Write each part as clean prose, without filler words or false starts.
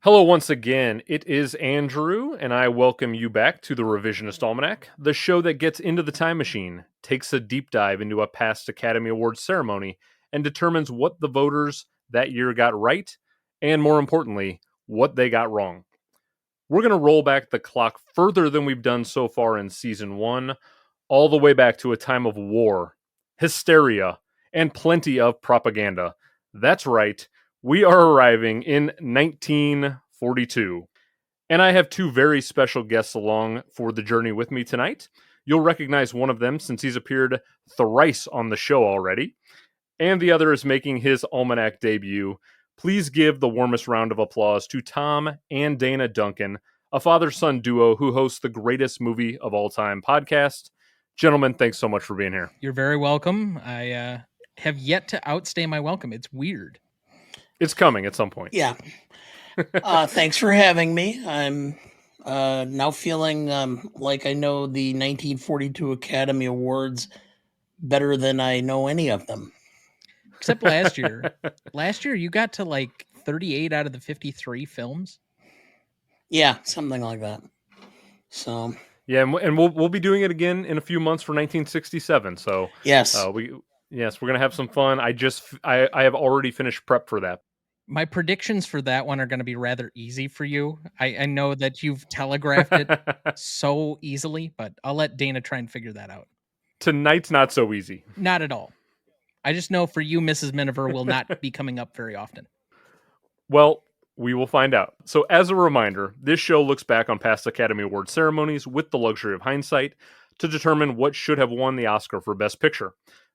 Hello once again, it is Andrew, and I welcome you back to the Revisionist Almanac, the show that gets into the time machine, takes a deep dive into a past Academy Awards ceremony, and determines what the voters that year got right, and more importantly, what they got wrong. We're going to roll back the clock further than we've done so far in Season 1, all the way back to a time of war, hysteria, and plenty of propaganda. That's right, we are arriving in 1942. And I have two very special guests along for the journey with me tonight. You'll recognize one of them since he's appeared thrice on the show already, and the other is making his Almanac debut. Please give the warmest round of applause to Tom and Dana Duncan, a father-son duo who hosts the greatest movie of all time podcast. Gentlemen, thanks so much for being here. You're very welcome. I have yet to outstay my welcome. It's weird. It's coming at some point. Yeah. Thanks for having me. I'm now feeling like I know the 1942 Academy Awards better than I know any of them. Except last year. Last year, you got to like 38 out of the 53 films. Yeah, something like that. So yeah, and we'll be doing it again in a few months for 1967. So yes, we're gonna have some fun. I have already finished prep for that. My predictions for that one are going to be rather easy for you. I know that you've telegraphed it so easily, but I'll let Dana try and figure that out. Tonight's not so easy. Not at all. I just know for you, Mrs. Miniver will not be coming up very often. Well, we will find out. So as a reminder, this show looks back on past Academy Award ceremonies with the luxury of hindsight to determine what should have won the Oscar for Best Picture,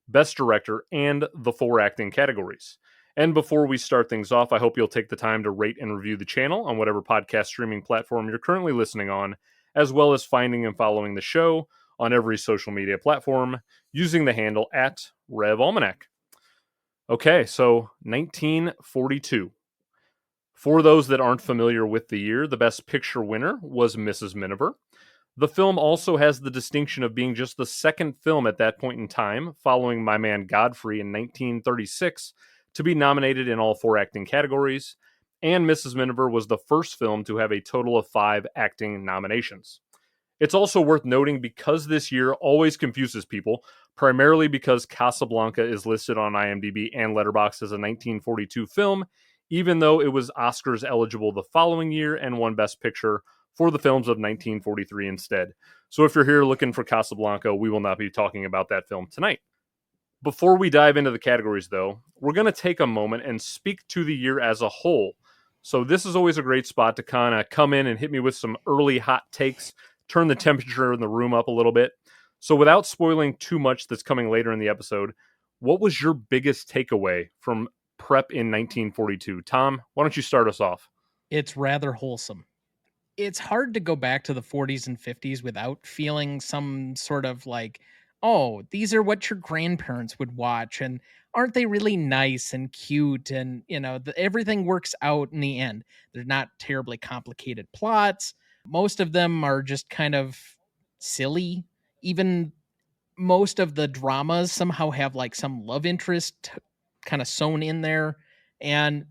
Best Director, and the 4 acting categories. And before we start things off, I hope you'll take the time to rate and review the channel on whatever podcast streaming platform you're currently listening on, as well as finding and following the show on every social media platform using the handle @RevAlmanac. Okay, so 1942. For those that aren't familiar with the year, the Best Picture winner was Mrs. Miniver. The film also has the distinction of being just the second film at that point in time, following My Man Godfrey in 1936, to be nominated in all 4 acting categories, and Mrs. Miniver was the first film to have a total of 5 acting nominations. It's also worth noting because this year always confuses people, primarily because Casablanca is listed on IMDb and Letterboxd as a 1942 film, even though it was Oscars eligible the following year and won Best Picture for the films of 1943 instead. So if you're here looking for Casablanca, we will not be talking about that film tonight. Before we dive into the categories, though, we're going to take a moment and speak to the year as a whole. So this is always a great spot to kind of come in and hit me with some early hot takes, turn the temperature in the room up a little bit. So without spoiling too much that's coming later in the episode, what was your biggest takeaway from prep in 1942? Tom, why don't you start us off? It's rather wholesome. It's hard to go back to the 40s and 50s without feeling some sort of like, oh, these are what your grandparents would watch, and aren't they really nice and cute, and everything works out in the end. They're not terribly complicated plots. Most of them are just kind of silly. Even most of the dramas somehow have like some love interest kind of sewn in there, and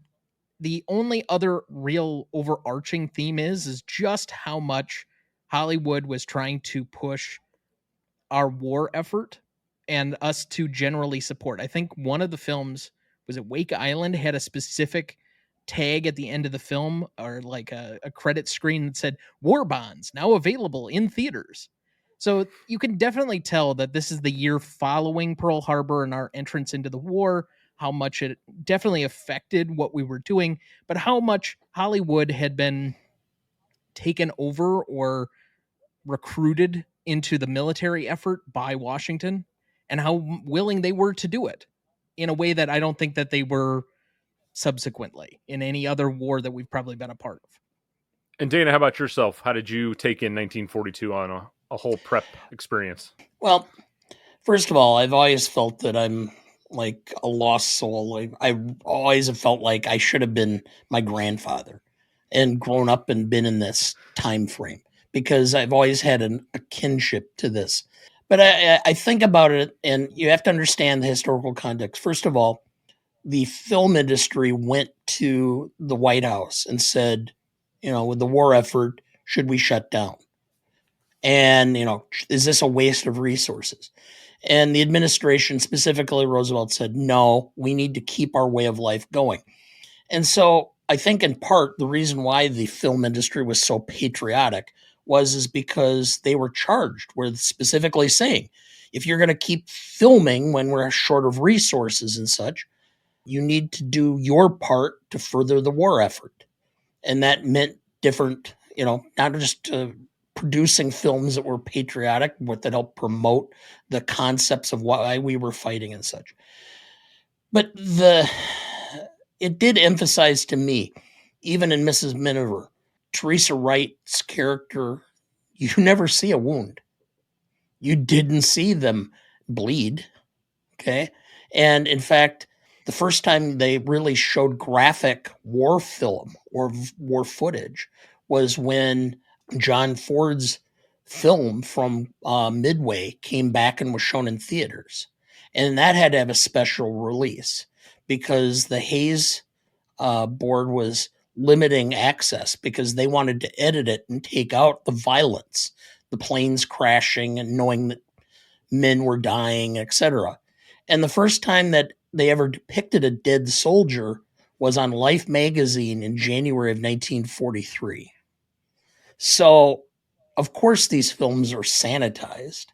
the only other real overarching theme is just how much Hollywood was trying to push our war effort and us to generally support. I think one of the films, was it Wake Island, had a specific tag at the end of the film, or like a credit screen that said war bonds now available in theaters. So you can definitely tell that this is the year following Pearl Harbor and our entrance into the war, how much it definitely affected what we were doing, but how much Hollywood had been taken over or recruited into the military effort by Washington, and how willing they were to do it in a way that I don't think that they were subsequently in any other war that we've probably been a part of. And Dana, how about yourself? How did you take in 1942 on a whole prep experience? Well, first of all, I've always felt that I'm like a lost soul. I always have felt like I should have been my grandfather and grown up and been in this time frame, because I've always had a kinship to this. But I think about it, and you have to understand the historical context. First of all, the film industry went to the White House and said, with the war effort, should we shut down? And, is this a waste of resources? And the administration, specifically Roosevelt, said, no, we need to keep our way of life going. And so I think in part the reason why the film industry was so patriotic is because they were charged with specifically saying, if you're going to keep filming when we're short of resources and such, you need to do your part to further the war effort. And that meant different, not just producing films that were patriotic, but that helped promote the concepts of why we were fighting and such. But it did emphasize to me, even in Mrs. Miniver, Teresa Wright's character, you never see a wound. You didn't see them bleed. Okay. And in fact, the first time they really showed graphic war film or war footage was when John Ford's film from Midway came back and was shown in theaters. And that had to have a special release because the Hayes board was limiting access because they wanted to edit it and take out the violence, the planes crashing and knowing that men were dying, etc. And the first time that they ever depicted a dead soldier was on Life magazine in January of 1943. So, of course, these films are sanitized.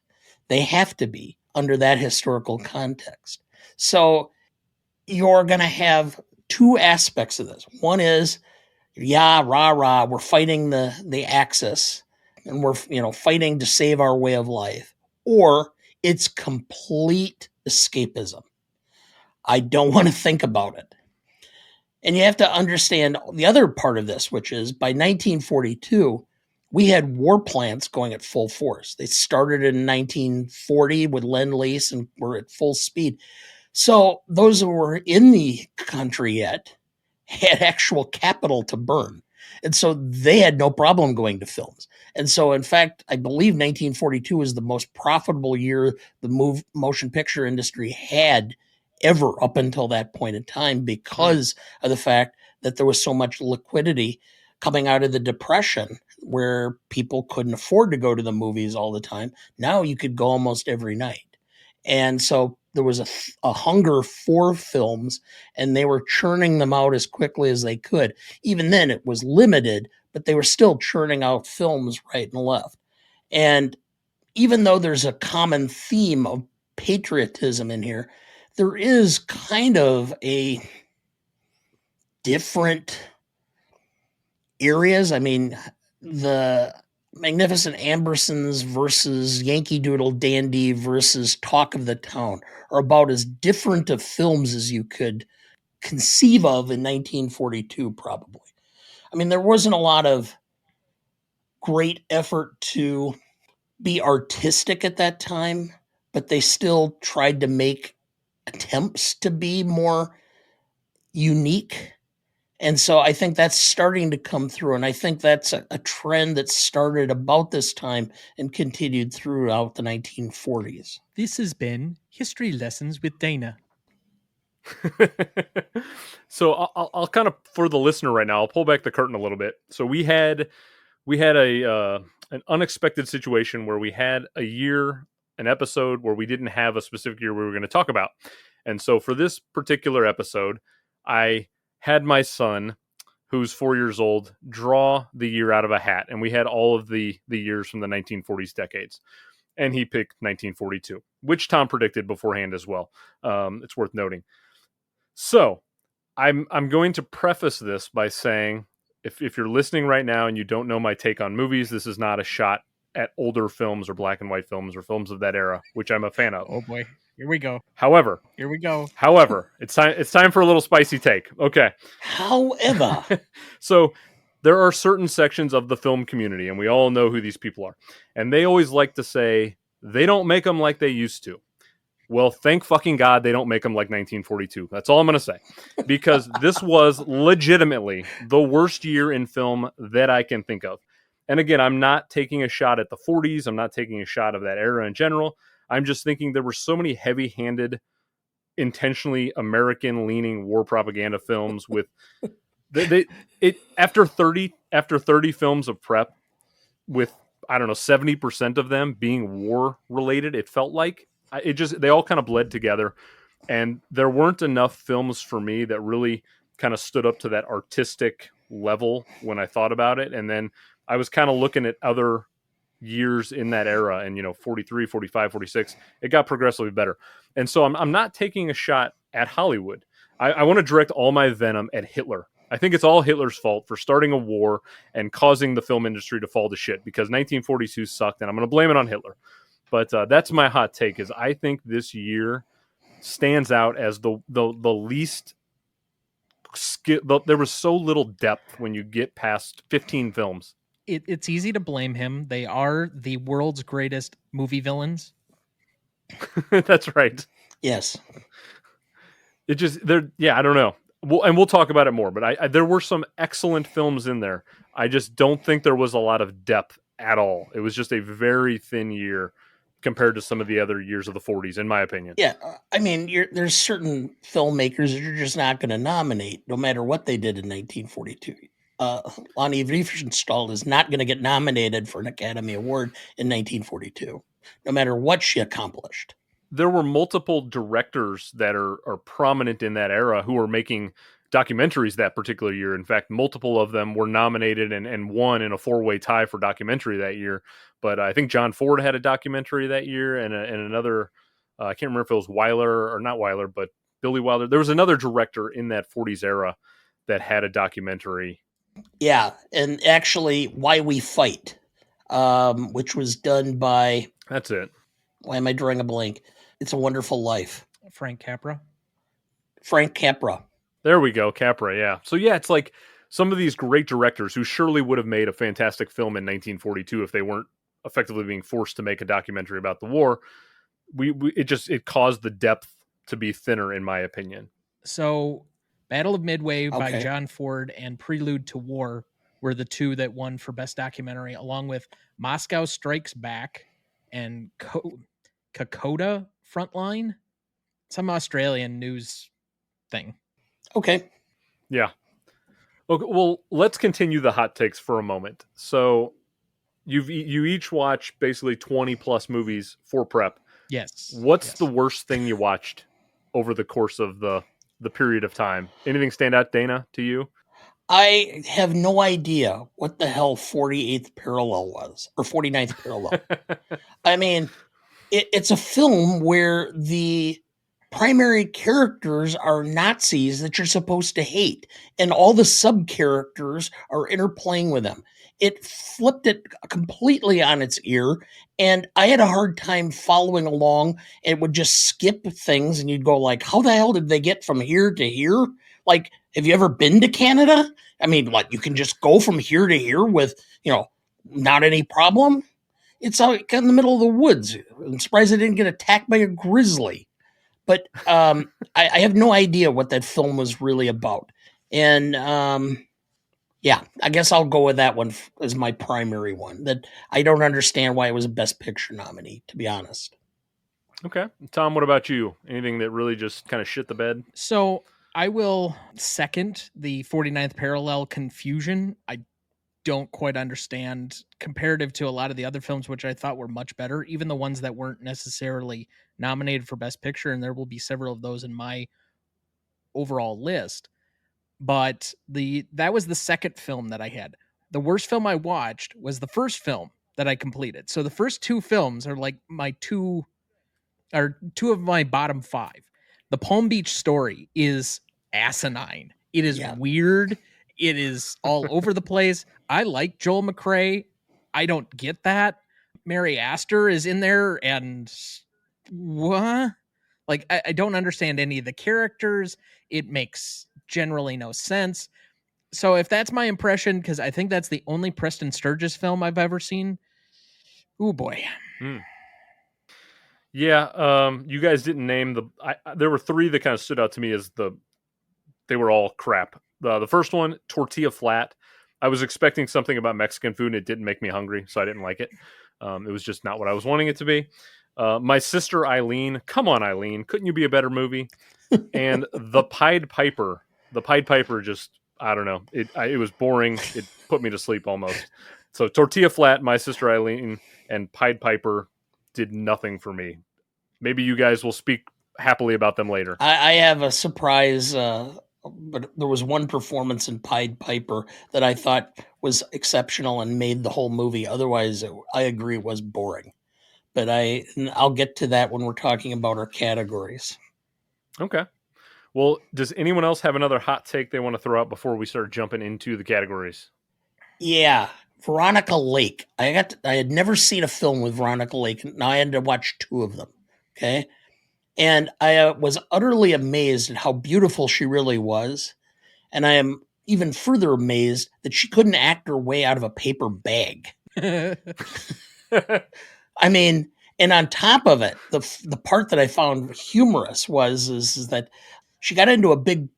They have to be under that historical context. So, you're going to have two aspects of this. One is, rah, we're fighting the Axis and we're, fighting to save our way of life. Or it's complete escapism. I don't want to think about it. And you have to understand the other part of this, which is by 1942, we had war plants going at full force. They started in 1940 with Lend-Lease and were at full speed. So those who were in the country yet had actual capital to burn. And so they had no problem going to films. And so, in fact, I believe 1942 is the most profitable year the motion picture industry had ever up until that point in time because of the fact that there was so much liquidity coming out of the Depression where people couldn't afford to go to the movies all the time. Now you could go almost every night. And so there was a hunger for films, and they were churning them out as quickly as they could. Even then, it was limited, but they were still churning out films right and left. And even though there's a common theme of patriotism in here, there is kind of a different areas. I mean, the Magnificent Ambersons versus Yankee Doodle Dandy versus Talk of the Town are about as different of films as you could conceive of in 1942, probably. I mean, there wasn't a lot of great effort to be artistic at that time, but they still tried to make attempts to be more unique. And so I think that's starting to come through. And I think that's a trend that started about this time and continued throughout the 1940s. This has been History Lessons with Dana. So I'll kind of, for the listener right now, I'll pull back the curtain a little bit. So we had an unexpected situation where we had an episode where we didn't have a specific year we were going to talk about. And so for this particular episode, I had my son, who's 4 years old, draw the year out of a hat. And we had all of the years from the 1940s decades. And he picked 1942, which Tom predicted beforehand as well. It's worth noting. So I'm going to preface this by saying, if you're listening right now and you don't know my take on movies, this is not a shot at older films or black and white films or films of that era, which I'm a fan of. Oh boy, here we go. However, it's time for a little spicy take. Okay. However, so there are certain sections of the film community, and we all know who these people are, and they always like to say they don't make them like they used to. Well, thank fucking God they don't make them like 1942. That's all I'm going to say. Because this was legitimately the worst year in film that I can think of. And again, I'm not taking a shot at the 40s. I'm not taking a shot of that era in general. I'm just thinking there were so many heavy-handed, intentionally American-leaning war propaganda films with After 30 films of prep, with I don't know 70% of them being war related, it felt like they all kind of bled together, and there weren't enough films for me that really kind of stood up to that artistic level when I thought about it. And then I was kind of looking at other years in that era, and 43, 45, 46, it got progressively better. And so I'm not taking a shot at Hollywood. I want to direct all my venom at Hitler. I think it's all Hitler's fault for starting a war and causing the film industry to fall to shit, because 1942 sucked, and I'm going to blame it on Hitler. But that's my hot take, is I think this year stands out as the least there was so little depth when you get past 15 films. It's easy to blame him. They are the world's greatest movie villains. That's right. Yes. It just I don't know. We'll talk about it more, but there were some excellent films in there. I just don't think there was a lot of depth at all. It was just a very thin year compared to some of the other years of the 40s, in my opinion. Yeah, I mean, there's certain filmmakers that you're just not going to nominate, no matter what they did in 1942. Lonnie Riefenstahl is not going to get nominated for an Academy Award in 1942, no matter what she accomplished. There were multiple directors that are prominent in that era who were making documentaries that particular year. In fact, multiple of them were nominated and won in a 4-way tie for documentary that year. But I think John Ford had a documentary that year, and another, I can't remember if it was Wyler or not Wyler, but Billy Wilder. There was another director in that 40s era that had a documentary. Yeah, and actually, Why We Fight, which was done by... That's it. Why am I drawing a blank? It's a Wonderful Life. Frank Capra. There we go, Capra, yeah. So yeah, it's like some of these great directors who surely would have made a fantastic film in 1942 if they weren't effectively being forced to make a documentary about the war. It caused the depth to be thinner, in my opinion. So Battle of Midway by John Ford and Prelude to War were the two that won for Best Documentary, along with Moscow Strikes Back and Kokoda Frontline, some Australian news thing. Okay. Yeah. Okay, well, let's continue the hot takes for a moment. So you each watch basically 20 plus movies for prep. Yes. What's the worst thing you watched over the course of the period of time? Anything stand out, Dana, to you? I have no idea what the hell 48th Parallel was, or 49th Parallel. I mean, it's a film where the primary characters are Nazis that you're supposed to hate, and all the sub-characters are interplaying with them. It flipped it completely on its ear, and I had a hard time following along. It would just skip things, and you'd go like, how the hell did they get from here to here? Like, have you ever been to Canada? I mean, like, you can just go from here to here with, not any problem. It's out in the middle of the woods. I'm surprised I didn't get attacked by a grizzly. But I have no idea what that film was really about. And yeah, I guess I'll go with that one as my primary one. That I don't understand why it was a Best Picture nominee, to be honest. Okay. Tom, what about you? Anything that really just kind of shit the bed? So I will second the 49th Parallel confusion. I don't quite understand, comparative to a lot of the other films, which I thought were much better, even the ones that weren't necessarily nominated for Best Picture, and there will be several of those in my overall list. But that was the second film that I had. The worst film I watched was the first film that I completed. So the first two films are like two of my bottom 5. The Palm Beach Story is asinine. It is weird. It is all over the place. I like Joel McCrea. I don't get that. Mary Astor is in there, and what? Like, I don't understand any of the characters. It makes generally no sense. So if that's my impression, because I think that's the only Preston Sturges film I've ever seen. Oh boy. Yeah, you guys didn't name there were 3 that kind of stood out to me as they were all crap. The first one, Tortilla Flat. I was expecting something about Mexican food, and it didn't make me hungry, so I didn't like it. It was just not what I was wanting it to be. My Sister Eileen. Come on, Eileen. Couldn't you be a better movie? And The Pied Piper. The Pied Piper just I don't know. It was boring. It put me to sleep almost. So Tortilla Flat, My Sister Eileen, and Pied Piper did nothing for me. Maybe you guys will speak happily about them later. I have a surprise, but there was one performance in Pied Piper that I thought was exceptional and made the whole movie. Otherwise, I agree, it was boring. But I'll get to that when we're talking about our categories. Okay. Well, does anyone else have another hot take they want to throw out before we start jumping into the categories? Yeah, Veronica Lake. I had never seen a film with Veronica Lake. Now I had to watch 2 of them. Okay. And I was utterly amazed at how beautiful she really was. And I am even further amazed that she couldn't act her way out of a paper bag. I mean, and on top of it, the part that I found humorous is that she got into a big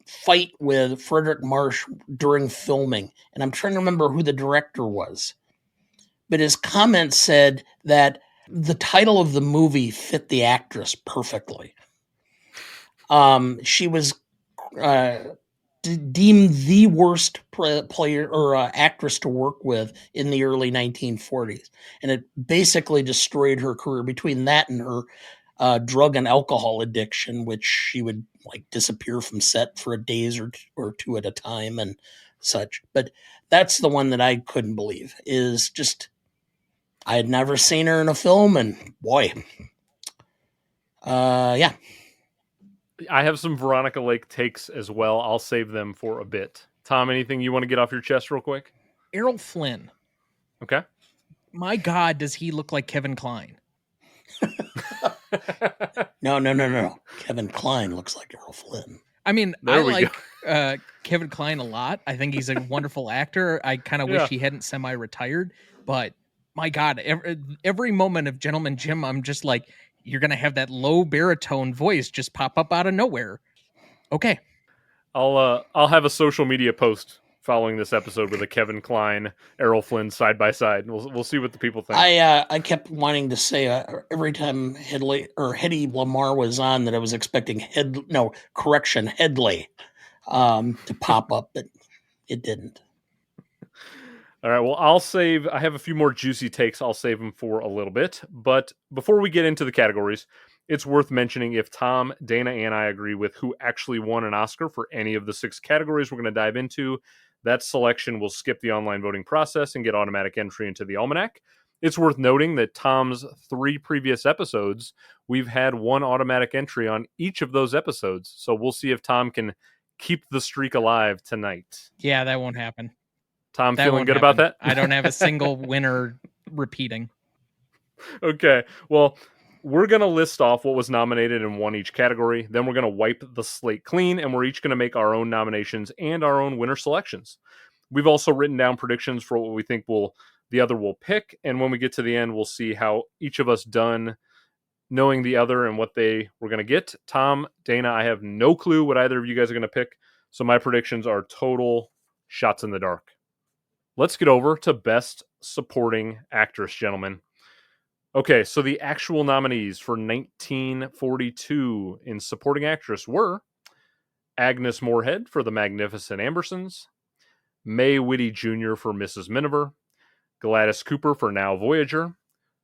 fight with Frederick Marsh during filming. And I'm trying to remember who the director was. But his comment said that the title of the movie fit the actress perfectly. She was deemed the worst player or actress to work with in the early 1940s, and it basically destroyed her career. Between that and her drug and alcohol addiction, which she would like disappear from set for a days or 2 at a time and such. But that's the one that I couldn't believe. Is just I had never seen her in a film, and boy, yeah. I have some Veronica Lake takes as well. I'll save them for a bit. Tom, anything you want to get off your chest real quick? Errol Flynn. Okay. My God, does he look like Kevin Kline? No. Kevin Kline looks like Errol Flynn. I mean, I like Kevin Kline a lot. I think he's a wonderful actor. I kind of wish he hadn't semi-retired, but my God, every moment of Gentleman Jim, I'm just like, you're going to have that low baritone voice just pop up out of nowhere. Okay. I'll have a social media post following this episode with a Kevin Kline, Errol Flynn side by side. We'll see what the people think. I kept wanting to say every time Hedy Lamar was on that I was expecting Headley to pop up, but it didn't. All right, well, I have a few more juicy takes. I'll save them for a little bit. But before we get into the categories, it's worth mentioning if Tom, Dana, and I agree with who actually won an Oscar for any of the 6 categories we're going to dive into, that selection will skip the online voting process and get automatic entry into the Almanac. It's worth noting that Tom's 3 previous episodes, we've had 1 automatic entry on each of those episodes. So we'll see if Tom can keep the streak alive tonight. Yeah, that won't happen. Tom, feeling good about that? I don't have a single winner repeating. Okay, well, we're going to list off what was nominated and won each category. Then we're going to wipe the slate clean, and we're each going to make our own nominations and our own winner selections. We've also written down predictions for what we think the other will pick, and when we get to the end, we'll see how each of us done knowing the other and what they were going to get. Tom, Dana, I have no clue what either of you guys are going to pick, so my predictions are total shots in the dark. Let's get over to Best Supporting Actress, gentlemen. Okay, so the actual nominees for 1942 in Supporting Actress were Agnes Moorehead for The Magnificent Ambersons, May Whitty Jr. for Mrs. Miniver, Gladys Cooper for Now Voyager,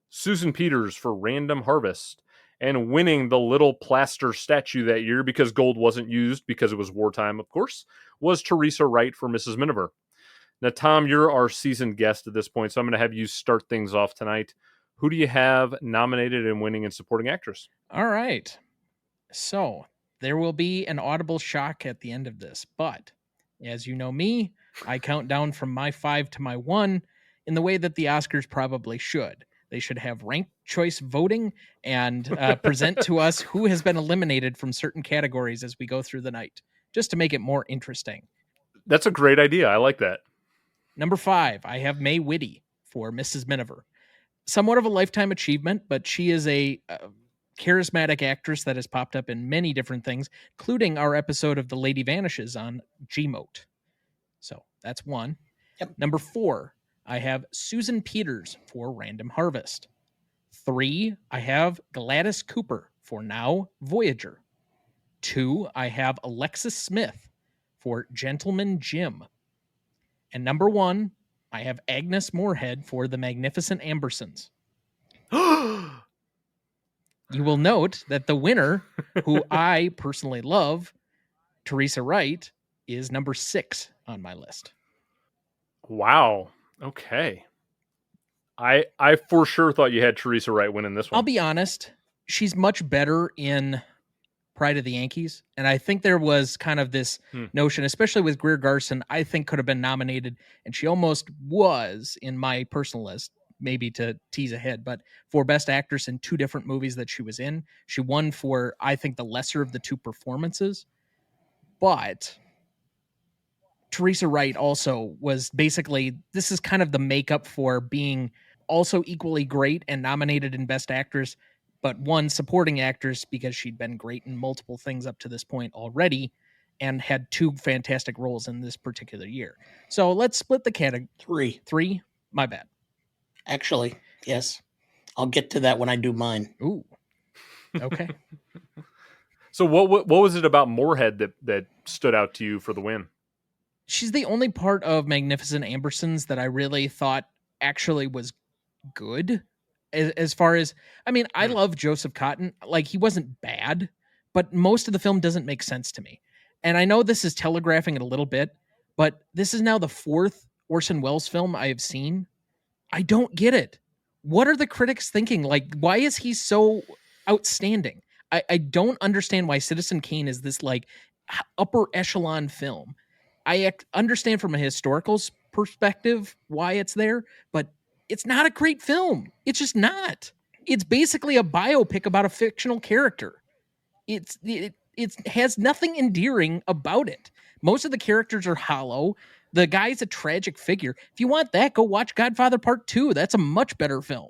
Susan Peters for Random Harvest, and winning the little plaster statue that year because gold wasn't used because it was wartime, of course, was Teresa Wright for Mrs. Miniver. Now, Tom, you're our seasoned guest at this point, so I'm going to have you start things off tonight. Who do you have nominated and winning in Supporting Actress? All right. So there will be an audible shock at the end of this, but as you know me, I count down from my 5 to my 1 in the way that the Oscars probably should. They should have ranked choice voting and present to us who has been eliminated from certain categories as we go through the night, just to make it more interesting. That's a great idea. I like that. Number 5, I have May Whitty for Mrs. Miniver. Somewhat of a lifetime achievement, but she is a charismatic actress that has popped up in many different things, including our episode of The Lady Vanishes on Gmote. So that's 1. Yep. Number 4, I have Susan Peters for Random Harvest. 3, I have Gladys Cooper for Now Voyager. 2, I have Alexis Smith for Gentleman Jim. And number 1, I have Agnes Moorehead for The Magnificent Ambersons. You will note that the winner, who I personally love, Teresa Wright, is number 6 on my list. Wow. Okay. I for sure thought you had Teresa Wright winning this one. I'll be honest, she's much better in Pride of the Yankees, and I think there was kind of this notion, especially with Greer Garson, I think could have been nominated, and she almost was in my personal list, maybe to tease ahead, but for Best Actress in 2 different movies that she was in. She won for, I think, the lesser of the 2 performances, but Teresa Wright also was basically, this is kind of the makeup for being also equally great and nominated in Best Actress, but won Supporting Actress because she'd been great in multiple things up to this point already and had 2 fantastic roles in this particular year. So let's split the category. 3? My bad. Actually, yes. I'll get to that when I do mine. Ooh. Okay. So what was it about Moorehead that stood out to you for the win? She's the only part of Magnificent Ambersons that I really thought actually was good. As far as, I mean, I love Joseph Cotten. Like, he wasn't bad, but most of the film doesn't make sense to me. And I know this is telegraphing it a little bit, but this is now the 4th Orson Welles film I have seen. I don't get it. What are the critics thinking? Like, why is he so outstanding? I don't understand why Citizen Kane is this like upper echelon film. I understand from a historical perspective why it's there, but it's not a great film. It's just not. It's basically a biopic about a fictional character. It has nothing endearing about it. Most of the characters are hollow. The guy's a tragic figure. If you want that, go watch Godfather Part 2. That's a much better film.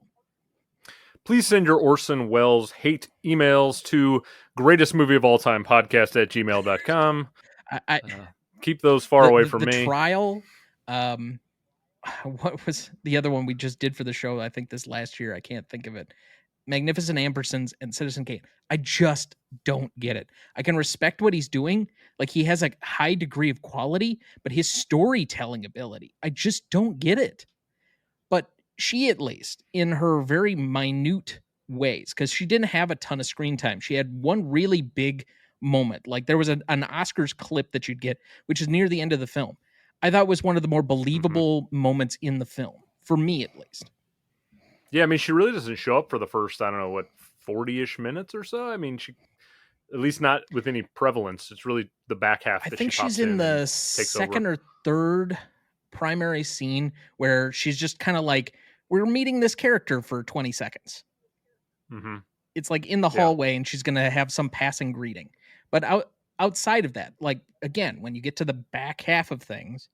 Please send your Orson Welles hate emails to greatestmovieofalltimepodcast@gmail.com. Keep those far away from me. The Trial, what was the other one we just did for the show? I think this last year. I can't think of it. Magnificent Ambersons and Citizen Kane. I just don't get it. I can respect what he's doing. Like, he has a high degree of quality, but his storytelling ability, I just don't get it. But she, at least, in her very minute ways, because she didn't have a ton of screen time. She had one really big moment. Like, there was an Oscars clip that you'd get, which is near the end of the film. I thought was one of the more believable moments in the film, for me at least. Yeah, I mean, she really doesn't show up for the first, 40-ish minutes or so. I mean, she, at least not with any prevalence. It's really the back half. I think she's in the second or third primary scene where she's just kind of like, we're meeting this character for 20 seconds. Mm-hmm. It's like in the hallway and she's going to have some passing greeting. But outside of that, like, again, when you get to the back half of things,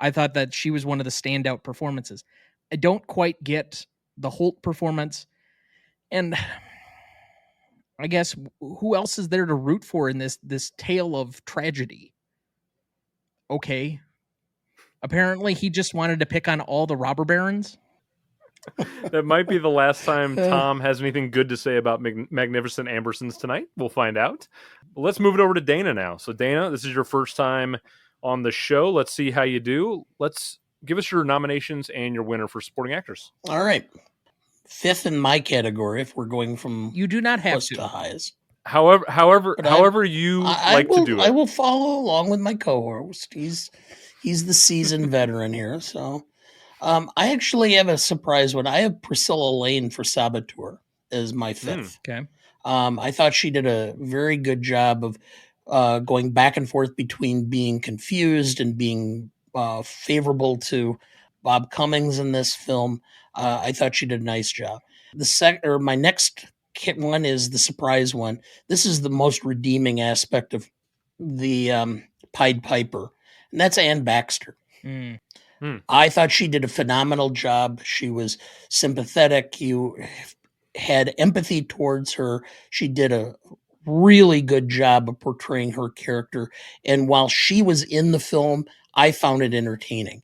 I thought that she was one of the standout performances. I don't quite get the Holt performance. And I guess who else is there to root for in this tale of tragedy? Okay. Apparently he just wanted to pick on all the robber barons. That might be the last time Tom has anything good to say about Magnificent Ambersons tonight. We'll find out. Let's move it over to Dana now. So Dana, this is your first time on the show. Let's see how you do. Let's give us your nominations and your winner for supporting actress. All right. 5th in my category, if we're going from you do not have to highest. However you like to do it. I will follow along with my co-host. He's the seasoned veteran here. So I actually have a surprise one. I have Priscilla Lane for Saboteur as my 5th. Okay. I thought she did a very good job of going back and forth between being confused and being favorable to Bob Cummings in this film. I thought she did a nice job. My next one is the surprise one. This is the most redeeming aspect of the Pied Piper, and that's Ann Baxter. I thought she did a phenomenal job. She was sympathetic. You had empathy towards her. She did a really good job of portraying her character. And while she was in the film, I found it entertaining.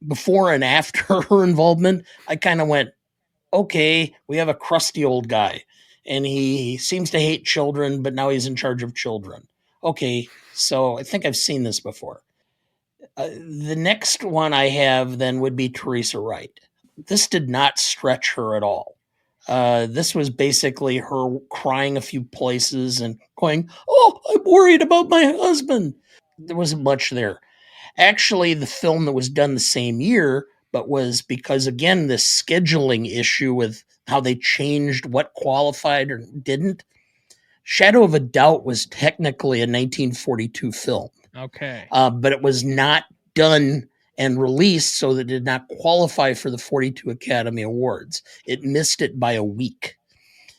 Before and after her involvement, I kind of went, okay, we have a crusty old guy and he seems to hate children, but now he's in charge of children. Okay, so I think I've seen this before. The next one I have then would be Teresa Wright. This did not stretch her at all. This was basically her crying a few places and going, "Oh, I'm worried about my husband." There wasn't much there. Actually, the film that was done the same year, but was because, again, this scheduling issue with how they changed what qualified or didn't. Shadow of a Doubt was technically a 1942 film, Okay. but it was not done and released, so that it did not qualify for the 42 Academy Awards. It missed it by a week.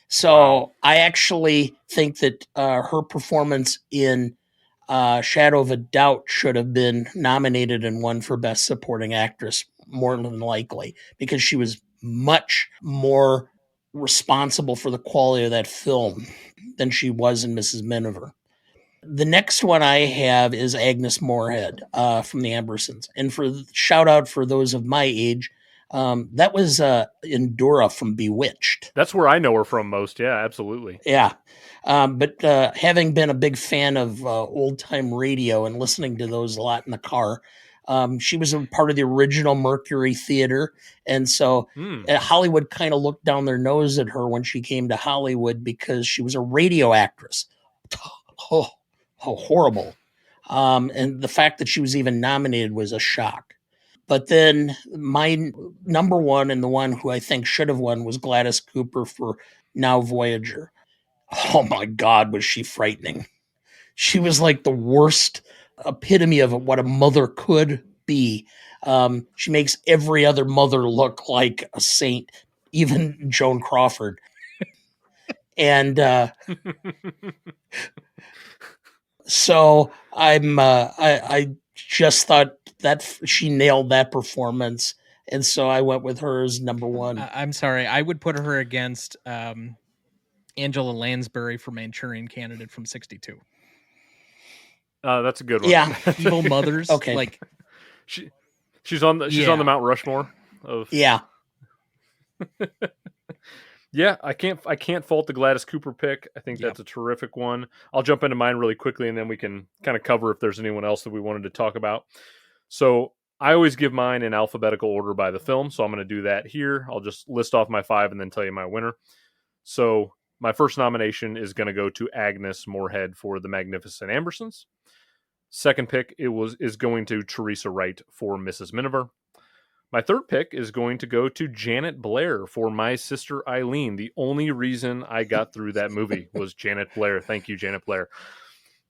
So Wow. I actually think that her performance in Shadow of a Doubt should have been nominated and won for Best Supporting Actress, more than likely, because she was much more responsible for the quality of that film than she was in Mrs. Miniver. The next one I have is Agnes Moorehead from the Ambersons. And for shout out for those of my age, that was Endora from Bewitched. That's where I know her from most. Yeah, absolutely. Yeah. But having been a big fan of old time radio and listening to those a lot in the car, she was a part of the original Mercury Theater. And so Hollywood kind of looked down their nose at her when she came to Hollywood because she was a radio actress. Oh, horrible. And the fact that she was even nominated was a shock. But then my number one, and the one who I think should have won, was Gladys Cooper for Now Voyager. Oh my God, was she frightening. She was like the worst epitome of what a mother could be. She makes every other mother look like a saint, even Joan Crawford. And so I just thought that she nailed that performance. And so I went with her as number one. I'm sorry. I would put her against Angela Lansbury for Manchurian Candidate from '62. That's a good one. Yeah. Evil Mothers. Okay. Like she's on the Mount Rushmore of. Yeah. Yeah, I can't fault the Gladys Cooper pick. I think that's a terrific one. I'll jump into mine really quickly, and then we can kind of cover if there's anyone else that we wanted to talk about. So I always give mine in alphabetical order by the film, so I'm going to do that here. I'll just list off my 5 and then tell you my winner. So my first nomination is going to go to Agnes Moorehead for The Magnificent Ambersons. Second pick is going to Teresa Wright for Mrs. Miniver. My third pick is going to go to Janet Blair for My Sister Eileen. The only reason I got through that movie was Janet Blair. Thank you, Janet Blair.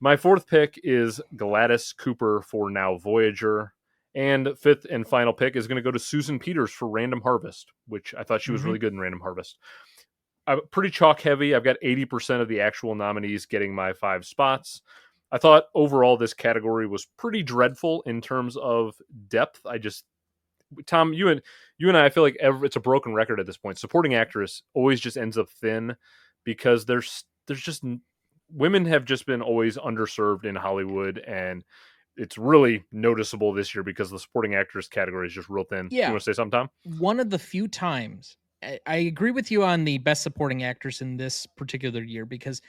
My fourth pick is Gladys Cooper for Now Voyager. And fifth and final pick is going to go to Susan Peters for Random Harvest, which I thought she was really good in Random Harvest. I'm pretty chalk heavy. I've got 80% of the actual nominees getting my 5 spots. I thought overall this category was pretty dreadful in terms of depth. Tom, you and I feel like it's a broken record at this point. Supporting actress always just ends up thin because there's just women have just been always underserved in Hollywood, and it's really noticeable this year because the supporting actress category is just real thin. Yeah. You want to say something, Tom? One of the few times I agree with you on the best supporting actress in this particular year because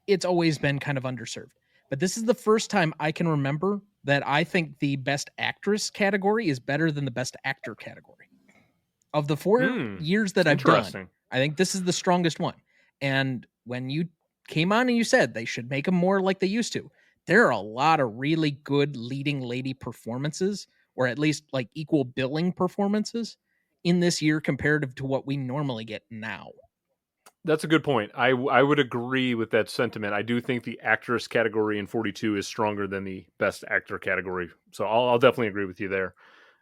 it's always been kind of underserved. But this is the first time I can remember that I think the best actress category is better than the best actor category. Of the 4 years that I've done, I think this is the strongest one. And when you came on and you said they should make them more like they used to, there are a lot of really good leading lady performances, or at least like equal billing performances in this year comparative to what we normally get now. That's a good point. I would agree with that sentiment. I do think the actress category in 42 is stronger than the best actor category. So I'll definitely agree with you there.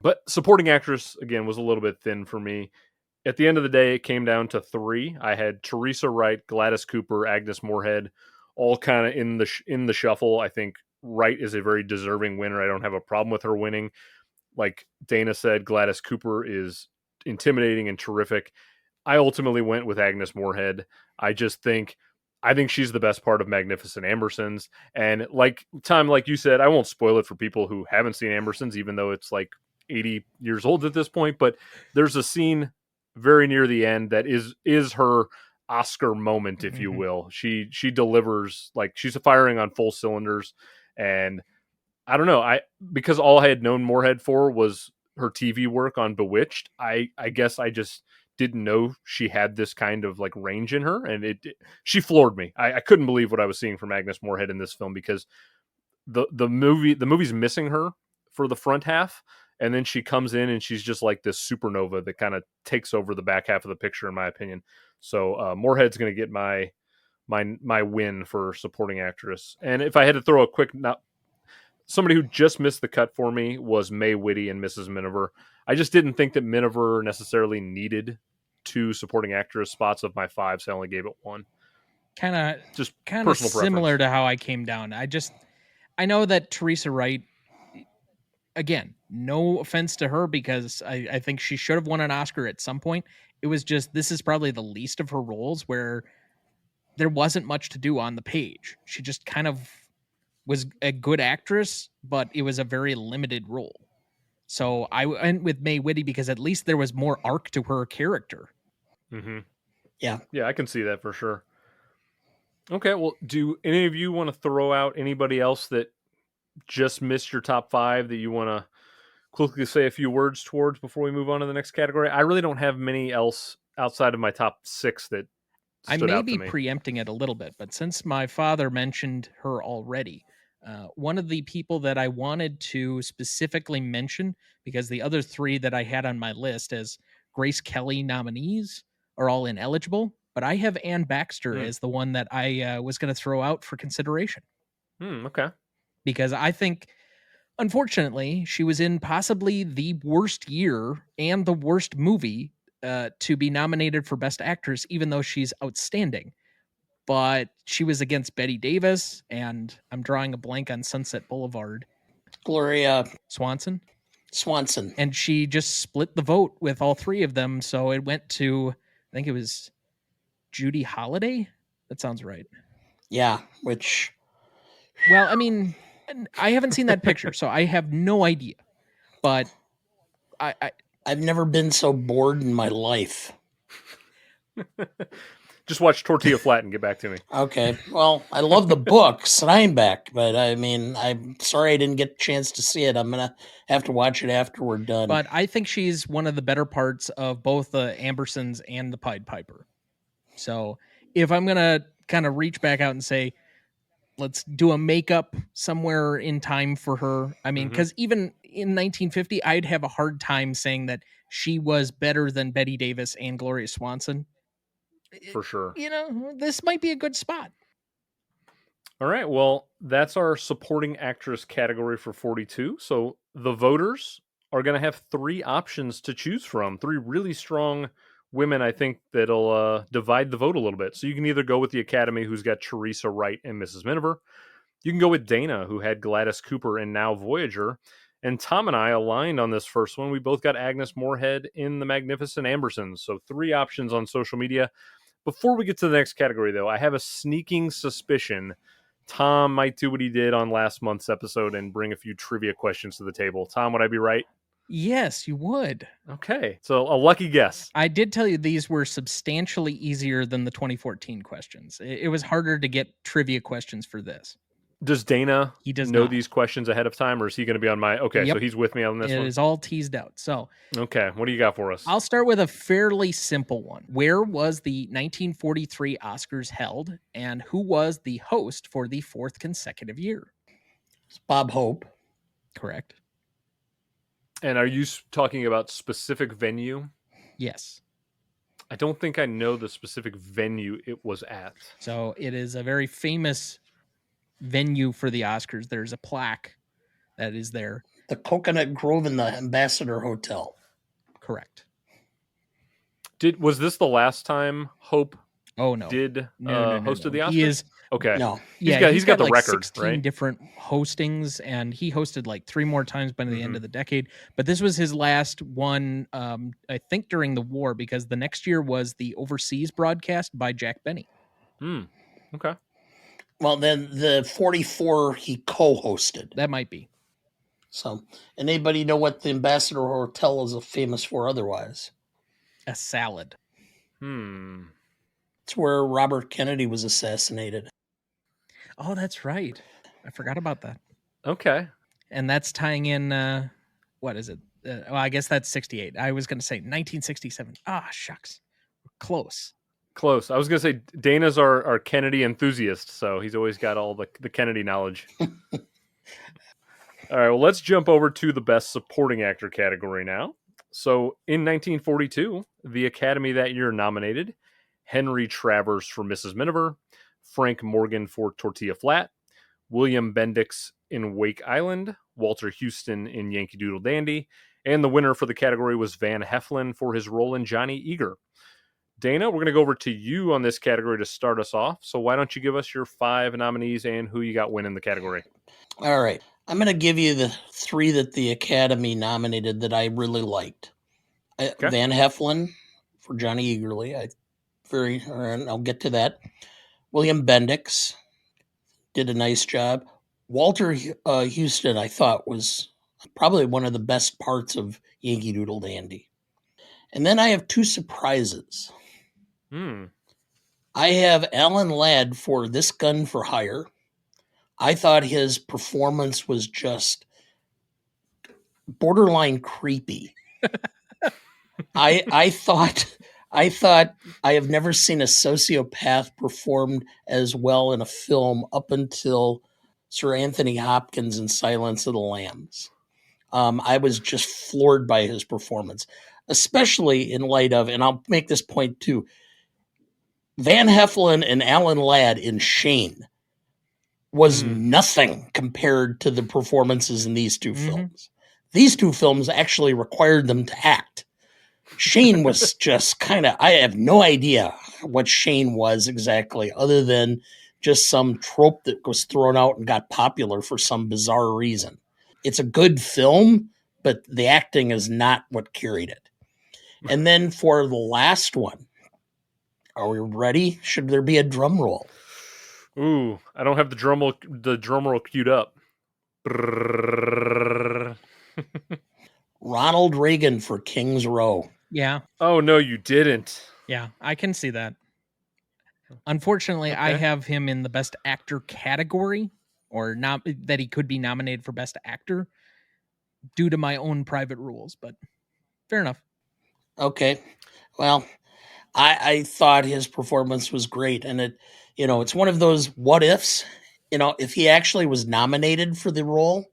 But supporting actress, again, was a little bit thin for me. At the end of the day, it came down to 3. I had Teresa Wright, Gladys Cooper, Agnes Moorehead, all kind of in the shuffle. I think Wright is a very deserving winner. I don't have a problem with her winning. Like Dana said, Gladys Cooper is intimidating and terrific. I ultimately went with Agnes Moorehead. I think she's the best part of Magnificent Ambersons. And like you said, I won't spoil it for people who haven't seen Ambersons, even though it's like 80 years old at this point. But there's a scene very near the end that is her Oscar moment, if you will. She delivers, like, she's firing on full cylinders, and I don't know, because all I had known Moorhead for was her TV work on Bewitched. I guess I just didn't know she had this kind of like range in her, and she floored me. I couldn't believe what I was seeing from Agnes Moorehead in this film, because the movie's missing her for the front half, and then she comes in and she's just like this supernova that kind of takes over the back half of the picture, in my opinion. So Moorhead's going to get my win for supporting actress. And if I had to throw a quick, somebody who just missed the cut for me was May Whitty and Mrs. Miniver. I just didn't think that Miniver necessarily needed 2 supporting actress spots of my 5, so I only gave it 1. Kind of personal similar preference to how I came down. I know that Teresa Wright, again, no offense to her, because I think she should have won an Oscar at some point. It was just, this is probably the least of her roles where there wasn't much to do on the page. She just kind of was a good actress, but it was a very limited role. So I went with May Whitty because at least there was more arc to her character. Mm-hmm. Yeah. Yeah, I can see that for sure. Okay, well, do any of you want to throw out anybody else that just missed your top 5 that you want to quickly say a few words towards before we move on to the next category? I really don't have many else outside of my top 6 that stood I may out be to me. preempting it a little bit, but since my father mentioned her already, one of the people that I wanted to specifically mention, because the other 3 that I had on my list as Grace Kelly nominees are all ineligible, but I have Ann Baxter as the one that I was going to throw out for consideration. Okay. Because I think, unfortunately, she was in possibly the worst year and the worst movie to be nominated for Best Actress, even though she's outstanding. But she was against Bette Davis, and I'm drawing a blank on Sunset Boulevard. Gloria Swanson. And she just split the vote with all 3 of them. So it went to, I think it was Judy Holliday. That sounds right. Yeah, which... Well, I mean, I haven't seen that picture, so I have no idea. But I've never been so bored in my life. Just watch Tortilla Flat and get back to me. Okay. Well, I love the book, Steinbeck, but I mean, I'm sorry I didn't get a chance to see it. I'm going to have to watch it after we're done. But I think she's one of the better parts of both the Ambersons and the Pied Piper. So if I'm going to kind of reach back out and say, let's do a makeup somewhere in time for her. I mean, because even in 1950, I'd have a hard time saying that she was better than Bette Davis and Gloria Swanson. For sure. You know, this might be a good spot. All right. Well, that's our supporting actress category for 42. So the voters are going to have 3 options to choose from. 3 really strong women, I think, that'll divide the vote a little bit. So you can either go with the Academy, who's got Teresa Wright and Mrs. Miniver. You can go with Dana, who had Gladys Cooper and Now Voyager. And Tom and I aligned on this first one. We both got Agnes Moorehead in The Magnificent Ambersons. So 3 options on social media. Before we get to the next category, though, I have a sneaking suspicion Tom might do what he did on last month's episode and bring a few trivia questions to the table. Tom, would I be right? Yes, you would. Okay. So a lucky guess. I did tell you these were substantially easier than the 2014 questions. It was harder to get trivia questions for this. Does Dana know these questions ahead of time, or is he going to be on my... Okay, Yep. So he's with me on this one? It is all teased out. So, okay, what do you got for us? I'll start with a fairly simple one. Where was the 1943 Oscars held, and who was the host for the 4th consecutive year? It's Bob Hope. Correct. And are you talking about specific venue? Yes. I don't think I know the specific venue it was at. So it is a very famous venue for the Oscars. There's a plaque that is there. The Coconut Grove in the Ambassador Hotel. Correct. Was this the last time Hope hosted the Oscars? He is okay. No. He's got the like record, 16 right? different hostings, and he hosted like 3 more times by the end of the decade. But this was his last one, I think, during the war, because the next year was the overseas broadcast by Jack Benny. Okay. Well, then the 44 he co-hosted. That might be. So, anybody know what the Ambassador Hotel is famous for otherwise? A salad. It's where Robert Kennedy was assassinated. Oh, that's right. I forgot about that. Okay. And that's tying in, what is it? Well, I guess that's 68. I was going to say 1967. Ah, shucks. Close. Close. I was going to say Dana's our Kennedy enthusiast, so he's always got all the Kennedy knowledge. All right, well, let's jump over to the Best Supporting Actor category now. So, in 1942, the Academy that year nominated Henry Travers for Mrs. Miniver, Frank Morgan for Tortilla Flat, William Bendix in Wake Island, Walter Houston in Yankee Doodle Dandy, and the winner for the category was Van Heflin for his role in Johnny Eager. Dana, we're going to go over to you on this category to start us off. So why don't you give us your 5 nominees and who you got winning the category? All right. I'm going to give you the 3 that the Academy nominated that I really liked. Okay. Van Heflin for Johnny Eagerly. I'll get to that. William Bendix did a nice job. Walter Houston, I thought, was probably one of the best parts of Yankee Doodle Dandy. And then I have 2 surprises. I have Alan Ladd for This Gun for Hire. I thought his performance was just borderline creepy. I thought I have never seen a sociopath performed as well in a film up until Sir Anthony Hopkins in Silence of the Lambs. I was just floored by his performance, especially in light of, and I'll make this point too, Van Heflin and Alan Ladd in Shane was nothing compared to the performances in these 2 films. These 2 films actually required them to act. Shane was just kind of, I have no idea what Shane was exactly, other than just some trope that was thrown out and got popular for some bizarre reason. It's a good film, but the acting is not what carried it. And then for the last one, are we ready? Should there be a drum roll? Ooh, I don't have the drum roll queued up. Ronald Reagan for King's Row. Yeah. Oh, no, you didn't. Yeah, I can see that. Unfortunately, I have him in the Best Actor category, or not that he could be nominated for Best Actor due to my own private rules, but fair enough. Okay. Well, I thought his performance was great, and it's one of those what ifs. If he actually was nominated for the role,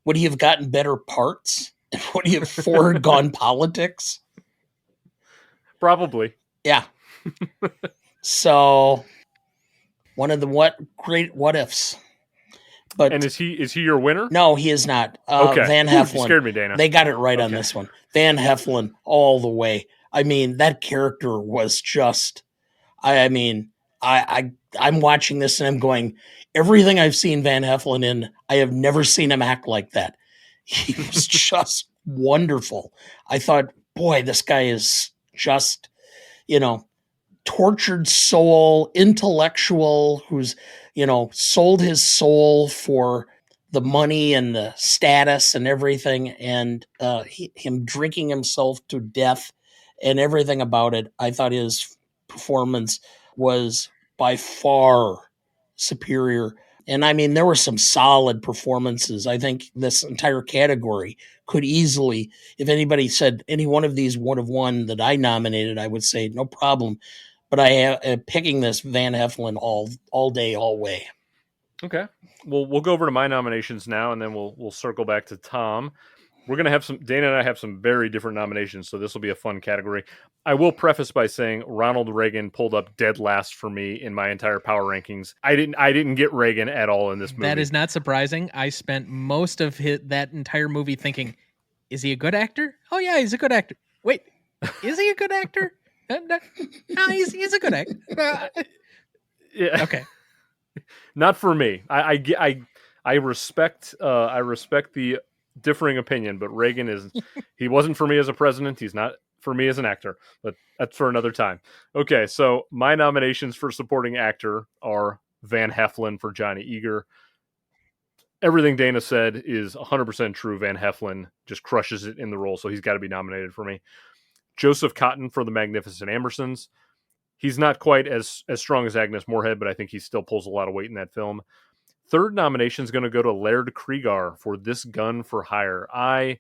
would he have gotten better parts? Would he have foregone politics? Probably. Yeah. So one of the great what ifs. But and is he your winner? No, he is not. Okay. Van Heflin. You scared me, Dana. They got it right on this one. Van Heflin all the way. I mean, that character was just. I'm watching this and I'm going, everything I've seen Van Heflin in, I have never seen him act like that. He was just wonderful. I thought, boy, this guy is just, tortured soul, intellectual, who's, sold his soul for the money and the status and everything. And him drinking himself to death and everything about it. I thought his performance was by far superior. And there were some solid performances. I think this entire category could easily, if anybody said any one of these would have won that I nominated, I would say no problem. But I am picking this Van Heflin all day, all way. Okay. Well, we'll go over to my nominations now, and then we'll circle back to Tom. We're going to have Dana and I have some very different nominations, so this will be a fun category. I will preface by saying Ronald Reagan pulled up dead last for me in my entire power rankings. I didn't get Reagan at all in this movie. That is not surprising. I spent most of that entire movie thinking, is he a good actor? Oh yeah, he's a good actor. Wait, is he a good actor? No, he's a good actor. Yeah. Okay. Not for me. I respect the differing opinion, but Reagan he wasn't for me as a president. He's not for me as an actor, but that's for another time. Okay, so my nominations for supporting actor are Van Heflin for Johnny Eager. Everything Dana said is 100% true. Van Heflin just crushes it in the role, so he's got to be nominated for me. Joseph Cotton for The Magnificent Ambersons. he's not quite as strong as Agnes Moorehead, but I think he still pulls a lot of weight in that film. Third nomination is going to go to Laird Cregar for This Gun for Hire. I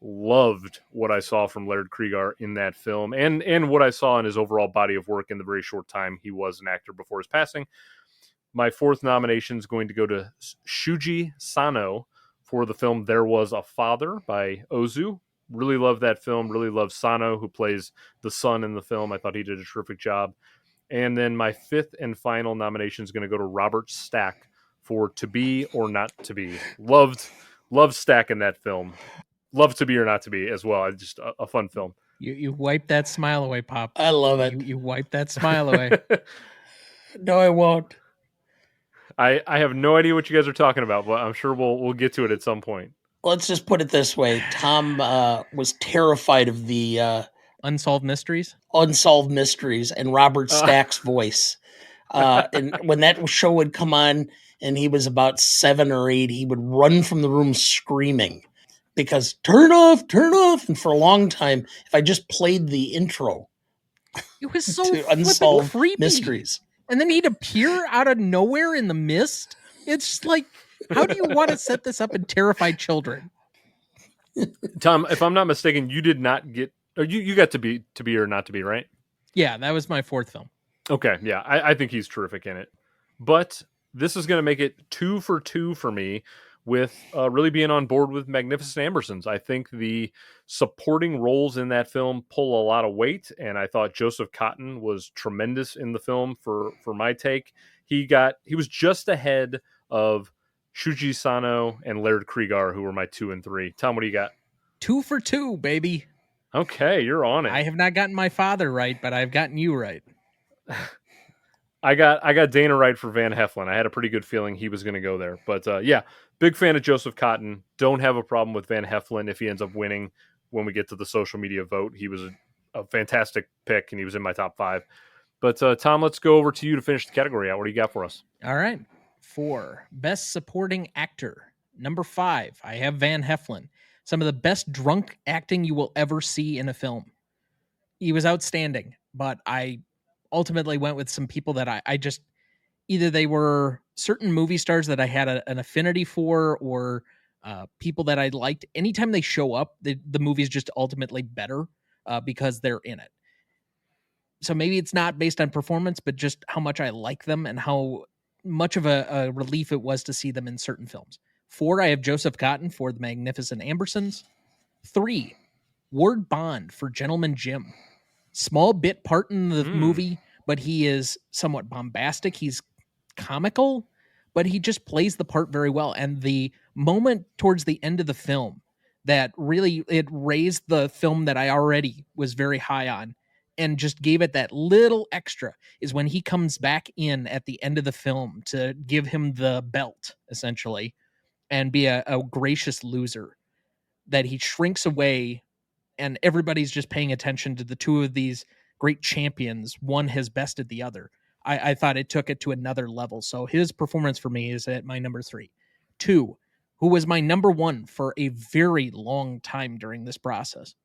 loved what I saw from Laird Cregar in that film, and what I saw in his overall body of work in the very short time he was an actor before his passing. My fourth nomination is going to go to Shuji Sano for the film There Was a Father by Ozu. Really love that film. Really love Sano, who plays the son in the film. I thought he did a terrific job. And then my fifth and final nomination is going to go to Robert Stack for To Be or Not to Be. Loved Stack in that film. Love To Be or Not to Be as well. Just a fun film. You wipe that smile away, Pop. I love it. You wipe that smile away. No, I won't. I have no idea what you guys are talking about, but I'm sure we'll get to it at some point. Let's just put it this way. Tom was terrified of the Unsolved Mysteries and Robert Stack's voice. And when that show would come on and he was about 7 or 8, he would run from the room screaming because turn off. And for a long time, if I just played the intro, it was so to Unsolved creepy. Mysteries. And then he'd appear out of nowhere in the mist. It's like, how do you want to set this up and terrify children? Tom, if I'm not mistaken, you did not get, or you got to be or not to be, right? Yeah, that was my fourth film. Okay, yeah, I think he's terrific in it. But this is going to make it 2 for 2 for me with really being on board with Magnificent Ambersons. I think the supporting roles in that film pull a lot of weight, and I thought Joseph Cotten was tremendous in the film for my take. He was just ahead of Shuji Sano and Laird Cregar, who were my 2 and 3. Tom, what do you got? 2 for 2, baby. Okay, you're on it. I have not gotten my father right, but I've gotten you right. I got Dana right for Van Heflin. I had a pretty good feeling he was going to go there. But yeah, big fan of Joseph Cotten. Don't have a problem with Van Heflin if he ends up winning when we get to the social media vote. He was a fantastic pick, and he was in my top 5. But Tom, let's go over to you to finish the category out. What do you got for us? All right. For Best Supporting Actor, number 5, I have Van Heflin. Some of the best drunk acting you will ever see in a film. He was outstanding, but I ultimately went with some people that I just, either they were certain movie stars that I had an affinity for, or people that I liked. Anytime they show up, the movie's just ultimately better because they're in it. So maybe it's not based on performance, but just how much I like them and how much of a relief it was to see them in certain films. 4, I have Joseph Cotten for The Magnificent Ambersons. 3, Ward Bond for Gentleman Jim. Small bit part in the movie, but he is somewhat bombastic. He's comical, but he just plays the part very well. And the moment towards the end of the film that really, it raised the film that I already was very high on and just gave it that little extra is when he comes back in at the end of the film to give him the belt, essentially, and be a gracious loser, that he shrinks away and everybody's just paying attention to the two of these great champions. One has bested the other. I thought it took it to another level. So his performance for me is at my number 3. 2, who was my number 1 for a very long time during this process,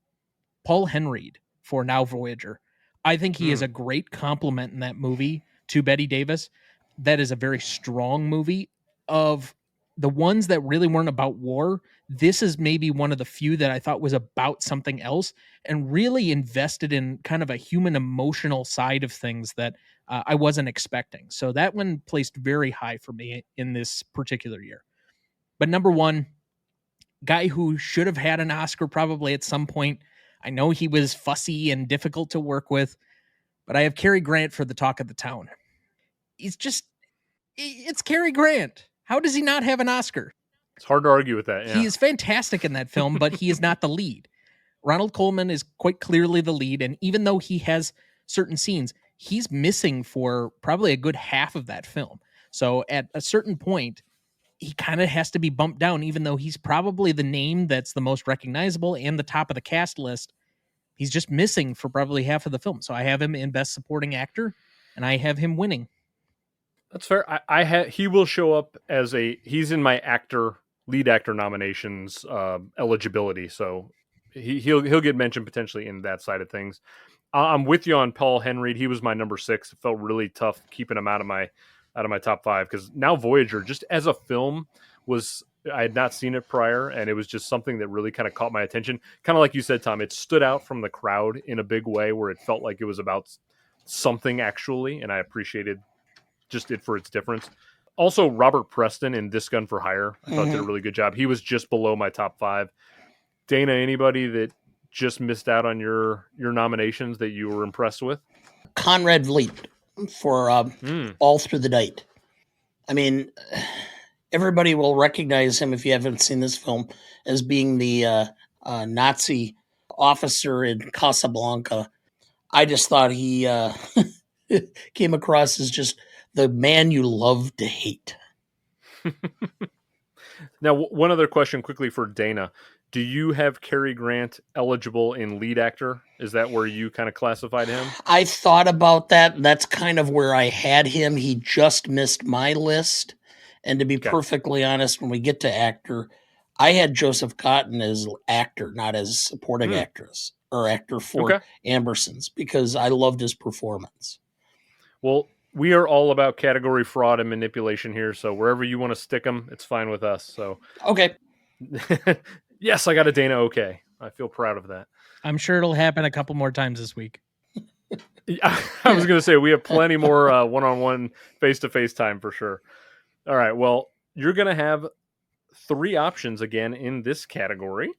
Paul Henreid for Now Voyager. I think he is a great compliment in that movie to Bette Davis. That is a very strong movie. Of the ones that really weren't about war, this is maybe one of the few that I thought was about something else and really invested in kind of a human emotional side of things that I wasn't expecting. So that one placed very high for me in this particular year. But number 1, guy who should have had an Oscar probably at some point. I know he was fussy and difficult to work with, but I have Cary Grant for The Talk of the Town. It's Cary Grant. How does he not have an Oscar? It's hard to argue with that. Yeah. He is fantastic in that film, but he is not the lead. Ronald Colman is quite clearly the lead, and even though he has certain scenes, he's missing for probably a good half of that film. So at a certain point, he kind of has to be bumped down, even though he's probably the name that's the most recognizable and the top of the cast list. He's just missing for probably half of the film. So I have him in Best Supporting Actor, and I have him winning. That's fair. He will show up as he's in my lead actor nominations eligibility. So he'll get mentioned potentially in that side of things. I'm with you on Paul Henreid. He was my number 6. It felt really tough keeping him out of my top 5 because Now Voyager, just as a film, was I had not seen it prior, and it was just something that really kind of caught my attention. Kind of like you said, Tom, it stood out from the crowd in a big way where it felt like it was about something actually, and I appreciated just it for its difference. Also, Robert Preston in This Gun for Hire, I thought did a really good job. He was just below my top 5. Dana, anybody that just missed out on your nominations that you were impressed with? Conrad Vliet for All Through the Night. I mean, everybody will recognize him if you haven't seen this film as being the Nazi officer in Casablanca. I just thought he came across as just the man you love to hate. Now, one other question quickly for Dana. Do you have Cary Grant eligible in lead actor? Is that where you kind of classified him? I thought about that. That's kind of where I had him. He just missed my list. And to be perfectly honest, when we get to actor, I had Joseph Cotten as actor, not as supporting actress or actor for Ambersons, because I loved his performance. Well, we are all about category fraud and manipulation here, so wherever you want to stick them, it's fine with us. So okay. Yes, I got a Dana okay. I feel proud of that. I'm sure it'll happen a couple more times this week. I was going to say, we have plenty more one-on-one, face-to-face time for sure. All right, well, you're going to have 3 options again in this category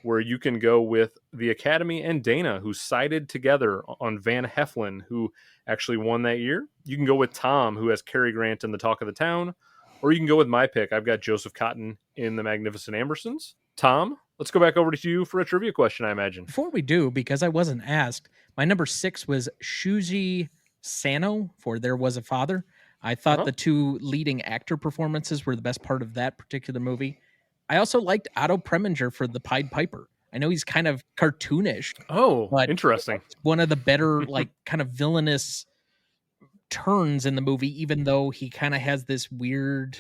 where you can go with the Academy and Dana, who sided together on Van Heflin, who actually won that year. You can go with Tom, who has Cary Grant in The Talk of the Town, or you can go with my pick. I've got Joseph Cotten in The Magnificent Ambersons. Tom, let's go back over to you for a trivia question, I imagine. Before we do, because I wasn't asked, my number 6 was Shuji Sano for There Was a Father. I thought the 2 leading actor performances were the best part of that particular movie. I also liked Otto Preminger for The Pied Piper. I know he's kind of cartoonish. Oh, but interesting. One of the better, like, kind of villainous turns in the movie, even though he kind of has this weird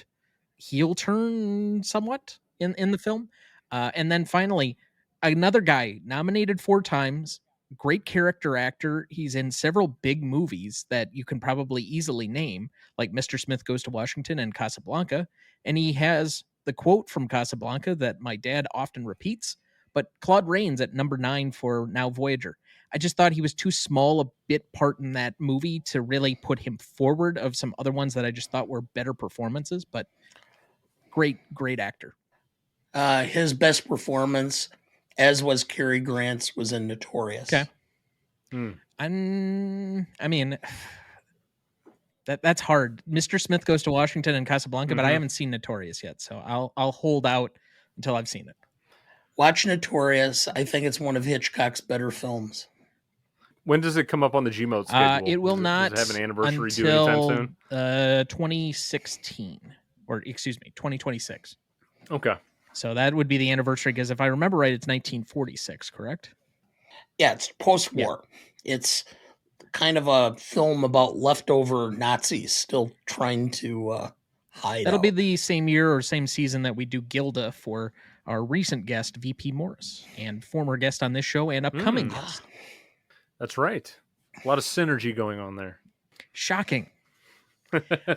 heel turn somewhat in the film. And then finally, another guy nominated 4 times, great character actor. He's in several big movies that you can probably easily name, like Mr. Smith Goes to Washington and Casablanca. And he has the quote from Casablanca that my dad often repeats, but Claude Rains at number 9 for Now Voyager. I just thought he was too small a bit part in that movie to really put him forward of some other ones that I just thought were better performances, but great actor. His best performance, as was Cary Grant's, was in Notorious. Okay. I mean, that's hard. Mr. Smith Goes to Washington and Casablanca, but I haven't seen Notorious yet, so I'll hold out until I've seen it. Watch Notorious. I think it's one of Hitchcock's better films. When does it come up on the Gmode schedule? It will not does it have an anniversary due until anytime soon? 2016, or excuse me, 2026. Okay. So that would be the anniversary, because if I remember right, it's 1946, correct? Yeah, it's post-war. Yeah. It's kind of a film about leftover Nazis still trying to hide That'll out. be the same year or same season that we do Gilda for our recent guest, VP Morris, and former guest on this show and upcoming guest. That's right. A lot of synergy going on there. Shocking.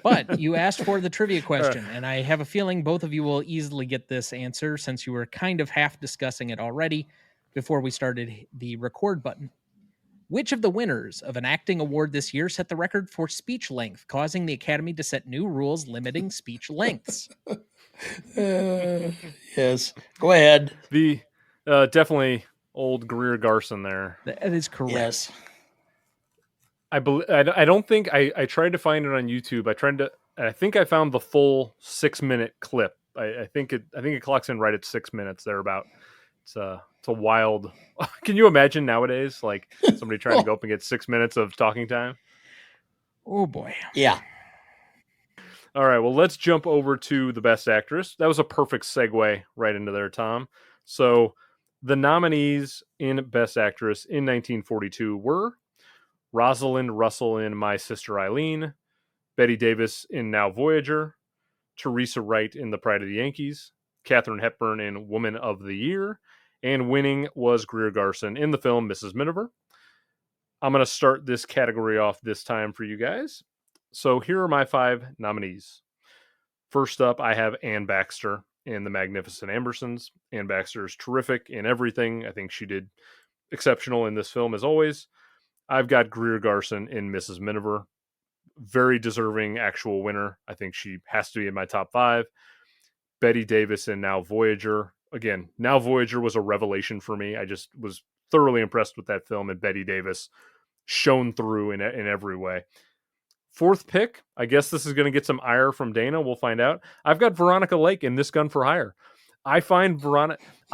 But you asked for the trivia question, and I have a feeling both of you will easily get this answer since you were kind of half discussing it already before we started the record button. Which of the winners of an acting award this year set the record for speech length, causing the Academy to set new rules limiting speech lengths? Yes. Go ahead. The definitely old Greer Garson there. That is correct. Yes. I don't think I tried to find it on YouTube. I think I found the full 6-minute clip. I think it clocks in right at 6 minutes thereabout. It's a wild. Can you imagine nowadays, like somebody trying to go up and get 6 minutes of talking time? Oh boy. Yeah. All right. Well, let's jump over to the Best Actress. That was a perfect segue right into there, Tom. So the nominees in Best Actress in 1942 were Rosalind Russell in My Sister Eileen, Bette Davis in Now Voyager, Teresa Wright in The Pride of the Yankees, Katharine Hepburn in Woman of the Year, and winning was Greer Garson in the film Mrs. Miniver. I'm going to start this category off this time for you guys. So here are my 5 nominees. First up, I have Anne Baxter in The Magnificent Ambersons. Anne Baxter is terrific in everything. I think she did exceptional in this film as always. I've got Greer Garson in Mrs. Miniver. Very deserving actual winner. I think she has to be in my top 5. Bette Davis in Now Voyager. Again, Now Voyager was a revelation for me. I just was thoroughly impressed with that film, and Bette Davis shone through in every way. Fourth pick, I guess this is going to get some ire from Dana. We'll find out. I've got Veronica Lake in This Gun for Hire. I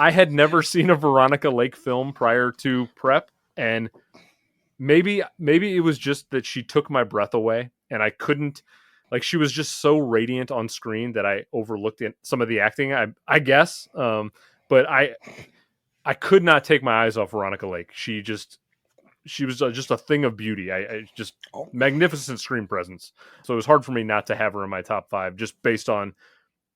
had never seen a Veronica Lake film prior to prep, and maybe it was just that she took my breath away, and I couldn't. Like, she was just so radiant on screen that I overlooked some of the acting, I guess. But I could not take my eyes off Veronica Lake. She was just a thing of beauty. I just magnificent screen presence. So it was hard for me not to have her in my top 5, just based on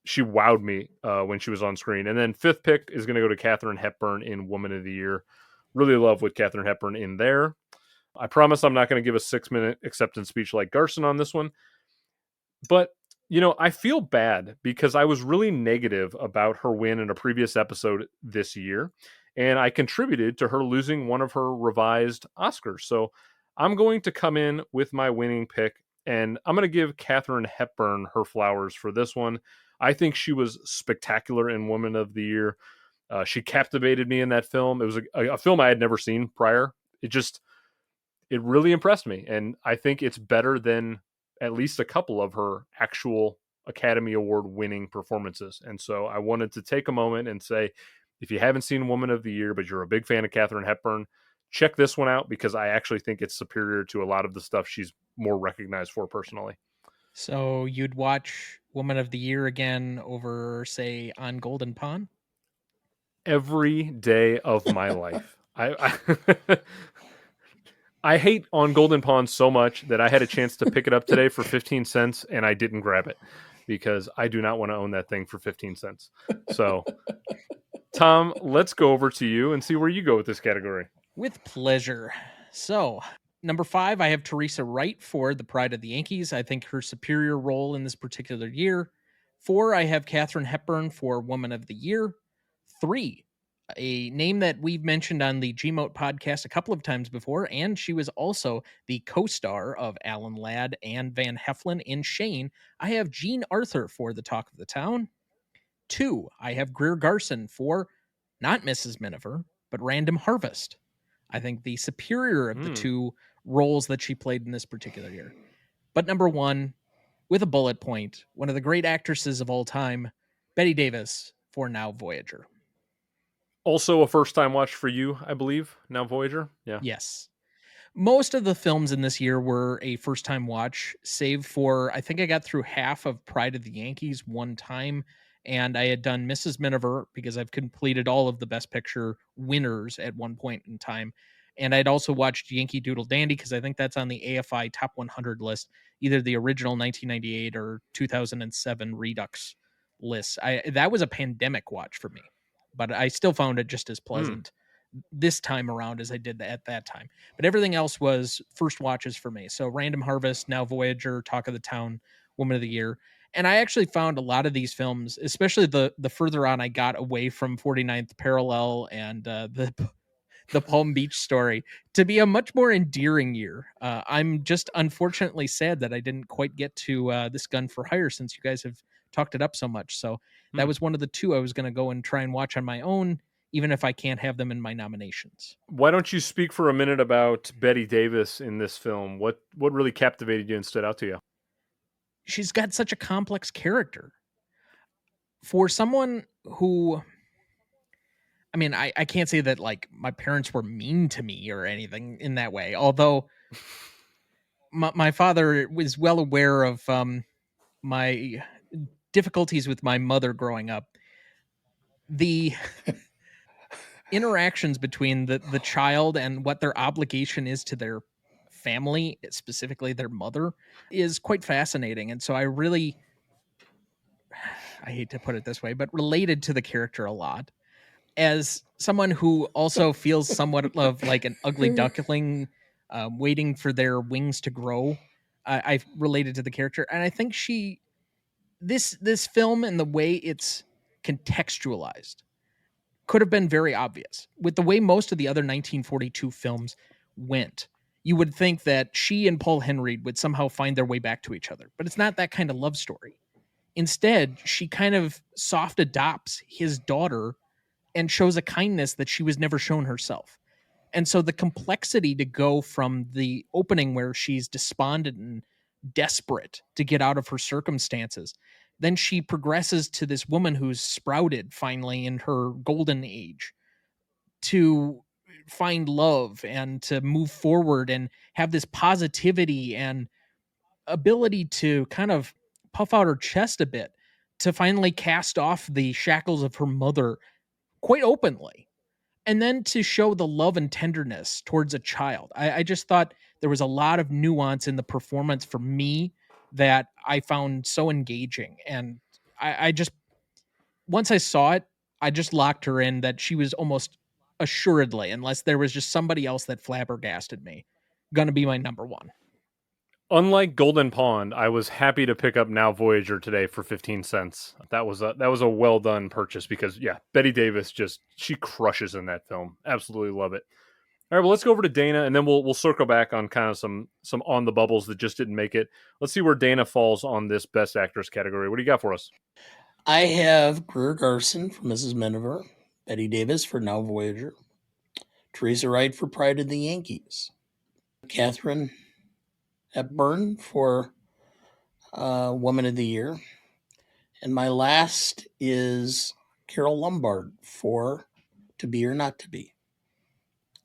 she wowed me when she was on screen. And then fifth pick is going to go to Katharine Hepburn in Woman of the Year. Really love with Katharine Hepburn in there. I promise I'm not going to give a 6-minute acceptance speech like Garson on this one. But, I feel bad because I was really negative about her win in a previous episode this year, and I contributed to her losing one of her revised Oscars. So I'm going to come in with my winning pick, and I'm going to give Katharine Hepburn her flowers for this one. I think she was spectacular in Woman of the Year. She captivated me in that film. It was a film I had never seen prior. It really impressed me, and I think it's better than at least a couple of her actual Academy Award winning performances. And so I wanted to take a moment and say, if you haven't seen Woman of the Year, but you're a big fan of Katharine Hepburn, check this one out, because I actually think it's superior to a lot of the stuff she's more recognized for personally. So you'd watch Woman of the Year again over, say, On Golden Pond? Every day of my life. I hate On Golden Pond so much that I had a chance to pick it up today for 15 cents and I didn't grab it because I do not want to own that thing for 15 cents. So, Tom, let's go over to you and see where you go with this category. With pleasure. So, number 5, I have Teresa Wright for The Pride of the Yankees. I think her superior role in this particular year. 4, I have Katharine Hepburn for Woman of the Year. 3, a name that we've mentioned on the Gmote podcast a couple of times before, and she was also the co-star of Alan Ladd and Van Heflin in Shane. I have Jean Arthur for The Talk of the Town. 2, I have Greer Garson for not Mrs. Miniver, but Random Harvest. I think the superior of the two roles that she played in this particular year. But number 1, with a bullet point, one of the great actresses of all time, Bette Davis for Now Voyager. Also a first-time watch for you, I believe, Now Voyager? Yeah. Yes. Most of the films in this year were a first-time watch, save for, I think I got through half of Pride of the Yankees one time, and I had done Mrs. Miniver because I've completed all of the Best Picture winners at one point in time. And I'd also watched Yankee Doodle Dandy because I think that's on the AFI Top 100 list, either the original 1998 or 2007 Redux list. That was a pandemic watch for me, but I still found it just as pleasant this time around as I did at that time. But everything else was first watches for me. So Random Harvest, Now Voyager, Talk of the Town, Woman of the Year. And I actually found a lot of these films, especially the further on I got away from 49th Parallel and the Palm Beach Story, to be a much more endearing year. I'm just unfortunately sad that I didn't quite get to This Gun for Hire since you guys have talked it up so much. So that was one of the 2 I was going to go and try and watch on my own, even if I can't have them in my nominations. Why don't you speak for a minute about Bette Davis in this film? What really captivated you and stood out to you? She's got such a complex character. For someone who, I mean, I can't say that like my parents were mean to me or anything in that way, although my father was well aware of my difficulties with my mother growing up. The interactions between the child and what their obligation is to their family, specifically their mother, is quite fascinating. And so I hate to put it this way, but related to the character a lot. As someone who also feels somewhat of like an ugly duckling waiting for their wings to grow. I related to the character, and I think this film and the way it's contextualized could have been very obvious. With the way most of the other 1942 films went, you would think that she and Paul Henry would somehow find their way back to each other, but it's not that kind of love story. Instead, she kind of soft adopts his daughter and shows a kindness that she was never shown herself. And so the complexity to go from the opening where she's despondent and desperate to get out of her circumstances, then she progresses to this woman who's sprouted finally in her golden age to find love and to move forward and have this positivity and ability to kind of puff out her chest a bit to finally cast off the shackles of her mother quite openly, and then to show the love and tenderness towards a child. I just thought there was a lot of nuance in the performance for me that I found so engaging. And I just, once I saw it, I just locked her in that she was almost assuredly, unless there was just somebody else that flabbergasted me, going to be my number one. Unlike Golden Pond, I was happy to pick up Now Voyager today for 15 cents. That was a well done purchase because Bette Davis she crushes in that film. Absolutely love it. All right, well, let's go over to Dana, and then we'll circle back on kind of some on the bubbles that just didn't make it. Let's see where Dana falls on this Best Actress category. What do you got for us? I have Greer Garson for Mrs. Miniver, Bette Davis for Now Voyager, Teresa Wright for Pride of the Yankees, Katharine Hepburn for Woman of the Year, and my last is Carol Lombard for To Be or Not to Be.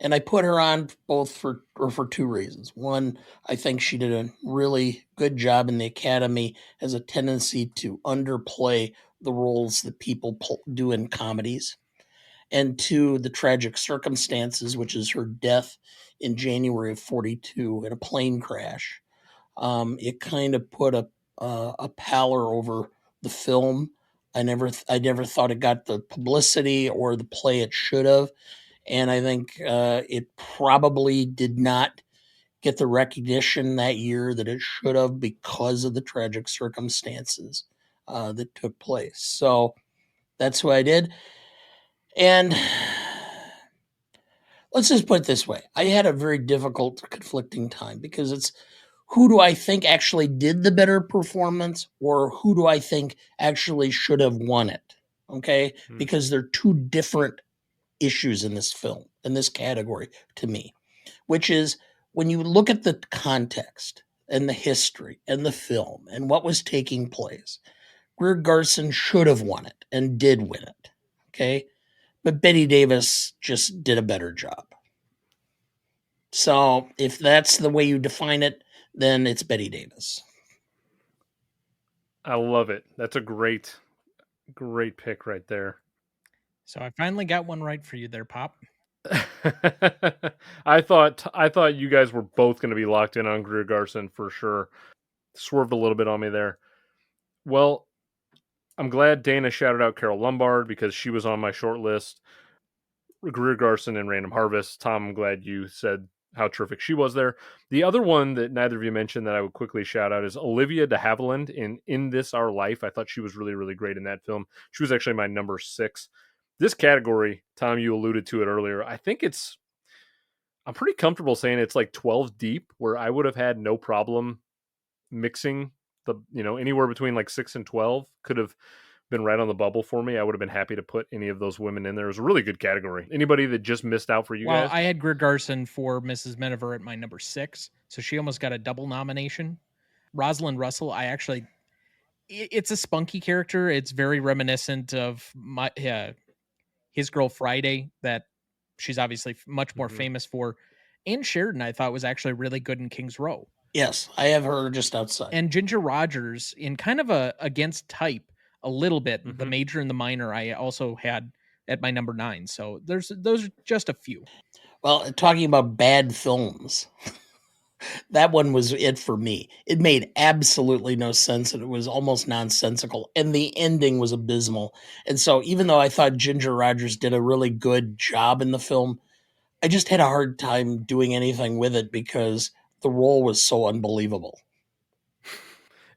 And I put her on both for two reasons. One, I think she did a really good job in the Academy, has a tendency to underplay the roles that people do in comedies. And two, the tragic circumstances, which is her death in January of 42 in a plane crash. It kind of put a pallor over the film. I never thought it got the publicity or the play it should have. And I think it probably did not get the recognition that year that it should have because of the tragic circumstances that took place. So that's what I did. And let's just put it this way. I had a very difficult, conflicting time because it's who do I think actually did the better performance or who do I think actually should have won it? Okay? Because they're two different issues in this film, in this category to me, which is when you look at the context and the history and the film and what was taking place, Greer Garson should have won it and did win it. Okay. But Bette Davis just did a better job. So if that's the way you define it, then it's Bette Davis. I love it. That's a great pick right there. So I finally got one right for you there, Pop. I thought you guys were both going to be locked in on Greer Garson for sure. Swerved a little bit on me there. Well, I'm glad Dana shouted out Carol Lombard because she was on my short list. Greer Garson and Random Harvest. Tom, I'm glad you said how terrific she was there. The other one that neither of you mentioned that I would quickly shout out is Olivia de Havilland in This Our Life. I thought she was really, really great in that film. She was actually my number 6. This category, Tom, you alluded to it earlier. I think I'm pretty comfortable saying it's like 12 deep, where I would have had no problem mixing anywhere between like 6 and 12 could have been right on the bubble for me. I would have been happy to put any of those women in there. It was a really good category. Anybody that just missed out for you guys? Well, I had Greer Garson for Mrs. Miniver at my number 6, so she almost got a double nomination. Rosalind Russell, it's a spunky character. It's very reminiscent of His Girl Friday, that she's obviously much more famous for. And Sheridan, I thought, was actually really good in King's Row. Yes, I have her just outside. And Ginger Rogers, in kind of a against type a little bit, the major and the minor, I also had at my number 9. So those are just a few. Well, talking about bad films, that one was it for me. It made absolutely no sense, and it was almost nonsensical, and the ending was abysmal. And so even though I thought Ginger Rogers did a really good job in the film, I just had a hard time doing anything with it because the role was so unbelievable.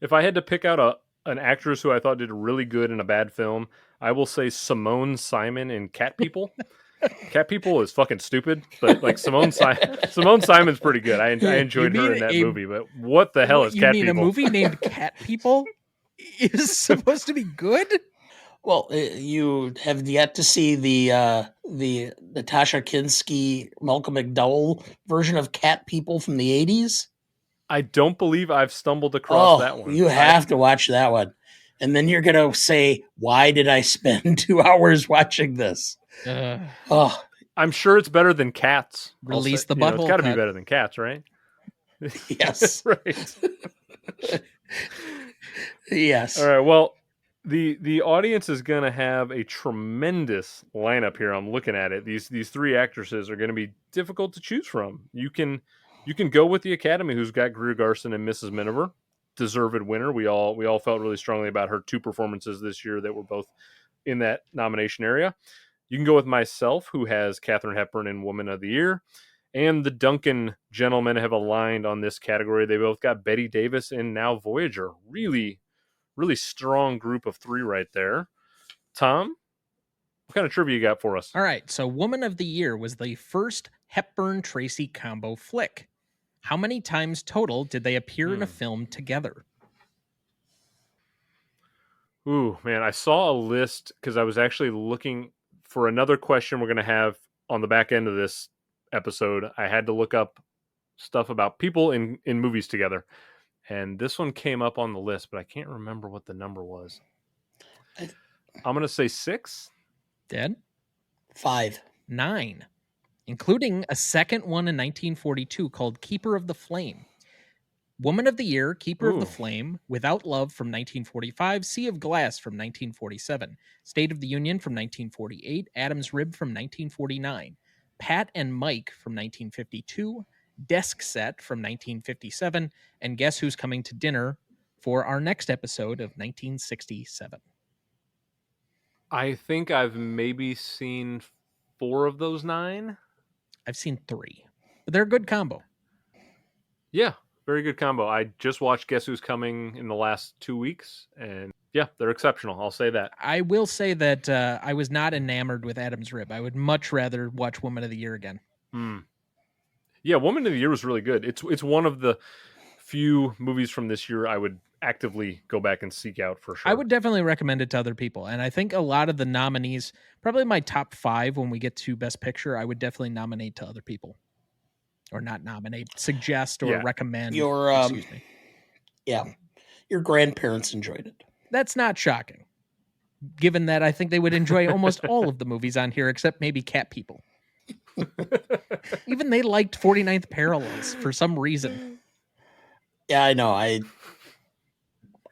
If I had to pick out an actress who I thought did really good in a bad film, I will say Simone Simon in Cat People. Cat People is fucking stupid, but like Simone Simon's pretty good. I enjoyed her in that movie, but what the hell is You Cat mean People? a movie named Cat People is supposed to be good? Well, you have yet to see the Natasha Kinski, Malcolm McDowell version of Cat People from the 80s. I don't believe I've stumbled across that one. You have to watch that one. And then you're going to say, why did I spend 2 hours watching this? Oh, I'm sure it's better than Cats. Release the It's butthole got to be cut. better than Cats, right? yes. Right. Yes. All right. Well, the audience is going to have a tremendous lineup here. I'm looking at it. These three actresses are going to be difficult to choose from. You can go with the Academy, who's got Greer Garson and Mrs. Miniver, deserved winner. We all felt really strongly about her two performances this year that were both in that nomination area. You can go with myself, who has Katharine Hepburn in Woman of the Year. And the Duncan gentlemen have aligned on this category. They both got Bette Davis in Now Voyager. Really, really strong group of three right there. Tom, what kind of trivia you got for us? All right. So Woman of the Year was the first Hepburn-Tracy combo flick. How many times total did they appear in a film together? Ooh, man, I saw a list because I was actually looking for another question we're going to have on the back end of this episode. I had to look up stuff about people in movies together. And this one came up on the list, but I can't remember what the number was. I'm going to say 6. Dad? 5. 9. Including a second one in 1942 called Keeper of the Flame. Woman of the Year, Keeper of the Flame, Without Love from 1945, Sea of Glass from 1947, State of the Union from 1948, Adam's Rib from 1949, Pat and Mike from 1952, Desk Set from 1957, and Guess Who's Coming to Dinner for our next episode of 1967. I think I've maybe seen 4 of those 9. I've seen 3, but they're a good combo. Yeah, very good combo. I just watched Guess Who's Coming in the last 2 weeks, and yeah, they're exceptional. I'll say that. I will say that I was not enamored with Adam's Rib. I would much rather watch Woman of the Year again. Yeah, Woman of the Year was really good. It's one of the few movies from this year I would actively go back and seek out for sure. I would definitely recommend it to other people. And I think a lot of the nominees, probably my top 5 when we get to Best Picture, I would definitely nominate to other people. Or not nominate, suggest or recommend. Excuse me. Yeah. Your grandparents enjoyed it. That's not shocking. Given that I think they would enjoy almost all of the movies on here except maybe Cat People. Even they liked 49th Parallels for some reason. Yeah, I know.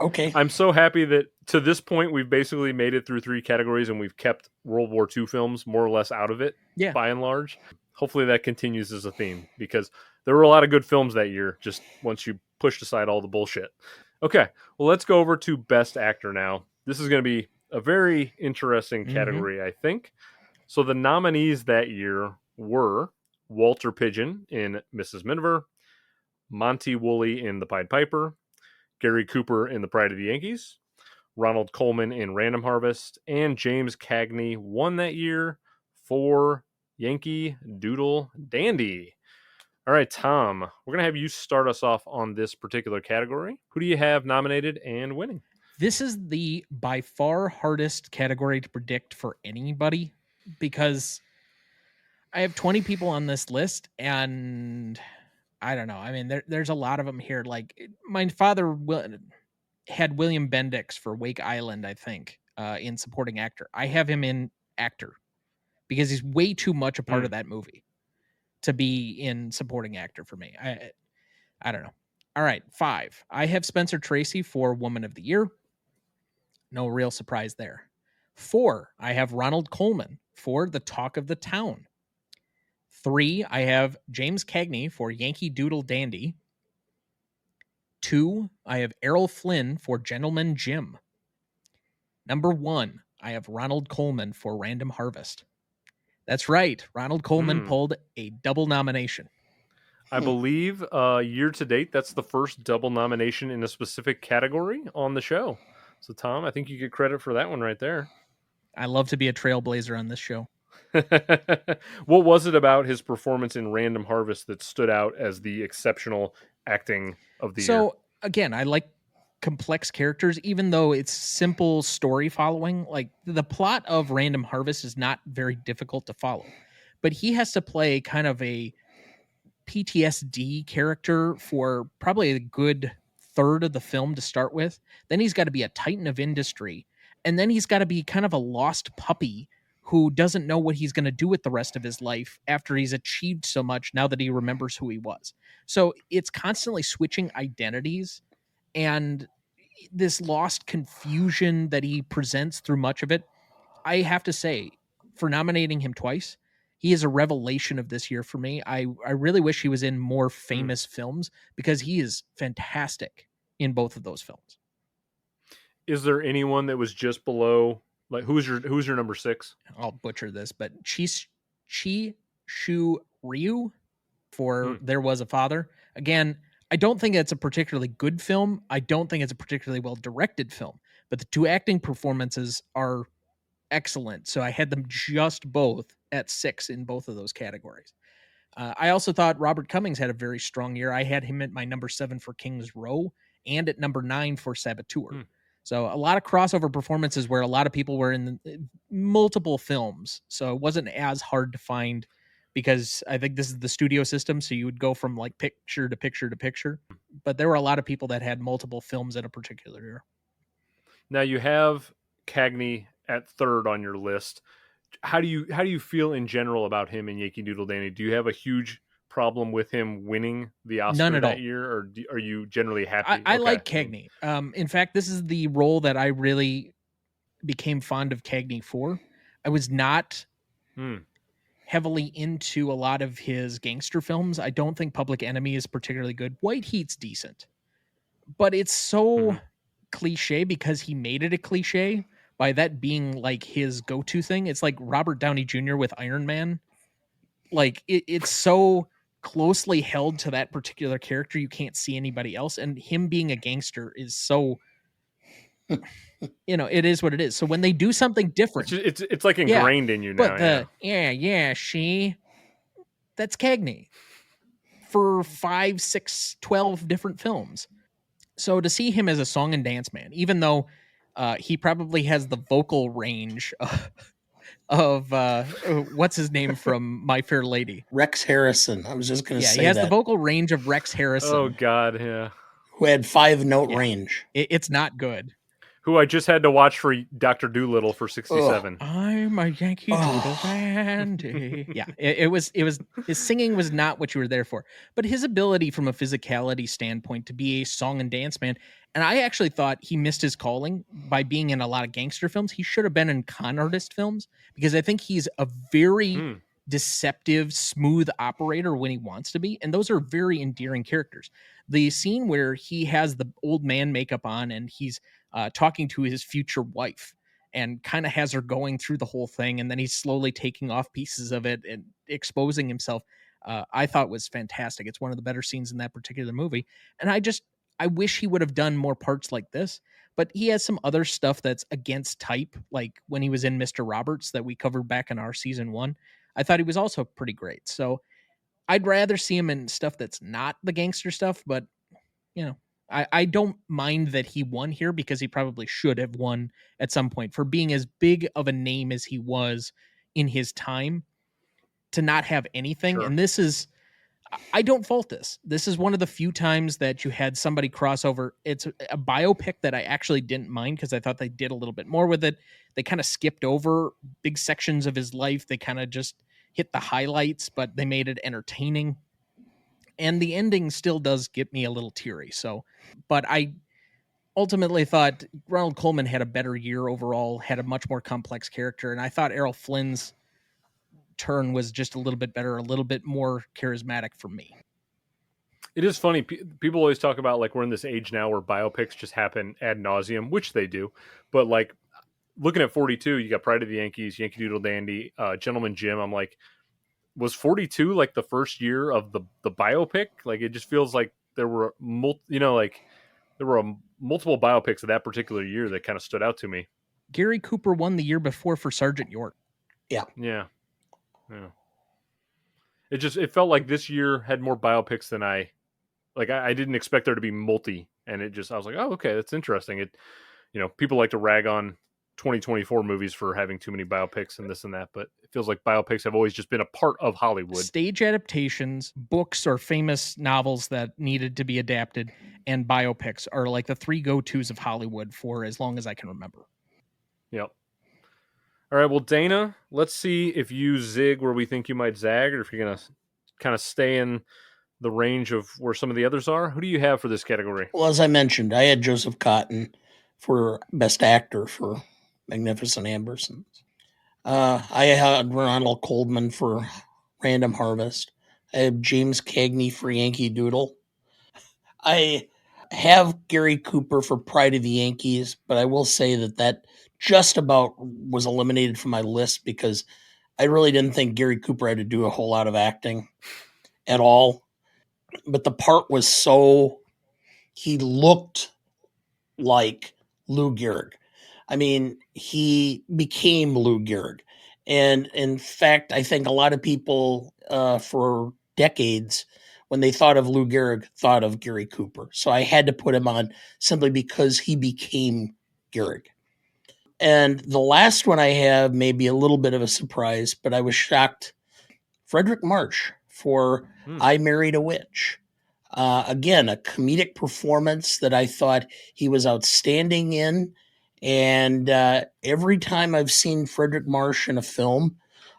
Okay. I'm so happy that to this point we've basically made it through 3 categories and we've kept World War II films more or less out of it, by and large. Hopefully that continues as a theme because there were a lot of good films that year, just once you pushed aside all the bullshit. Okay, well, let's go over to Best Actor now. This is going to be a very interesting category, I think. So the nominees that year were Walter Pidgeon in Mrs. Miniver, Monty Woolley in The Pied Piper, Gary Cooper in The Pride of the Yankees, Ronald Coleman in Random Harvest, and James Cagney won that year for Yankee Doodle Dandy. All right, Tom, we're going to have you start us off on this particular category. Who do you have nominated and winning? This is the by far hardest category to predict for anybody because I have 20 people on this list and I don't know. I mean, there's a lot of them here. Like my father had William Bendix for Wake Island, I think, in supporting actor. I have him in actor because he's way too much a part of that movie to be in supporting actor for me. I don't know. All right, 5. I have Spencer Tracy for Woman of the Year. No real surprise there. 4, I have Ronald Coleman for The Talk of the Town. 3, I have James Cagney for Yankee Doodle Dandy. 2, I have Errol Flynn for Gentleman Jim. Number 1, I have Ronald Coleman for Random Harvest. That's right. Ronald Colman Hmm. pulled a double nomination. I believe year to date, that's the first double nomination in a specific category on the show. So, Tom, I think you get credit for that one right there. I love to be a trailblazer on this show. What was it about his performance in Random Harvest that stood out as the exceptional acting of the year? So again, I like complex characters, even though it's simple story following. Like the plot of Random Harvest is not very difficult to follow, but he has to play kind of a PTSD character for probably a good third of the film to start with. Then he's got to be a titan of industry. And then he's got to be kind of a lost puppy who doesn't know what he's going to do with the rest of his life after he's achieved so much now that he remembers who he was. So it's constantly switching identities, and this lost confusion that he presents through much of it. I have to say, for nominating him twice, he is a revelation of this year for me. I really wish he was in more famous films because he is fantastic in both of those films. Is there anyone that was just below? Like, who's your number 6? I'll butcher this, but Chi Shu Ryu for There Was a Father. Again, I don't think it's a particularly good film. I don't think it's a particularly well directed film, but the two acting performances are excellent. So I had them just both at 6 in both of those categories. I also thought Robert Cummings had a very strong year. I had him at my number 7 for King's Row and at number 9 for Saboteur. So a lot of crossover performances where a lot of people were in multiple films. So it wasn't as hard to find because I think this is the studio system. So you would go from like picture to picture to picture. But there were a lot of people that had multiple films at a particular year. Now you have Cagney at 3rd on your list. How do you feel in general about him in Yankee Doodle Dandy? Do you have a huge problem with him winning the Oscar None at that all. year, or are you generally happy? I like Cagney. In fact, this is the role that I really became fond of Cagney for. I was not heavily into a lot of his gangster films. I don't think Public Enemy is particularly good. White Heat's decent, but it's so cliche because he made it a cliche by that being like his go-to thing. It's like Robert Downey Jr. with Iron Man. Like it's so closely held to that particular character, you can't see anybody else. And him being a gangster is so, it is what it is. So when they do something different, it's like ingrained in you now. But that's Cagney for 5, 6, 12 different films. So to see him as a song and dance man, even though he probably has the vocal range of what's his name from My Fair Lady? Rex Harrison. I was just going to say that. Yeah, he has the vocal range of Rex Harrison. Oh, God, yeah. Who had 5-note range. It's not good. Who I just had to watch for Dr. Doolittle for 67. I'm a Yankee Doodle Dandy. Yeah, it was his singing was not what you were there for, but his ability from a physicality standpoint to be a song and dance man. And I actually thought he missed his calling by being in a lot of gangster films. He should have been in con artist films because I think he's a very deceptive, smooth operator when he wants to be. And those are very endearing characters. The scene where he has the old man makeup on and he's talking to his future wife and kind of has her going through the whole thing. And then he's slowly taking off pieces of it and exposing himself. I thought was fantastic. It's one of the better scenes in that particular movie. And I wish he would have done more parts like this, but he has some other stuff that's against type. Like when he was in Mr. Roberts that we covered back in our season 1, I thought he was also pretty great. So I'd rather see him in stuff that's not the gangster stuff, but I don't mind that he won here because he probably should have won at some point for being as big of a name as he was in his time to not have anything. Sure. And I don't fault this. This is one of the few times that you had somebody cross over. It's a biopic that I actually didn't mind because I thought they did a little bit more with it. They kind of skipped over big sections of his life. They kind of just hit the highlights, but they made it entertaining. And the ending still does get me a little teary. So, but I ultimately thought Ronald Colman had a better year overall, had a much more complex character. And I thought Errol Flynn's turn was just a little bit better, a little bit more charismatic for me. It is funny. People always talk about like we're in this age now where biopics just happen ad nauseum, which they do. But like looking at 42, you got Pride of the Yankees, Yankee Doodle Dandy, Gentleman Jim. I'm like, was 42 like the first year of the biopic? Like, it just feels like there were multiple biopics of that particular year that kind of stood out to me. Gary Cooper won the year before for Sergeant York. Yeah. It felt like this year had more biopics than I didn't expect there to be multi, and I was like, oh, okay, that's interesting. People like to rag on 2024 movies for having too many biopics and this and that, but it feels like biopics have always just been a part of Hollywood. Stage adaptations, books or famous novels that needed to be adapted, and biopics are like the three go-tos of Hollywood for as long as I can remember. Yep. All right, well, Dana, let's see if you zig where we think you might zag, or if you're going to kind of stay in the range of where some of the others are. Who do you have for this category? Well, as I mentioned, I had Joseph Cotten for Best Actor for Magnificent Ambersons. I had Ronald Coleman for Random Harvest. I have James Cagney for Yankee Doodle. I have Gary Cooper for Pride of the Yankees, but I will say that just about was eliminated from my list because I really didn't think Gary Cooper had to do a whole lot of acting at all. But the part was he looked like Lou Gehrig. I mean, he became Lou Gehrig. And in fact, I think a lot of people for decades, when they thought of Lou Gehrig, thought of Gary Cooper. So I had to put him on simply because he became Gehrig. And the last one I have may be a little bit of a surprise, but I was shocked. Frederick March for I Married a Witch. Again, a comedic performance that I thought he was outstanding in. And every time I've seen Frederick March in a film,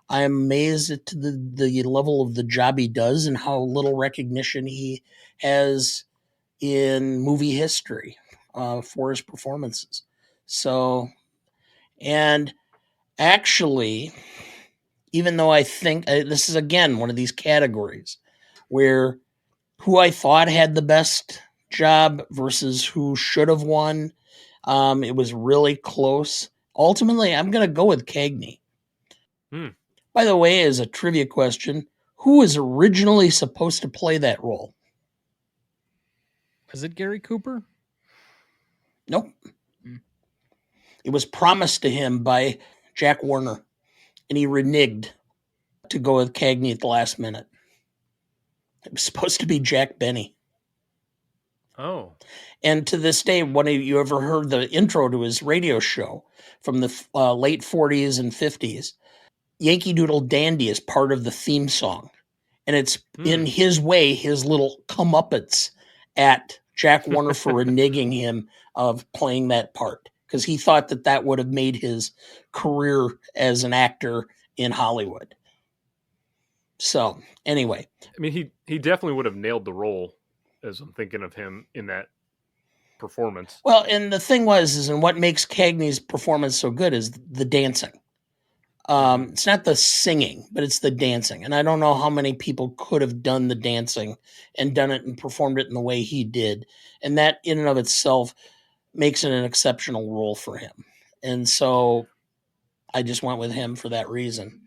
I am amazed at the level of the job he does and how little recognition he has in movie history for his performances. So, and actually, even though I think this is, again, one of these categories where who I thought had the best job versus who should have won, it was really close. Ultimately, I'm going to go with Cagney. By the way, as a trivia question, who was originally supposed to play that role? Was it Gary Cooper? Nope. It was promised to him by Jack Warner, and he reneged to go with Cagney at the last minute. It was supposed to be Jack Benny. Oh. And to this day, when you ever heard the intro to his radio show from the late 40s and 50s, Yankee Doodle Dandy is part of the theme song. And it's in his way, his little comeuppance at Jack Warner for reneging him of playing that part, because he thought that would have made his career as an actor in Hollywood. So anyway, I mean, he definitely would have nailed the role, as I'm thinking of him in that performance. Well, and the thing and what makes Cagney's performance so good is the dancing. It's not the singing, but it's the dancing. And I don't know how many people could have done the dancing and done it and performed it in the way he did. And that in and of itself makes it an exceptional role for him. And so I just went with him for that reason.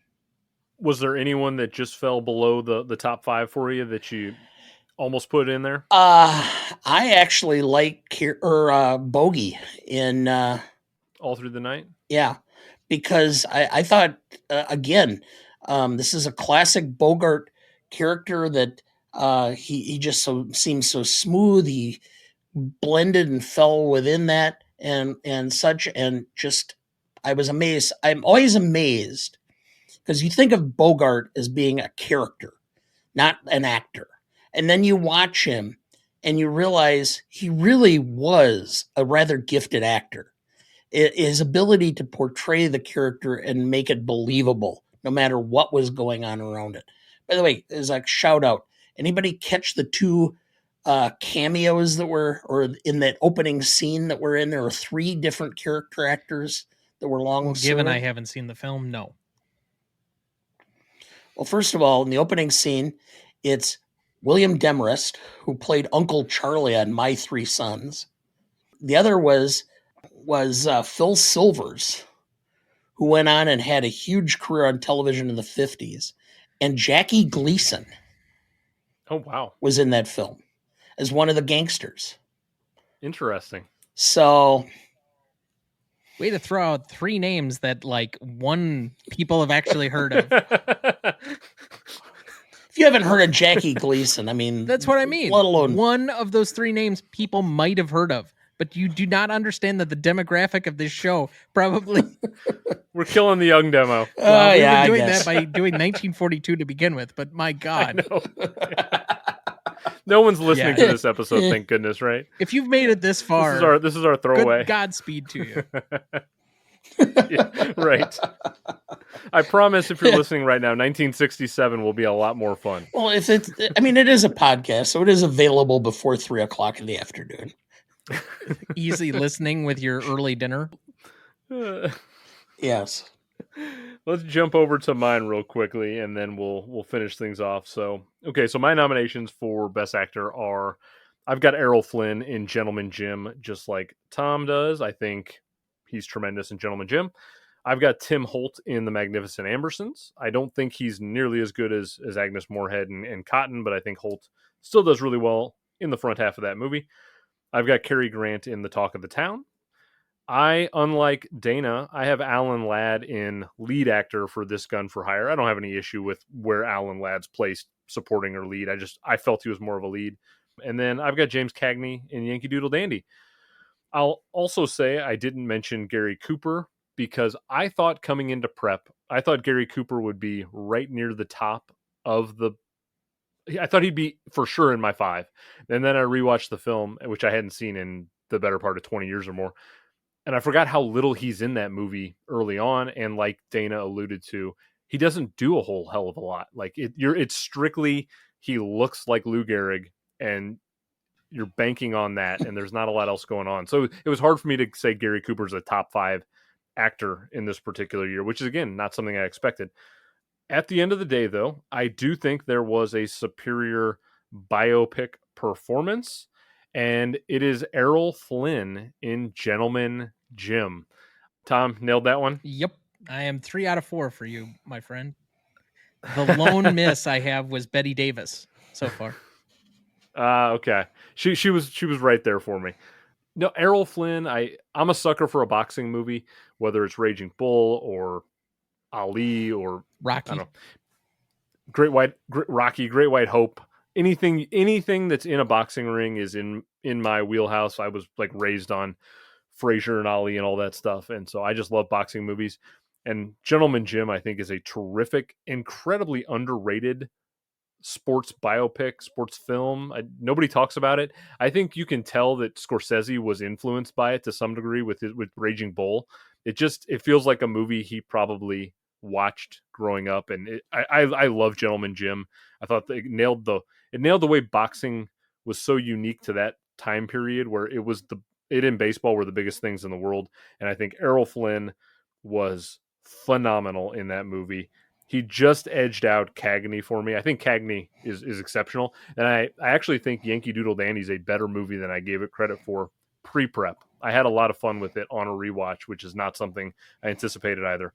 Was there anyone that just fell below the top five for you that you almost put in there? I actually like Bogey in All Through the Night. Yeah, because I thought again, this is a classic Bogart character that he just seems so smooth. He blended and fell within that and such, and just I was amazed. I'm always amazed because you think of Bogart as being a character, not an actor. And then you watch him and you realize he really was a rather gifted actor. His ability to portray the character and make it believable, no matter what was going on around it. By the way, there's a shout out. Anybody catch the two cameos that were, or in that opening scene that were in? There were three different character actors that were long. Given I haven't seen the film, no. Well, first of all, in the opening scene, it's William Demarest, who played Uncle Charlie on My Three Sons. The other was Phil Silvers, who went on and had a huge career on television in the 50s. And Jackie Gleason Oh, wow. was in that film as one of the gangsters. Interesting. So, Way to throw out 3 names that like people have actually heard of. if you haven't heard of Jackie Gleason, I mean, That's what I mean. Let alone one of those 3 names people might have heard of, but you do not understand that the demographic of this show probably. We're killing the young demo. Well, we yeah, were I doing guess. that by doing 1942 to begin with, but my God. I know. No one's listening Yeah. to this episode, thank goodness, right? If you've made it this far, This is our throwaway. good Godspeed to you. Yeah, right. I promise if you're listening right now, 1967 will be a lot more fun. Well, it is a podcast, so it is available before 3:00 in the afternoon. Easy listening with your early dinner. Yes. Let's jump over to mine real quickly, and then we'll finish things off. So my nominations for Best Actor are, I've got Errol Flynn in Gentleman Jim, just like Tom does. I think he's tremendous in Gentleman Jim. I've got Tim Holt in The Magnificent Ambersons. I don't think he's nearly as good as Agnes Moorehead and Cotton, but I think Holt still does really well in the front half of that movie. I've got Cary Grant in The Talk of the Town. Unlike Dana, I have Alan Ladd in lead actor for This Gun for Hire. I don't have any issue with where Alan Ladd's placed, supporting or lead. I felt he was more of a lead. And then I've got James Cagney in Yankee Doodle Dandy. I'll also say I didn't mention Gary Cooper because I thought coming into prep, I thought Gary Cooper would be right near the top of I thought he'd be for sure in my 5. And then I rewatched the film, which I hadn't seen in the better part of 20 years or more. And I forgot how little he's in that movie early on. And like Dana alluded to, he doesn't do a whole hell of a lot. Like it's strictly, he looks like Lou Gehrig and you're banking on that. And there's not a lot else going on. So it was hard for me to say Gary Cooper's a top 5 actor in this particular year, which is again, not something I expected. At the end of the day though, I do think there was a superior biopic performance. And it is Errol Flynn in Gentleman Jim. Tom, nailed that one? Yep. I am 3 out of 4 for you, my friend. The lone miss I have was Betty Davis so far. Okay. She was right there for me. No, Errol Flynn, I'm a sucker for a boxing movie, whether it's Raging Bull or Ali or Rocky. I don't know. Rocky, Great White Hope. Anything that's in a boxing ring is in my wheelhouse. I was like raised on Frazier and Ali and all that stuff. And so I just love boxing movies. And Gentleman Jim, I think, is a terrific, incredibly underrated sports biopic, sports film. Nobody talks about it. I think you can tell that Scorsese was influenced by it to some degree with Raging Bull. It feels like a movie he probably watched growing up. And I love Gentleman Jim. I thought it nailed the way boxing was so unique to that time period where it in baseball were the biggest things in the world. And I think Errol Flynn was phenomenal in that movie. He just edged out Cagney for me. I think Cagney is exceptional. And I actually think Yankee Doodle Dandy is a better movie than I gave it credit for pre-prep. I had a lot of fun with it on a rewatch, which is not something I anticipated either.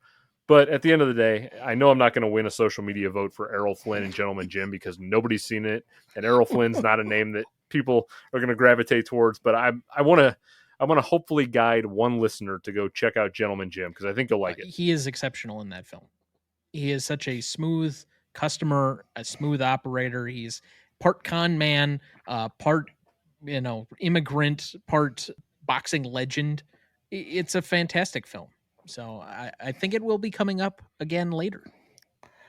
But at the end of the day, I know I'm not going to win a social media vote for Errol Flynn and Gentleman Jim because nobody's seen it. And Errol Flynn's not a name that people are going to gravitate towards. But I want to hopefully guide one listener to go check out Gentleman Jim because I think you'll like it. He is exceptional in that film. He is such a smooth customer, a smooth operator. He's part con man, part immigrant, part boxing legend. It's a fantastic film. So I think it will be coming up again later.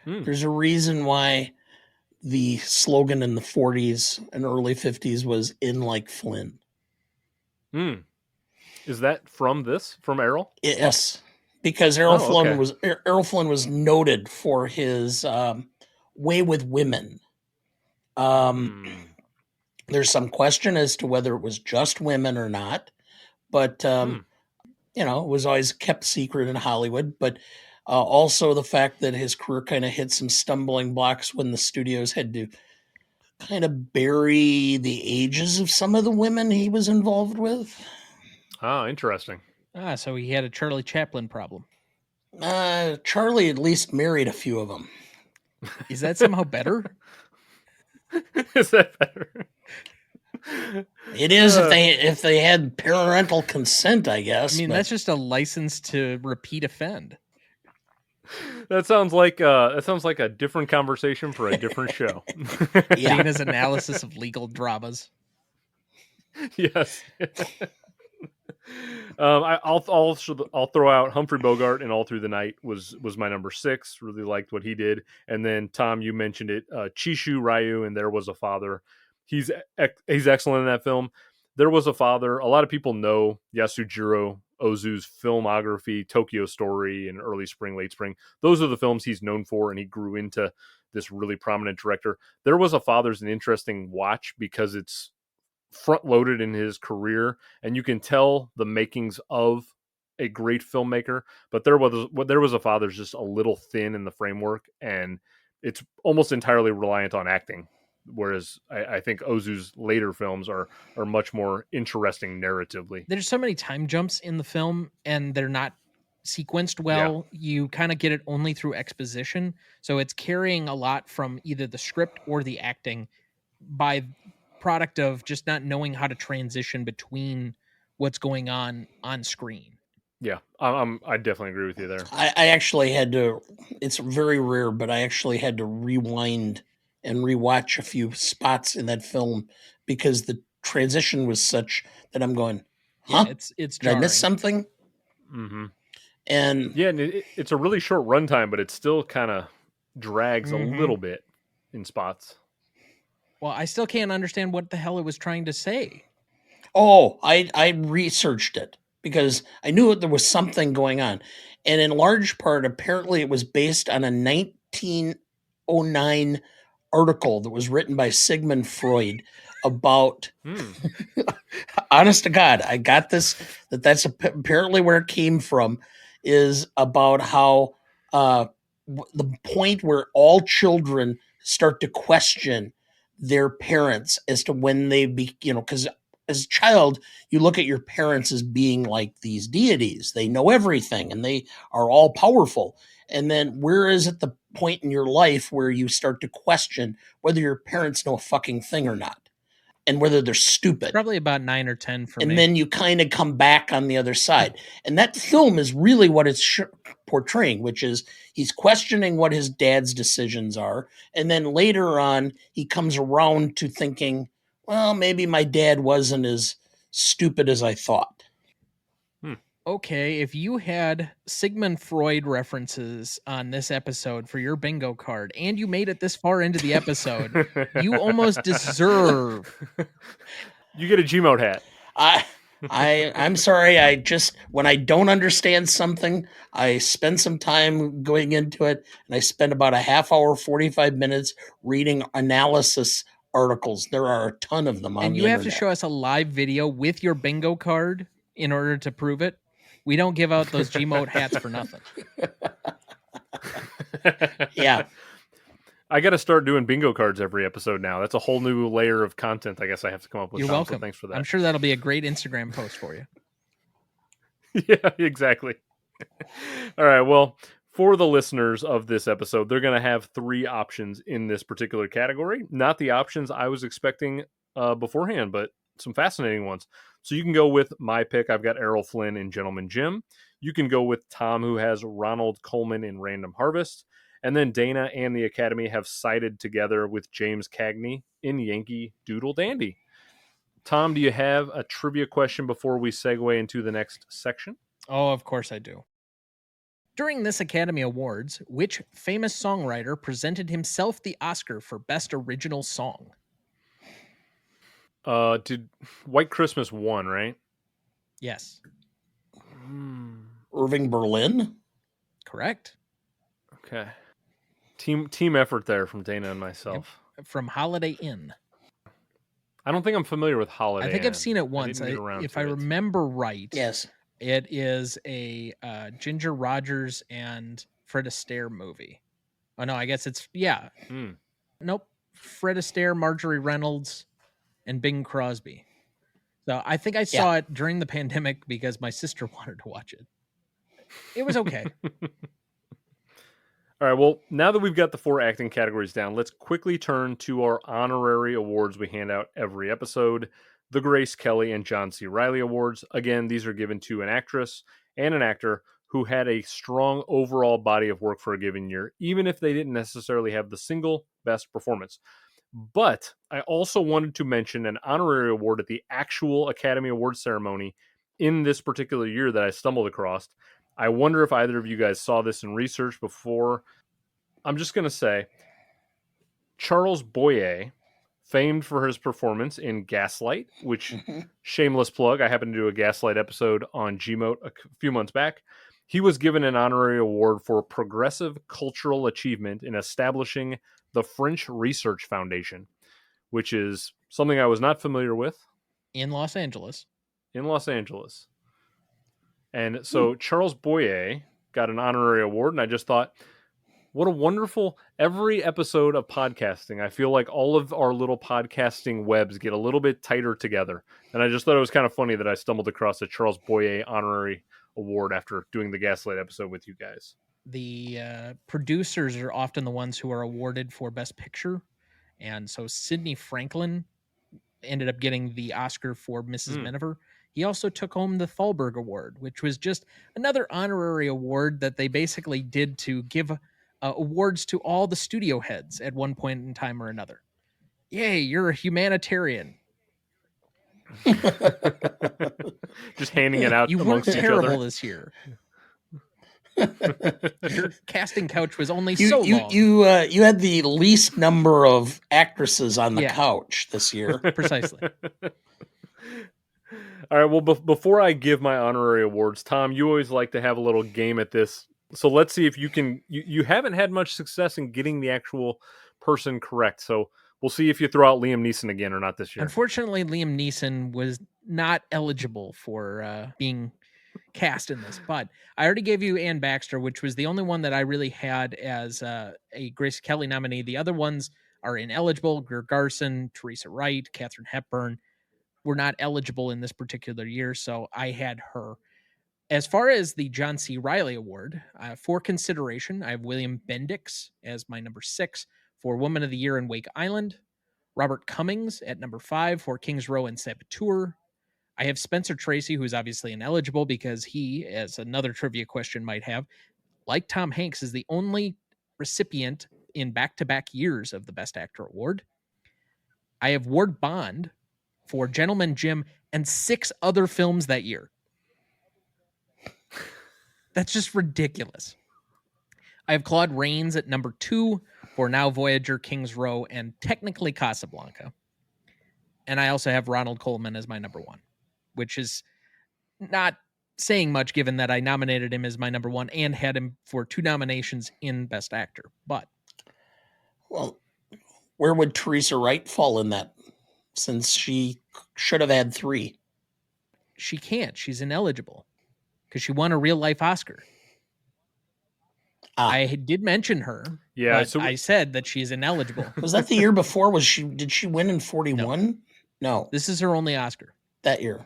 There's a reason why the slogan in the 40s and early 50s was "In like Flynn." Is that from Errol? Yes, because Errol Flynn was noted for his way with women. There's some question as to whether it was just women or not, but it was always kept secret in Hollywood. But also the fact that his career kind of hit some stumbling blocks when the studios had to kind of bury the ages of some of the women he was involved with. Oh, interesting. So he had a Charlie Chaplin problem. Charlie at least married a few of them. Is that somehow better? Is that better? It is if they had parental consent, I guess. I mean, but that's just a license to repeat offend. That sounds like a different conversation for a different show. Yeah. Dana's analysis of legal dramas. Yes. I'll throw out Humphrey Bogart and All Through the Night was my number 6. Really liked what he did. And then Tom, you mentioned it, Chishu Ryu and There Was a Father. He's excellent in that film. There Was a Father. A lot of people know Yasujiro Ozu's filmography, Tokyo Story, and Early Spring, Late Spring. Those are the films he's known for, and he grew into this really prominent director. There Was a Father's an interesting watch because it's front loaded in his career, and you can tell the makings of a great filmmaker. But There Was a Father's just a little thin in the framework, and it's almost entirely reliant on acting. Whereas I think Ozu's later films are much more interesting narratively. There's so many time jumps in the film, and they're not sequenced well. Yeah. You kind of get it only through exposition, so it's carrying a lot from either the script or the acting by product of just not knowing how to transition between what's going on screen. Yeah, I definitely agree with you there. I actually had to, it's very rare, but I actually had to rewind and rewatch a few spots in that film because the transition was such that I'm going, huh? Yeah, it's did I miss something? Mm-hmm. And yeah, and it's a really short runtime, but it still kind of drags a little bit in spots. Well, I still can't understand what the hell it was trying to say. Oh, I researched it because I knew there was something going on. And in large part, apparently it was based on a 1909 article that was written by Sigmund Freud about, honest to God, I got this, that's apparently where it came from, is about how the point where all children start to question their parents as to when they be, because as a child, you look at your parents as being like these deities. They know everything and they are all powerful. And then where is it the point in your life where you start to question whether your parents know a fucking thing or not? And whether they're stupid. Probably about 9 or 10 for me. And then you kind of come back on the other side. And that film is really what it's portraying, which is he's questioning what his dad's decisions are. And then later on, he comes around to thinking, well, maybe my dad wasn't as stupid as I thought. Okay, if you had Sigmund Freud references on this episode for your bingo card and you made it this far into the episode, you almost deserve. You get a Gmode hat. I'm sorry. I just, when I don't understand something, I spend some time going into it, and I spend about a half hour, 45 minutes reading analysis articles. There are a ton of them on and the you have internet. To show us a live video with your bingo card in order to prove it. We don't give out those Gmode hats for nothing. Yeah. I got to start doing bingo cards every episode now. That's a whole new layer of content I guess I have to come up with. You're welcome. So thanks for that. I'm sure that'll be a great Instagram post for you. Yeah, exactly. All right. Well, for the listeners of this episode, they're going to have 3 options in this particular category. Not the options I was expecting beforehand, but some fascinating ones. So you can go with my pick. I've got Errol Flynn in Gentleman Jim. You can go with Tom, who has Ronald Coleman in Random Harvest. And then Dana and the Academy have sided together with James Cagney in Yankee Doodle Dandy. Tom, do you have a trivia question before we segue into the next section? Oh, of course I do. During this Academy Awards, which famous songwriter presented himself the Oscar for Best Original Song? Did White Christmas won, right? Yes. Irving Berlin? Correct. Okay. Team effort there from Dana and myself. Yep. From Holiday Inn. I don't think I'm familiar with Holiday Inn. I think I've seen it once. If I remember right. Yes. It is a Ginger Rogers and Fred Astaire movie. Oh, no, I guess it's, yeah. Nope. Fred Astaire, Marjorie Reynolds, and Bing Crosby. So I think I saw it during the pandemic because my sister wanted to watch it. It was okay. All right, well, now that we've got the 4 acting categories down, let's quickly turn to our honorary awards we hand out every episode. The Grace Kelly and John C. Reilly Awards. Again, these are given to an actress and an actor who had a strong overall body of work for a given year, even if they didn't necessarily have the single best performance. But I also wanted to mention an honorary award at the actual Academy Awards ceremony in this particular year that I stumbled across. I wonder if either of you guys saw this in research before. I'm just going to say Charles Boyer, famed for his performance in Gaslight, which, shameless plug, I happened to do a Gaslight episode on Gmote a few months back. He was given an honorary award for progressive cultural achievement in establishing the French Research Foundation, which is something I was not familiar with. In Los Angeles. And so Charles Boyer got an honorary award, and I just thought, what a wonderful, every episode of podcasting, I feel like all of our little podcasting webs get a little bit tighter together. And I just thought it was kind of funny that I stumbled across a Charles Boyer honorary award after doing the Gaslight episode with you guys. The producers are often the ones who are awarded for Best Picture. And so Sidney Franklin ended up getting the Oscar for Mrs. Miniver. He also took home the Thalberg Award, which was just another honorary award that they basically did to give awards to all the studio heads at one point in time or another. Yay, you're a humanitarian. Just handing it out You weren't amongst each terrible other. this year. Your casting couch was only so long. You had the least number of actresses on the couch this year. Precisely. All right, well, before I give my honorary awards, Tom, you always like to have a little game at this. So let's see if you can... You haven't had much success in getting the actual person correct, so we'll see if you throw out Liam Neeson again or not this year. Unfortunately, Liam Neeson was not eligible for being cast in this, but I already gave you Ann Baxter, which was the only one that I really had as a Grace Kelly nominee. The other ones are ineligible. Greer Garson, Teresa Wright, Katharine Hepburn were not eligible in this particular year, so I had her. As far as the John C. Reilly Award, for consideration, I have William Bendix as my number 6 for Woman of the Year in Wake Island, Robert Cummings at number 5 for King's Row and Saboteur. I have Spencer Tracy, who's obviously ineligible because he, as another trivia question might have, like Tom Hanks, is the only recipient in back-to-back years of the Best Actor Award. I have Ward Bond for Gentleman Jim and 6 other films that year. That's just ridiculous. I have Claude Rains at number 2 for Now Voyager, King's Row, and technically Casablanca. And I also have Ronald Coleman as my number 1, which is not saying much given that I nominated him as my number 1 and had him for 2 nominations in Best Actor. But, well, where would Teresa Wright fall in that, since she should have had 3? She can't. She's ineligible because she won a real-life Oscar. I did mention her. Yeah, but I said that she's ineligible. Was that the year before? Did she win in 41? No. This is her only Oscar. That year.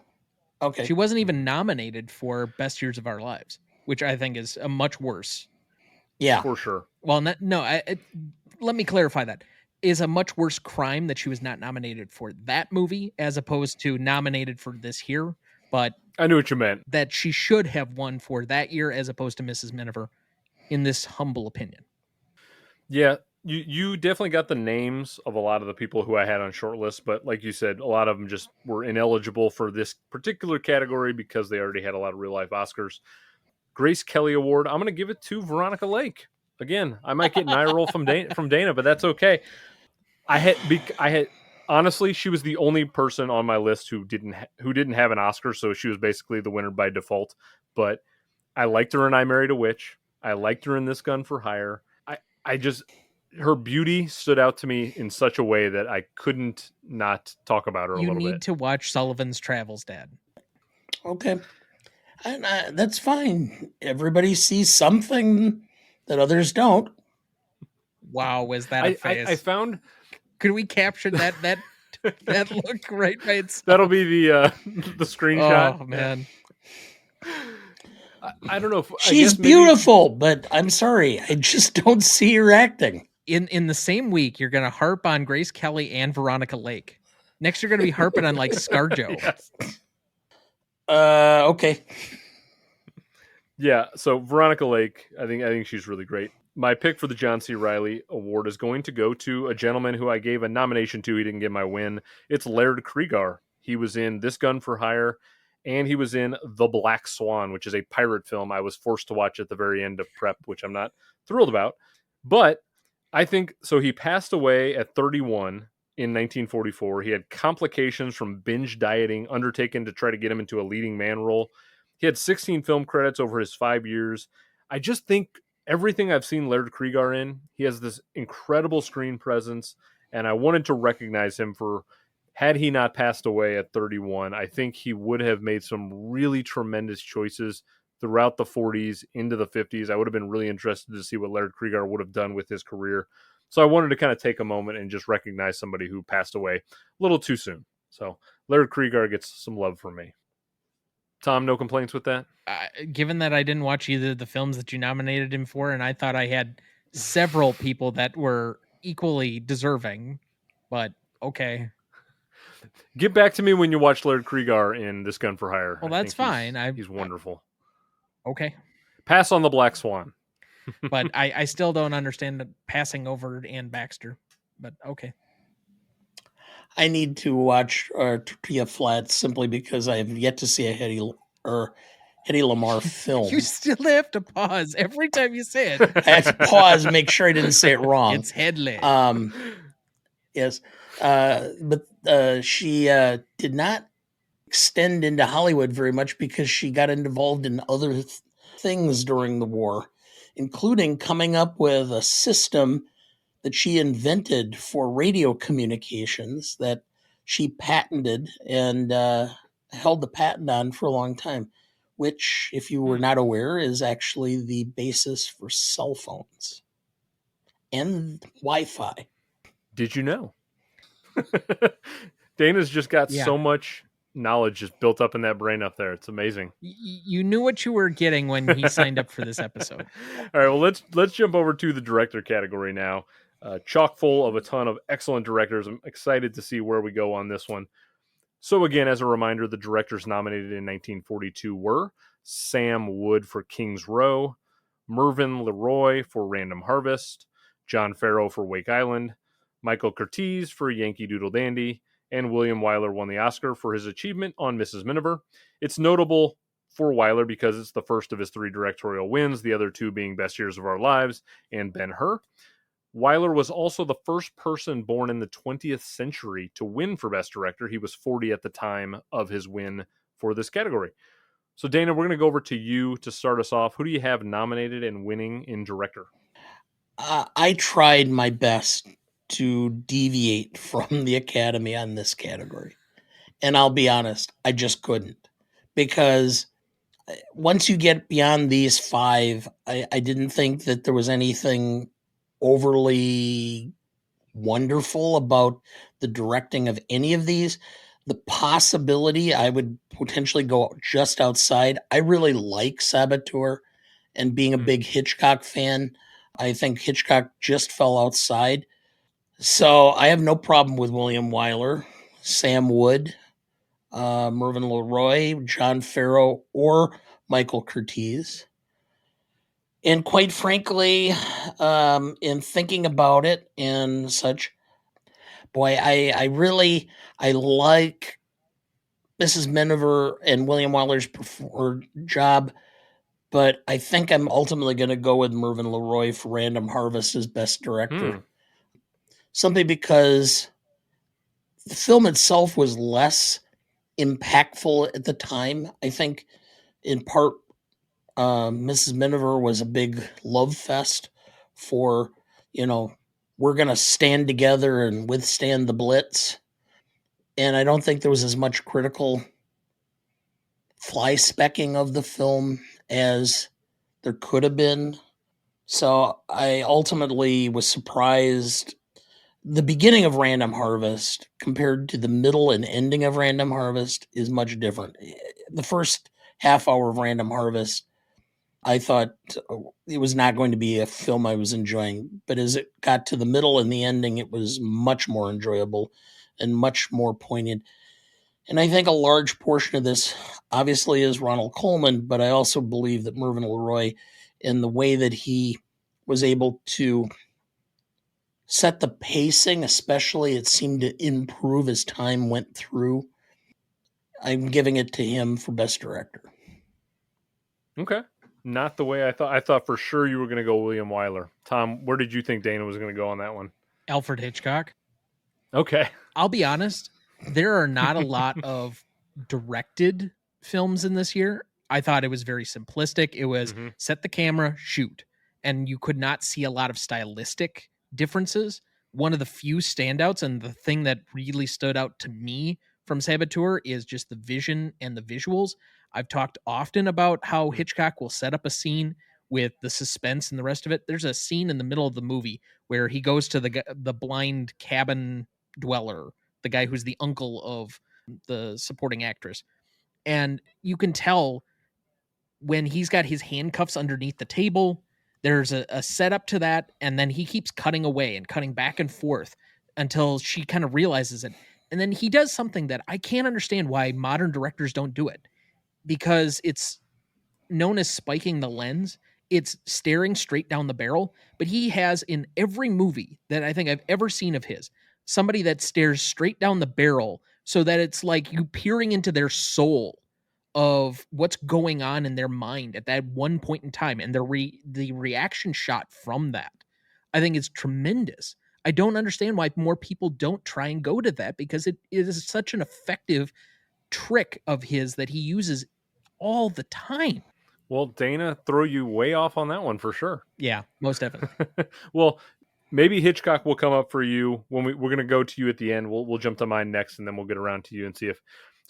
Okay. She wasn't even nominated for Best Years of Our Lives, which I think is a much worse. Yeah. For sure. Well, let me clarify that. Is a much worse crime that she was not nominated for that movie as opposed to nominated for this here. But I knew what you meant. That she should have won for that year as opposed to Mrs. Miniver, in this humble opinion. Yeah, you definitely got the names of a lot of the people who I had on short list, but like you said, a lot of them just were ineligible for this particular category because they already had a lot of real life Oscars. Grace Kelly Award, I'm going to give it to Veronica Lake. Again, I might get an eye roll from Dana, but that's okay. I had honestly, she was the only person on my list who didn't have an Oscar, so she was basically the winner by default. But I liked her in I Married a Witch. I liked her in This Gun for Hire. Her beauty stood out to me in such a way that I couldn't not talk about her a little bit. You need to watch Sullivan's Travels, Dad. Okay. And that's fine. Everybody sees something that others don't. Wow, was that a face? I found... Could we capture that look right by itself? That'll be the screenshot. Oh, man. I don't know if She's beautiful, but I'm sorry, I just don't see her acting. In the same week, you're going to harp on Grace Kelly and Veronica Lake. Next, you're going to be harping on like ScarJo. Yes. Okay. Yeah, so Veronica Lake, I think she's really great. My pick for the John C. Reilly Award is going to go to a gentleman who I gave a nomination to. He didn't get my win. It's Laird Cregar. He was in This Gun for Hire, and he was in The Black Swan, which is a pirate film I was forced to watch at the very end of prep, which I'm not thrilled about. But I think, so he passed away at 31 in 1944. He had complications from binge dieting undertaken to try to get him into a leading man role. He had 16 film credits over his 5 years. I just think everything I've seen Laird Cregar in, he has this incredible screen presence, and I wanted to recognize him for, had he not passed away at 31, I think he would have made some really tremendous choices throughout the 40s into the 50s. I would have been really interested to see what Laird Cregar would have done with his career. So I wanted to kind of take a moment and just recognize somebody who passed away a little too soon. So Laird Cregar gets some love from me. Tom, no complaints with that? Given that I didn't watch either of the films that you nominated him for, and I thought I had several people that were equally deserving, but okay. Get back to me when you watch Laird Cregar in This Gun for Hire. Well, that's fine. He's wonderful. Okay. Pass on The Black Swan. But I still don't understand passing over Ann Baxter, but okay. I need to watch Tortilla Flats simply because I have yet to see a Hedy Lamarr film. You still have to pause every time you say it. I have to pause and make sure I didn't say it wrong. It's Headley. Yes. But she did not extend into Hollywood very much because she got involved in other things during the war, including coming up with a system that she invented for radio communications that she patented and held the patent on for a long time, which, if you were not aware, is actually the basis for cell phones and Wi-Fi. Did you know? Dana's just got so much knowledge just built up in that brain up there. It's amazing. You knew what you were getting when he signed up for this episode. All right, well, let's jump over to the director category now. Chock full of a ton of excellent directors. I'm excited to see where we go on this one. So again, as a reminder, the directors nominated in 1942 were Sam Wood for King's Row, Mervyn LeRoy for Random Harvest, John Farrow for Wake Island, Michael Curtiz for Yankee Doodle Dandy, and William Wyler won the Oscar for his achievement on Mrs. Miniver. It's notable for Wyler because it's the first of his 3 directorial wins, the other 2 being Best Years of Our Lives and Ben-Hur. Wyler was also the first person born in the 20th century to win for Best Director. He was 40 at the time of his win for this category. So, Dana, we're going to go over to you to start us off. Who do you have nominated and winning in Director? I tried my best to deviate from the Academy on this category. And I'll be honest, I just couldn't. Because once you get beyond these 5, I didn't think that there was anything overly wonderful about the directing of any of these. The possibility I would potentially go just outside. I really like Saboteur, and being a big Hitchcock fan, I think Hitchcock just fell outside. So I have no problem with William Wyler, Sam Wood, Mervyn LeRoy, John Farrow, or Michael Curtiz. And quite frankly, in thinking about it and such, boy, I like Mrs. Miniver and William Wyler's preferred job, but I think I'm ultimately going to go with Mervyn LeRoy for Random Harvest as Best Director. Simply because the film itself was less impactful at the time. I think in part, Mrs. Miniver was a big love fest for, we're going to stand together and withstand the Blitz. And I don't think there was as much critical fly-specking of the film as there could have been. So I ultimately was surprised. The beginning of Random Harvest compared to the middle and ending of Random Harvest is much different. The first half hour of Random Harvest I thought it was not going to be a film I was enjoying, but as it got to the middle and the ending, it was much more enjoyable and much more poignant. And I think a large portion of this obviously is Ronald Colman, but I also believe that Mervyn LeRoy, in the way that he was able to set the pacing, especially, it seemed to improve as time went through. I'm giving it to him for Best Director. Okay. Not the way I thought. I thought for sure you were going to go William Wyler. Tom, where did you think Dana was going to go on that one? Alfred Hitchcock. Okay. I'll be honest, there are not a lot of directed films in this year. I thought it was very simplistic. It was set the camera, shoot. And you could not see a lot of stylistic differences. One of the few standouts, and the thing that really stood out to me from Saboteur, is just the vision and the visuals. I've talked often about how Hitchcock will set up a scene with the suspense and the rest of it. There's a scene in the middle of the movie where he goes to the blind cabin dweller, the guy who's the uncle of the supporting actress. And you can tell when he's got his handcuffs underneath the table, there's a setup to that. And then he keeps cutting away and cutting back and forth until she kind of realizes it. And then he does something that I can't understand why modern directors don't do it, because it's known as spiking the lens. It's staring straight down the barrel, but he has in every movie that I think I've ever seen of his, somebody that stares straight down the barrel so that it's like you peering into their soul of what's going on in their mind at that one point in time, and the reaction shot from that, I think, is tremendous. I don't understand why more people don't try and go to that, because it is such an effective trick of his that he uses all the time. Well, Dana throw you way off on that one for sure. Yeah, most definitely. Well, maybe Hitchcock will come up for you when we're going to go to you at the end. We'll jump to mine next, and then we'll get around to you and see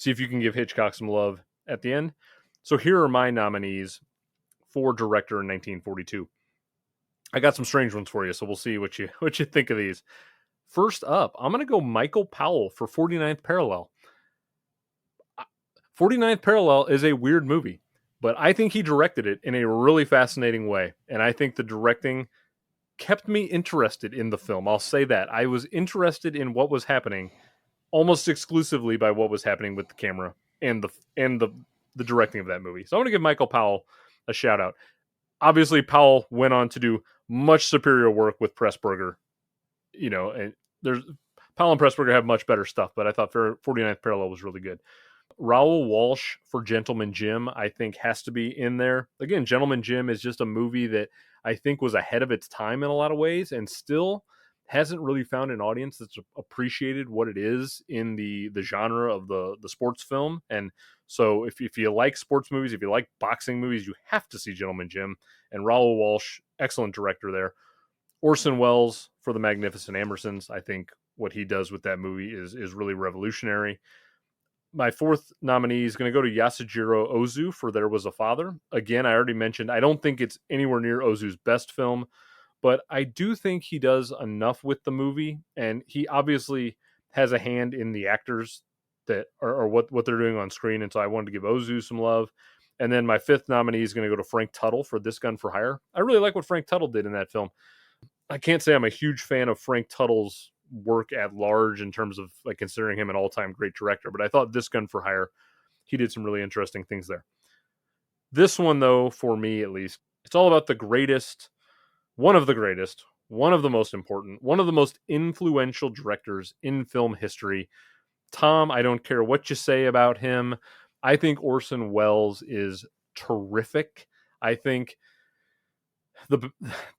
if you can give Hitchcock some love at the end. So here are my nominees for director in 1942. I got some strange ones for you, so we'll see what you think of these. First up, I'm going to go Michael Powell for 49th Parallel. 49th Parallel is a weird movie, but I think he directed it in a really fascinating way, and I think the directing kept me interested in the film. I'll say that. I was interested in what was happening almost exclusively by what was happening with the camera and the directing of that movie. So I'm going to give Michael Powell a shout out. Obviously, Powell went on to do much superior work with Pressburger. You know, and there's Powell and Pressburger have much better stuff, but I thought 49th Parallel was really good. Raoul Walsh for Gentleman Jim, I think, has to be in there. Again, Gentleman Jim is just a movie that I think was ahead of its time in a lot of ways, and still hasn't really found an audience that's appreciated what it is in the genre of the sports film. And so if you like sports movies, if you like boxing movies, you have to see Gentleman Jim. And Raoul Walsh, excellent director there. Orson Welles for The Magnificent Ambersons. I think what he does with that movie is really revolutionary. My fourth nominee is going to go to Yasujiro Ozu for There Was a Father. Again, I already mentioned, I don't think it's anywhere near Ozu's best film, but I do think he does enough with the movie, and he obviously has a hand in the actors that are what they're doing on screen, and so I wanted to give Ozu some love. And then my fifth nominee is going to go to Frank Tuttle for This Gun for Hire. I really like what Frank Tuttle did in that film. I can't say I'm a huge fan of Frank Tuttle's work at large in terms of like considering him an all-time great director, but I thought This Gun for Hire, he did some really interesting things there. This one, though, for me at least, it's all about the greatest, one of the greatest, one of the most important, one of the most influential directors in film history. Tom, I don't care what you say about him. I think Orson Welles is terrific. I think the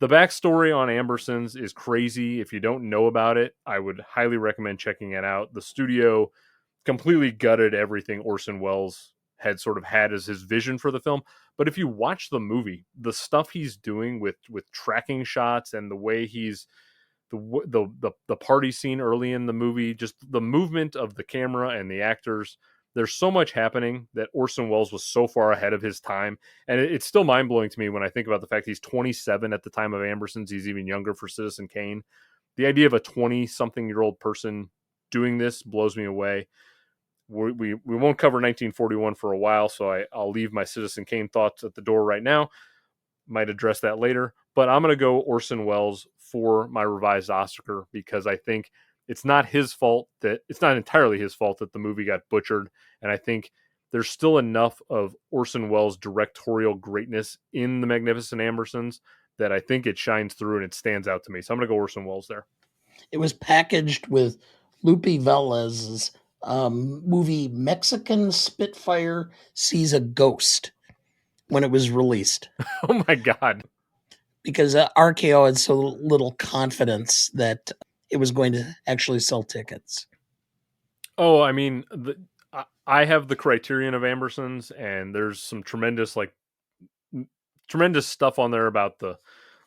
backstory on Ambersons is crazy. If you don't know about it, I would highly recommend checking it out. The studio completely gutted everything Orson Welles had sort of had as his vision for the film. But if you watch the movie, the stuff he's doing with tracking shots and the way he's the party scene early in the movie, just the movement of the camera and the actors, there's so much happening that Orson Welles was so far ahead of his time. And it's still mind-blowing to me when I think about the fact he's 27 at the time of Ambersons. He's even younger for Citizen Kane. The idea of a 20-something-year-old person doing this blows me away. We won't cover 1941 for a while, so I'll leave my Citizen Kane thoughts at the door right now. might address that later. But I'm going to go Orson Welles for my revised Oscar because I think it's not entirely his fault that the movie got butchered. And I think there's still enough of Orson Welles' directorial greatness in The Magnificent Ambersons that I think it shines through and it stands out to me. So I'm going to go Orson Welles there. It was packaged with Lupe Velez's movie Mexican Spitfire Sees a Ghost when it was released. Oh my God. Because RKO had so little confidence that it was going to actually sell tickets. Oh, I mean, I have the Criterion of Ambersons, and there's some tremendous stuff on there about the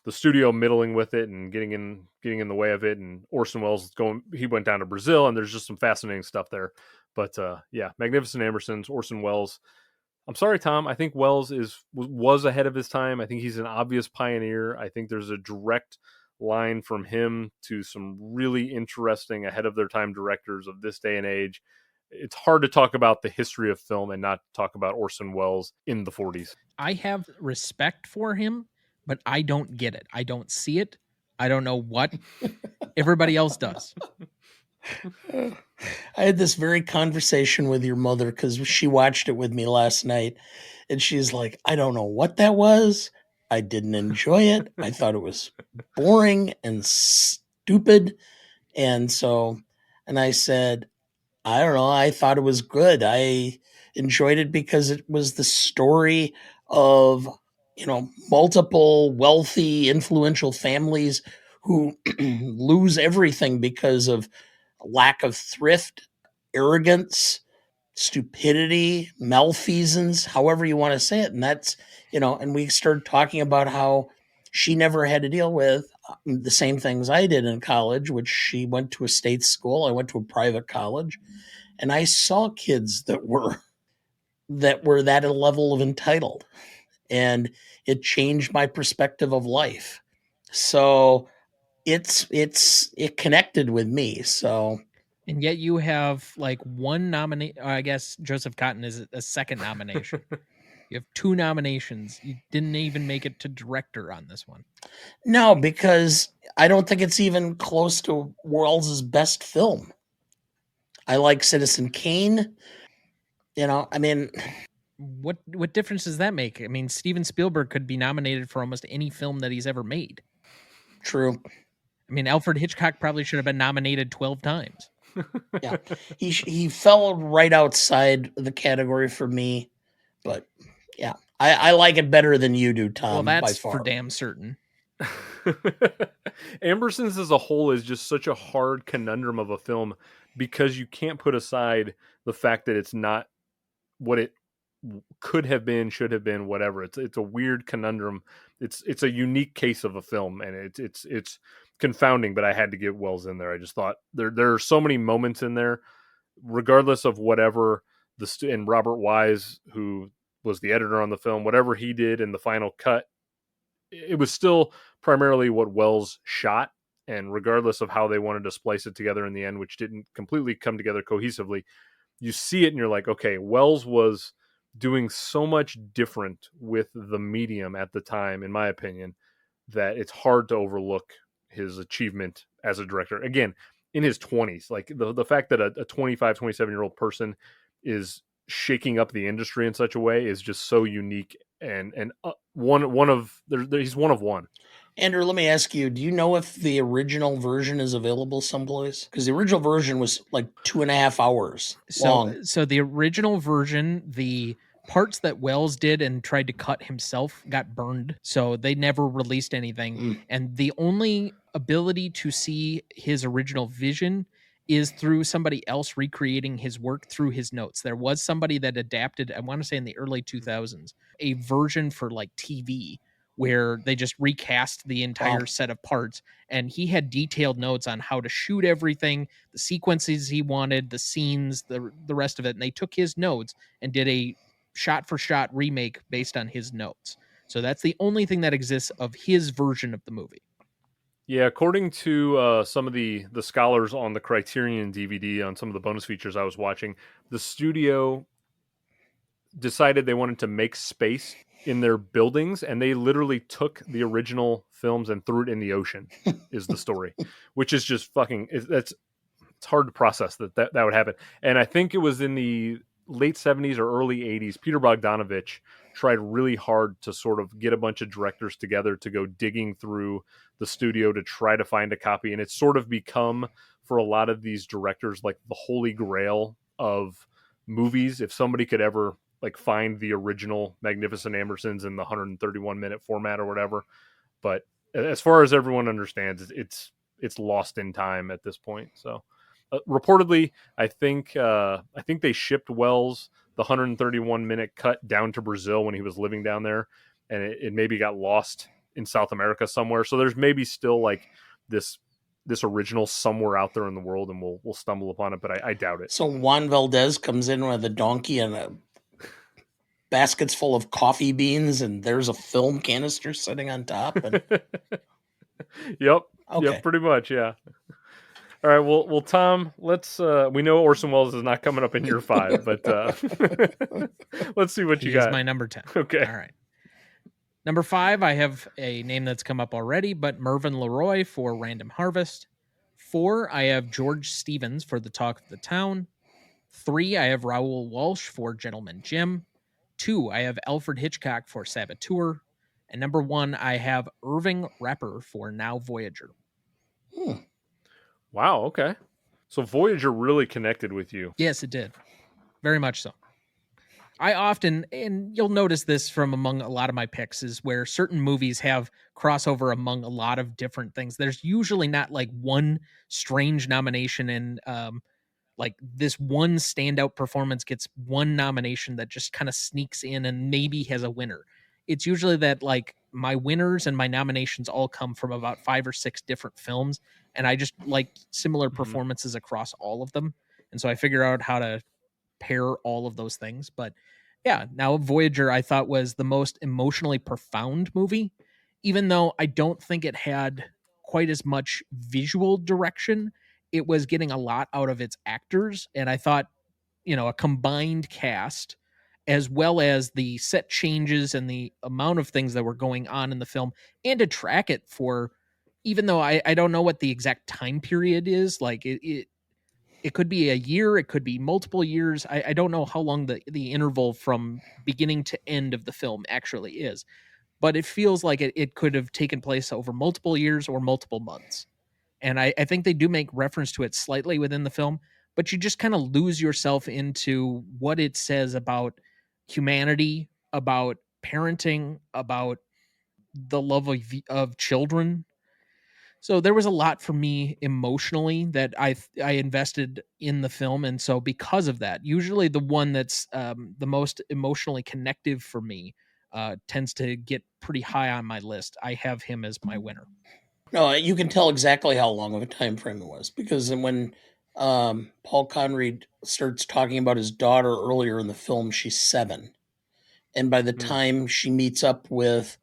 studio middling with it and getting in the way of it. And Orson Welles he went down to Brazil, and there's just some fascinating stuff there. But yeah, Magnificent Ambersons, Orson Welles. I'm sorry, Tom. I think Welles was ahead of his time. I think he's an obvious pioneer. I think there's a direct line from him to some really interesting ahead of their time directors of this day and age. It's hard to talk about the history of film and not talk about Orson Welles in the 40s. I have respect for him, but I don't get it. I don't see it. I don't know what everybody else does. I had this very conversation with your mother because she watched it with me last night, and she's like, I don't know what that was. I didn't enjoy it. I thought it was boring and stupid. And I said, I don't know. I thought it was good. I enjoyed it because it was the story of, multiple wealthy, influential families who lose everything because of lack of thrift, arrogance, stupidity, malfeasance, however you want to say it. And that's, and we started talking about how she never had to deal with the same things I did in college, which she went to a state school. I went to a private college, and I saw kids that were that level of entitled, and it changed my perspective of life. So it connected with me. So, and yet you have like one nomination. I guess Joseph Cotton is a second nomination. You have two nominations. You didn't even make it to director on this one. No, because I don't think it's even close to Wells's best film. I like Citizen Kane. I mean, what difference does that make? I mean, Steven Spielberg could be nominated for almost any film that he's ever made. True. I mean, Alfred Hitchcock probably should have been nominated 12 times. Yeah, he fell right outside the category for me, but yeah, I like it better than you do, Tom. Well, that's by far. for damn certain. Ambersons as a whole is just such a hard conundrum of a film because you can't put aside the fact that it's not what it could have been, should have been, whatever. It's a weird conundrum. It's a unique case of a film, and it's confounding. But I had to get Welles in there. I just thought there are so many moments in there, regardless of whatever and Robert Wise, who was the editor on the film, whatever he did in the final cut, it was still primarily what Welles shot. And regardless of how they wanted to splice it together in the end, which didn't completely come together cohesively, you see it and you're like, okay, Welles was doing so much different with the medium at the time, in my opinion, that it's hard to overlook his achievement as a director. Again, in his 20s, like the fact that a 25, 27-year-old person is shaking up the industry in such a way is just so unique and he's one of one. Andrew, let me ask you, do you know if the original version is available someplace? Because the original version was like 2.5 hours long. So the original version, the parts that Welles did and tried to cut himself got burned. So they never released anything. And the only ability to see his original vision is through somebody else recreating his work through his notes. There was somebody that adapted, I want to say in the early 2000s, a version for like TV where they just recast the entire set of parts, and he had detailed notes on how to shoot everything, the sequences he wanted, the scenes, the rest of it, and they took his notes and did a shot for shot remake based on his notes. So that's the only thing that exists of his version of the movie. Yeah, according to some of the scholars on the Criterion DVD, on some of the bonus features I was watching, the studio decided they wanted to make space in their buildings, and they literally took the original films and threw it in the ocean. Is the story, which is just fucking. It's hard to process that would happen. And I think it was in the late 70s or early 80s. Peter Bogdanovich tried really hard to sort of get a bunch of directors together to go digging through the studio to try to find a copy, and it's sort of become for a lot of these directors like the holy grail of movies. If somebody could ever like find the original Magnificent Ambersons in the 131-minute format or whatever. But as far as everyone understands, it's lost in time at this point. So reportedly, I think they shipped Wells the 131-minute cut down to Brazil when he was living down there, and it maybe got lost in South America somewhere. So there's maybe still like this original somewhere out there in the world, and we'll stumble upon it, but I doubt it. So Juan Valdez comes in with a donkey and a baskets full of coffee beans, and there's a film canister sitting on top. And... Yep. Okay. Yep, pretty much, yeah. All right, well, Tom, let's. We know Orson Welles is not coming up in year 5, but let's see what you got. He's my number 10. Okay. All right. Number 5, I have a name that's come up already, but Mervyn LeRoy for Random Harvest. 4, I have George Stevens for The Talk of the Town. 3, I have Raoul Walsh for Gentleman Jim. 2, I have Alfred Hitchcock for Saboteur. And number 1, I have Irving Rapper for Now Voyager. Wow, okay. So Voyager really connected with you. Yes, it did. Very much so. I often, and you'll notice this from among a lot of my picks, is where certain movies have crossover among a lot of different things. There's usually not like one strange nomination and like this one standout performance gets one nomination that just kind of sneaks in and maybe has a winner. It's usually that like my winners and my nominations all come from about 5 or 6 different films, and I just like similar performances across all of them. And so I figure out how to pair all of those things. But yeah, Now Voyager I thought was the most emotionally profound movie, even though I don't think it had quite as much visual direction. It was getting a lot out of its actors, and I thought, a combined cast as well as the set changes and the amount of things that were going on in the film, and to track it for, even though I don't know what the exact time period is, like it could be a year, it could be multiple years. I don't know how long the interval from beginning to end of the film actually is, but it feels like it could have taken place over multiple years or multiple months. And I think they do make reference to it slightly within the film, but you just kind of lose yourself into what it says about humanity, about parenting, about the love of children. So there was a lot for me emotionally that I invested in the film, and so because of that, usually the one that's the most emotionally connective for me tends to get pretty high on my list. I have him as my winner. No, you can tell exactly how long of a time frame it was, because when Paul Connery starts talking about his daughter earlier in the film, she's 7. And by the time she meets up with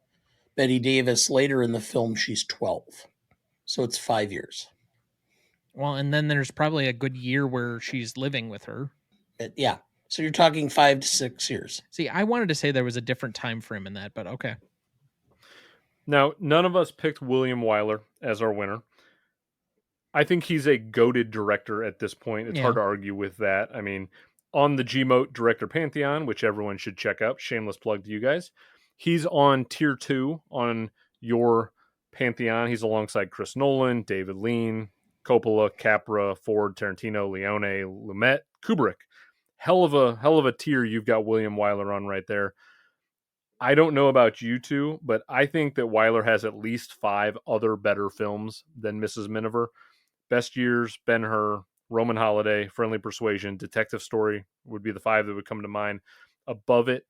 Betty Davis later in the film, she's 12. So it's 5 years. Well, and then there's probably a good year where she's living with her. Yeah. So you're talking 5 to 6 years. See, I wanted to say there was a different time frame in that, but okay. Now, none of us picked William Wyler as our winner. I think he's a goated director at this point. It's hard to argue with that. I mean, on the Gmote Director Pantheon, which everyone should check out, shameless plug to you guys, he's on tier 2 on your Pantheon. He's alongside Chris Nolan, David Lean, Coppola, Capra, Ford, Tarantino, Leone, Lumet, Kubrick. Hell of a tier you've got William Wyler on right there. I don't know about you two, but I think that Wyler has at least 5 other better films than Mrs. Miniver. Best Years, Ben-Hur, Roman Holiday, Friendly Persuasion, Detective Story would be the 5 that would come to mind. Above it,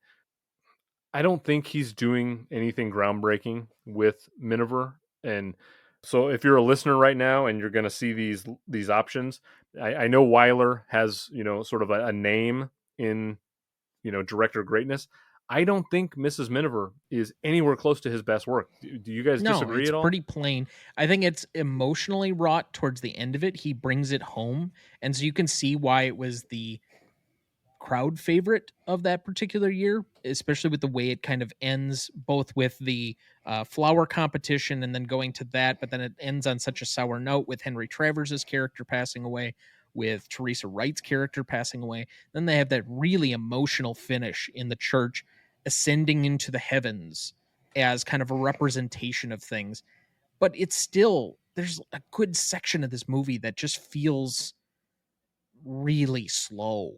I don't think he's doing anything groundbreaking with Miniver. And so if you're a listener right now and you're going to see these options, I know Wyler has, sort of a name in, director greatness. I don't think Mrs. Miniver is anywhere close to his best work. Do you guys disagree at all? No, it's pretty plain. I think it's emotionally wrought towards the end of it. He brings it home. And so you can see why it was the crowd favorite of that particular year, especially with the way it kind of ends, both with the flower competition and then going to that, but then it ends on such a sour note with Henry Travers' character passing away, with Teresa Wright's character passing away. Then they have that really emotional finish in the church ascending into the heavens as kind of a representation of things. But it's still, there's a good section of this movie that just feels really slow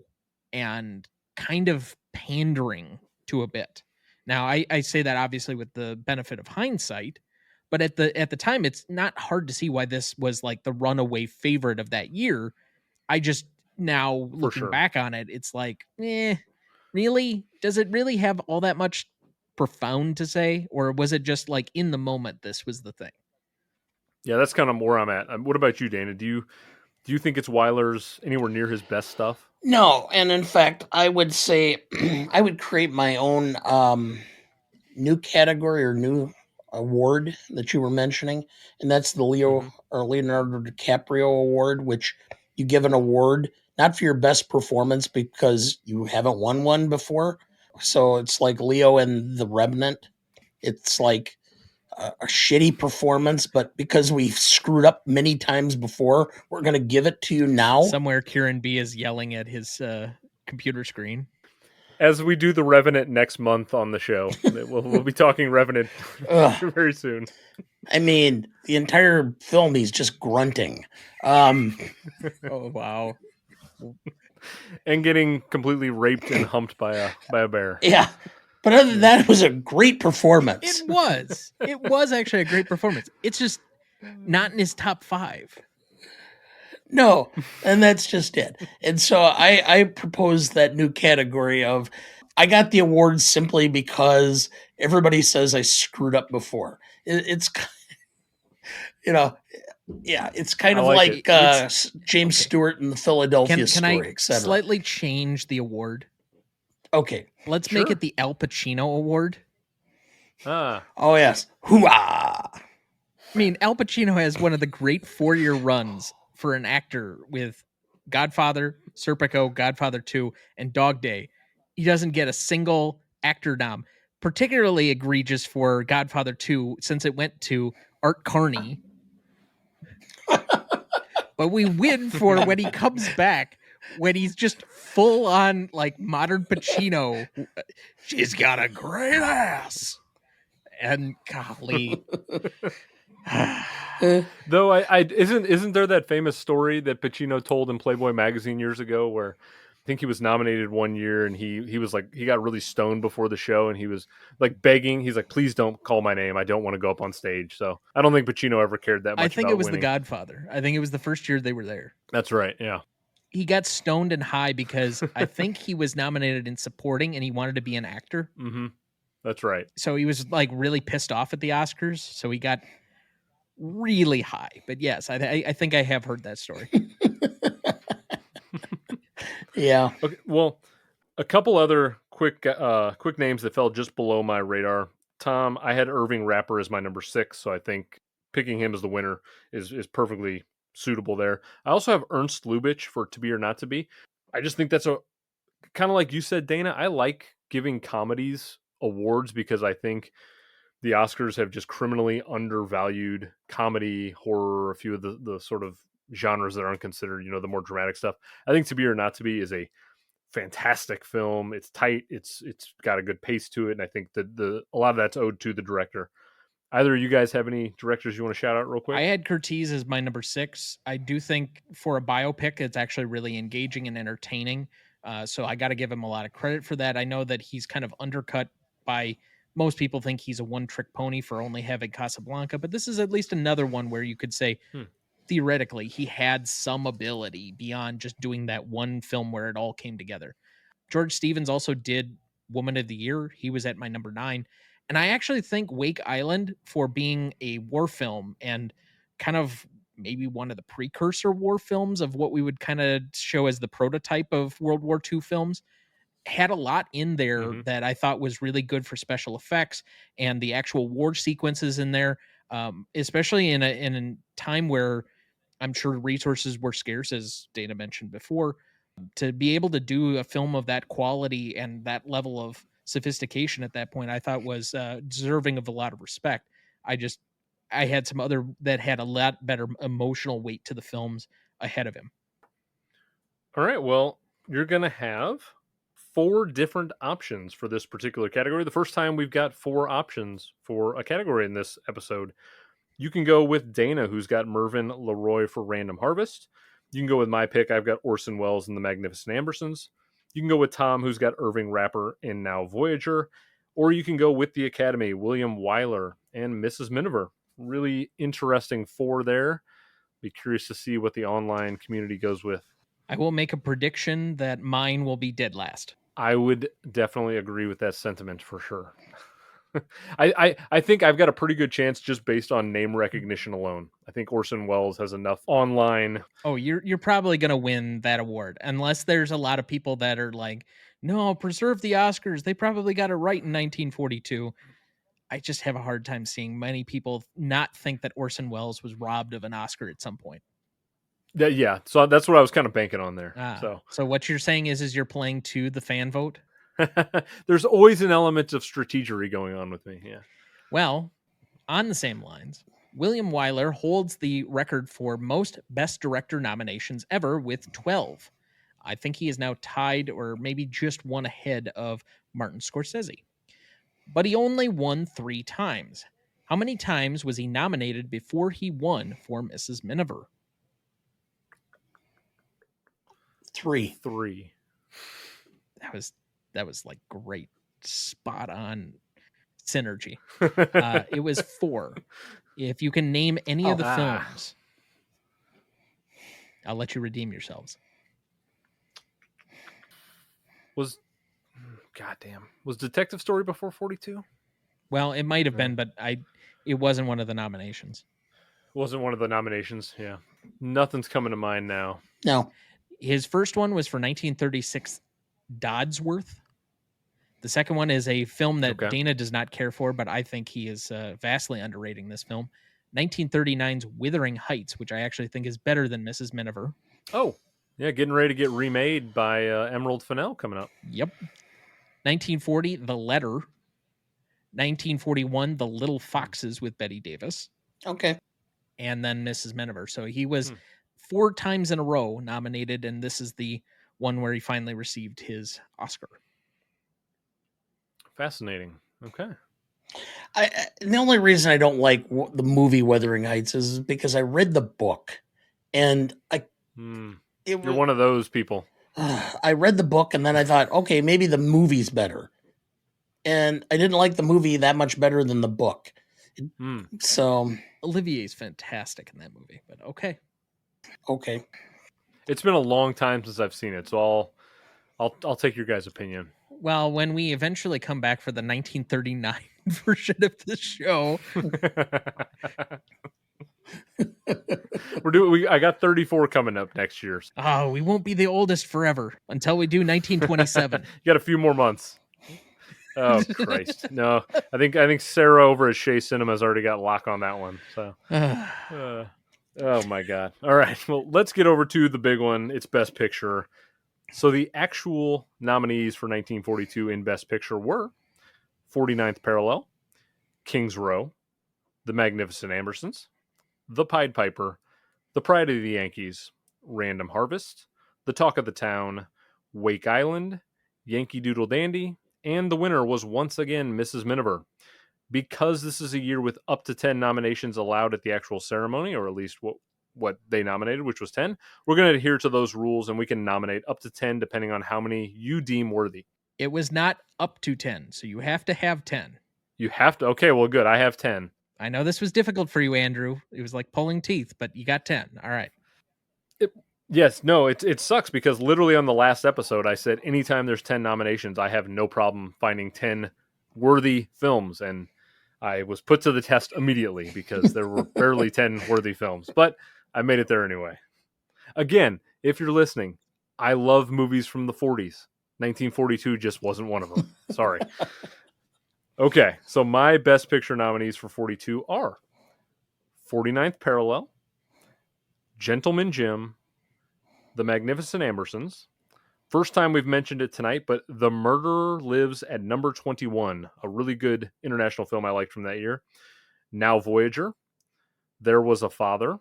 and kind of pandering to a bit. Now, I say that obviously with the benefit of hindsight, but at the time, it's not hard to see why this was like the runaway favorite of that year. I just now looking back on it, it's like, really? Does it really have all that much profound to say? Or was it just like in the moment, this was the thing? Yeah, that's kind of where I'm at. What about you, Dana? Do you think it's Weiler's anywhere near his best stuff? No, and in fact, I would say I would create my own new category or new award that you were mentioning, and that's the Leonardo DiCaprio Award, which you give an award not for your best performance because you haven't won one before. So it's like Leo and The Revenant. It's like a shitty performance, but because we've screwed up many times before, we're going to give it to you now. Somewhere Kieran B is yelling at his computer screen. As we do The Revenant next month on the show, we'll be talking Revenant very soon. I mean, the entire film he's just grunting. Oh wow! And getting completely raped and humped by a bear. Yeah, but other than that, it was a great performance. It was actually a great performance. It's just not in his top 5. No, and that's just it. And so I propose that new category of I got the award simply because everybody says I screwed up before. It's it's kind of like James Stewart in the Philadelphia Story, Can I etc. slightly change the award? Okay. Let's make it the Al Pacino Award. Oh, yes. Hoo-ah! I mean, Al Pacino has one of the great 4-year runs for an actor with Godfather, Serpico, Godfather 2, and Dog Day. He doesn't get a single actor nom. Particularly egregious for Godfather 2 since it went to Art Carney. But we win for when he comes back, when he's just full on like modern Pacino. She's got a great ass. And golly. Though isn't there that famous story that Pacino told in Playboy magazine years ago where I think he was nominated one year and he was like, he got really stoned before the show and he was like begging. He's like, please don't call my name. I don't want to go up on stage. So I don't think Pacino ever cared that much. I think it was winning. The Godfather. I think it was the first year they were there. That's right. Yeah. He got stoned and high because I think he was nominated in supporting and he wanted to be an actor. Mm-hmm. That's right. So he was like really pissed off at the Oscars. So he got really high. But yes, I think I have heard that story. Yeah. Okay. Well, a couple other quick names that fell just below my radar. Tom, I had Irving Rapper as my number 6, so I think picking him as the winner is perfectly suitable there. I also have Ernst Lubitsch for To Be or Not to Be. I just think that's a kind of like you said, Dana. I like giving comedies awards because I think the Oscars have just criminally undervalued comedy, horror, a few of the sort of genres that aren't considered, the more dramatic stuff. I think To Be or Not to Be is a fantastic film. It's tight. It's got a good pace to it. And I think that a lot of that's owed to the director. Either of you guys have any directors you want to shout out real quick? I had Curtiz as my number 6. I do think for a biopic, it's actually really engaging and entertaining. So I got to give him a lot of credit for that. I know that he's kind of undercut by most people think he's a one-trick pony for only having Casablanca, but this is at least another one where you could say, theoretically, he had some ability beyond just doing that one film where it all came together. George Stevens also did Woman of the Year. He was at my number 9. And I actually think Wake Island, for being a war film and kind of maybe one of the precursor war films of what we would kind of show as the prototype of World War II films, had a lot in there that I thought was really good for special effects and the actual war sequences in there, especially in a time where I'm sure resources were scarce, as Dana mentioned before. To be able to do a film of that quality and that level of sophistication at that point, I thought was deserving of a lot of respect. I had some other that had a lot better emotional weight to the films ahead of him. All right, well, you're going to have 4 different options for this particular category. The first time we've got 4 options for a category in this episode. You can go with Dana, who's got Mervyn LeRoy for Random Harvest. You can go with my pick. I've got Orson Welles and the Magnificent Ambersons. You can go with Tom, who's got Irving Rapper in Now Voyager. Or you can go with the Academy, William Wyler and Mrs. Miniver. Really interesting 4 there. Be curious to see what the online community goes with. I will make a prediction that mine will be dead last. I would definitely agree with that sentiment for sure. I think I've got a pretty good chance just based on name recognition alone. I think Orson Welles has enough online. Oh, you're probably going to win that award unless there's a lot of people that are like, no, preserve the Oscars. They probably got it right in 1942. I just have a hard time seeing many people not think that Orson Welles was robbed of an Oscar at some point. Yeah, so that's what I was kind of banking on there. So what you're saying is you're playing to the fan vote? There's always an element of strategery going on with me, yeah. Well, on the same lines, William Wyler holds the record for most Best Director nominations ever with 12. I think he is now tied or maybe just one ahead of Martin Scorsese. But he only won 3 times. How many times was he nominated before he won for Mrs. Miniver? 3. That was like great, spot on synergy. It was 4. If you can name any of the films, I'll let you redeem yourselves. Was Detective Story before 42? Well, it might have been, but it wasn't one of the nominations. Wasn't one of the nominations, yeah. Nothing's coming to mind now. No. His first one was for 1936, Dodsworth. The second one is a film that Dana does not care for, but I think he is vastly underrating this film. 1939's Wuthering Heights, which I actually think is better than Mrs. Miniver. Oh, yeah, getting ready to get remade by Emerald Fennell coming up. Yep. 1940, The Letter. 1941, The Little Foxes with Bette Davis. Okay. And then Mrs. Miniver. So he was 4 times in a row nominated, and this is the one where he finally received his Oscar. Fascinating. Okay. The only reason I don't like the movie Wuthering Heights is because I read the book, and you're one of those people. I read the book, and then I thought, okay, maybe the movie's better, and I didn't like the movie that much better than the book. So Olivier's fantastic in that movie, but okay. It's been a long time since I've seen it, so I'll take your guys' opinion. Well, when we eventually come back for the 1939 version of the show, I got 34 coming up next year. Oh, we won't be the oldest forever until we do 1927. You got a few more months. Oh Christ! No, I think Sarah over at Shea Cinema's already got lock on that one. So, oh my God! All right, well, let's get over to the big one. It's Best Picture. So the actual nominees for 1942 in Best Picture were 49th Parallel, King's Row, The Magnificent Ambersons, The Pied Piper, The Pride of the Yankees, Random Harvest, The Talk of the Town, Wake Island, Yankee Doodle Dandy, and the winner was once again Mrs. Miniver. Because this is a year with up to 10 nominations allowed at the actual ceremony, or at least what they nominated, which was 10, we're going to adhere to those rules, and we can nominate up to 10 depending on how many you deem worthy. It was not up to 10, so you have to have 10. You have to? Okay, well, good. I have 10. I know this was difficult for you, Andrew. It was like pulling teeth, but you got 10. All right. It sucks because literally on the last episode, I said anytime there's 10 nominations, I have no problem finding 10 worthy films, and I was put to the test immediately because there were barely 10 worthy films, but I made it there anyway. Again, if you're listening, I love movies from the 40s. 1942 just wasn't one of them. Sorry. Okay, so my Best Picture nominees for 42 are 49th Parallel, Gentleman Jim, The Magnificent Ambersons, First time we've mentioned it tonight, but The Murderer Lives at number 21, a really good international film I liked from that year. Now Voyager, There Was a Father,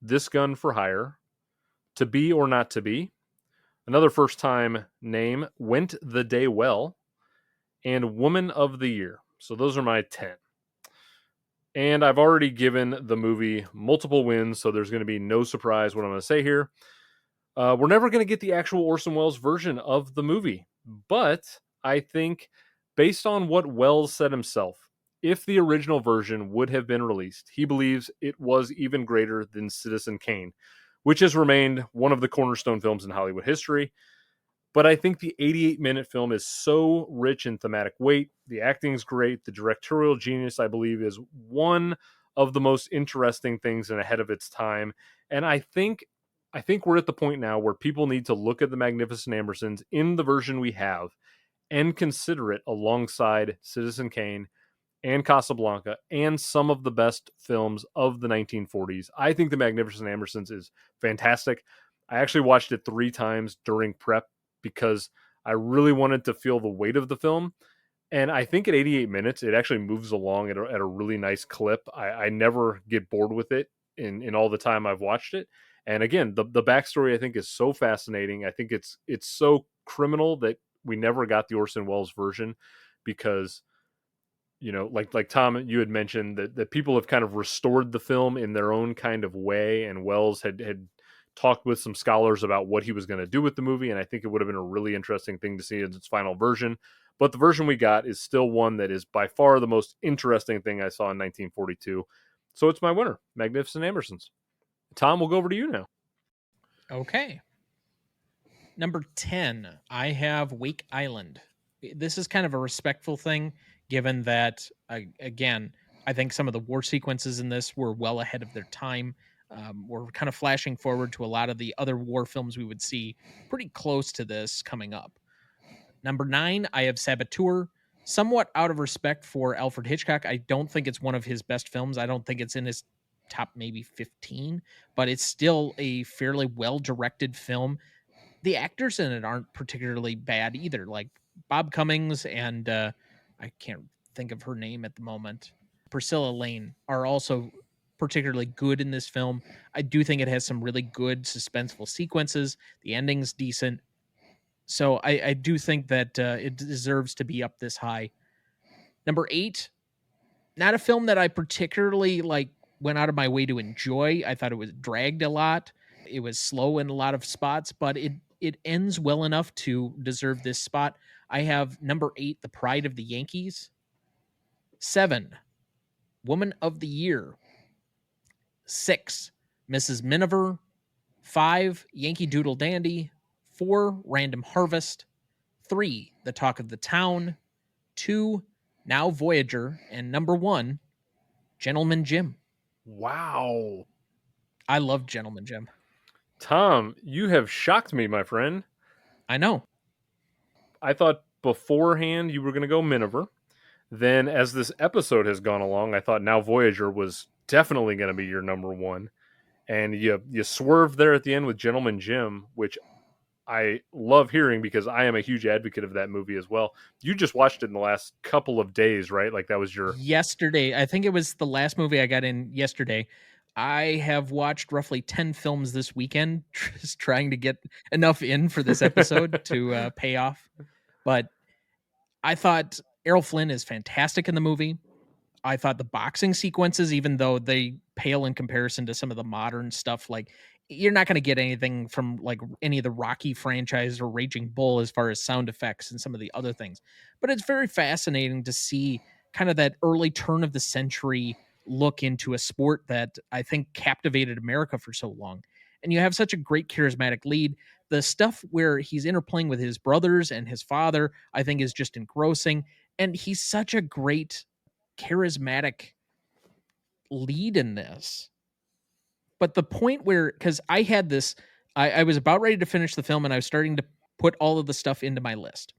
This Gun for Hire, To Be or Not to Be, another first time name, Went the Day Well, and Woman of the Year. So those are my 10. And I've already given the movie multiple wins, so there's going to be no surprise what I'm going to say here. We're never going to get the actual Orson Welles version of the movie, but I think based on what Welles said himself, if the original version would have been released, he believes it was even greater than Citizen Kane, which has remained one of the cornerstone films in Hollywood history. But I think the 88-minute film is so rich in thematic weight. The acting's great. The directorial genius, I believe, is one of the most interesting things and ahead of its time. And I think we're at the point now where people need to look at the Magnificent Ambersons in the version we have and consider it alongside Citizen Kane and Casablanca and some of the best films of the 1940s. I think the Magnificent Ambersons is fantastic. I actually watched it 3 times during prep because I really wanted to feel the weight of the film. And I think at 88 minutes, it actually moves along at a really nice clip. I never get bored with it in all the time I've watched it. And again, the backstory I think is so fascinating. I think it's so criminal that we never got the Orson Welles version because, you know, like Tom, you had mentioned that people have kind of restored the film in their own kind of way. And Welles had talked with some scholars about what he was going to do with the movie. And I think it would have been a really interesting thing to see in its final version. But the version we got is still one that is by far the most interesting thing I saw in 1942. So it's my winner, Magnificent Ambersons. Tom, we'll go over to you now. Okay. Number 10, I have Wake Island. This is kind of a respectful thing, given that, again, I think some of the war sequences in this were well ahead of their time. We're kind of flashing forward to a lot of the other war films we would see pretty close to this coming up. Number 9, I have Saboteur. Somewhat out of respect for Alfred Hitchcock, I don't think it's one of his best films. I don't think it's in his top maybe 15, but it's still a fairly well-directed film. The actors in it aren't particularly bad either. Like Bob Cummings and I can't think of her name at the moment, Priscilla Lane, are also particularly good in this film. I do think it has some really good suspenseful sequences. The ending's decent. So I do think that it deserves to be up this high. Number 8, not a film that I particularly went out of my way to enjoy. I thought it was dragged a lot. It was slow in a lot of spots, but it ends well enough to deserve this spot. I have number 8, The Pride of the Yankees. 7, Woman of the Year. 6, Mrs. Miniver. 5, Yankee Doodle Dandy. 4, Random Harvest. 3, The Talk of the Town. 2, Now Voyager. And number 1, Gentleman Jim. Wow. I love Gentleman Jim. Tom, you have shocked me, my friend. I know. I thought beforehand you were going to go Miniver. Then as this episode has gone along, I thought Now Voyager was definitely going to be your number 1. And you swerved there at the end with Gentleman Jim, which I love hearing because I am a huge advocate of that movie as well. You just watched it in the last couple of days, right? Like that was your... Yesterday. I think it was the last movie I got in yesterday. I have watched roughly 10 films this weekend, just trying to get enough in for this episode to pay off. But I thought Errol Flynn is fantastic in the movie. I thought the boxing sequences, even though they pale in comparison to some of the modern stuff, like you're not going to get anything from like any of the Rocky franchise or Raging Bull as far as sound effects and some of the other things. But it's very fascinating to see kind of that early turn of the century look into a sport that I think captivated America for so long. And you have such a great charismatic lead. The stuff where he's interplaying with his brothers and his father, I think is just engrossing. And he's such a great charismatic lead in this. But the point where, because I had this, I was about ready to finish the film and I was starting to put all of the stuff into my list.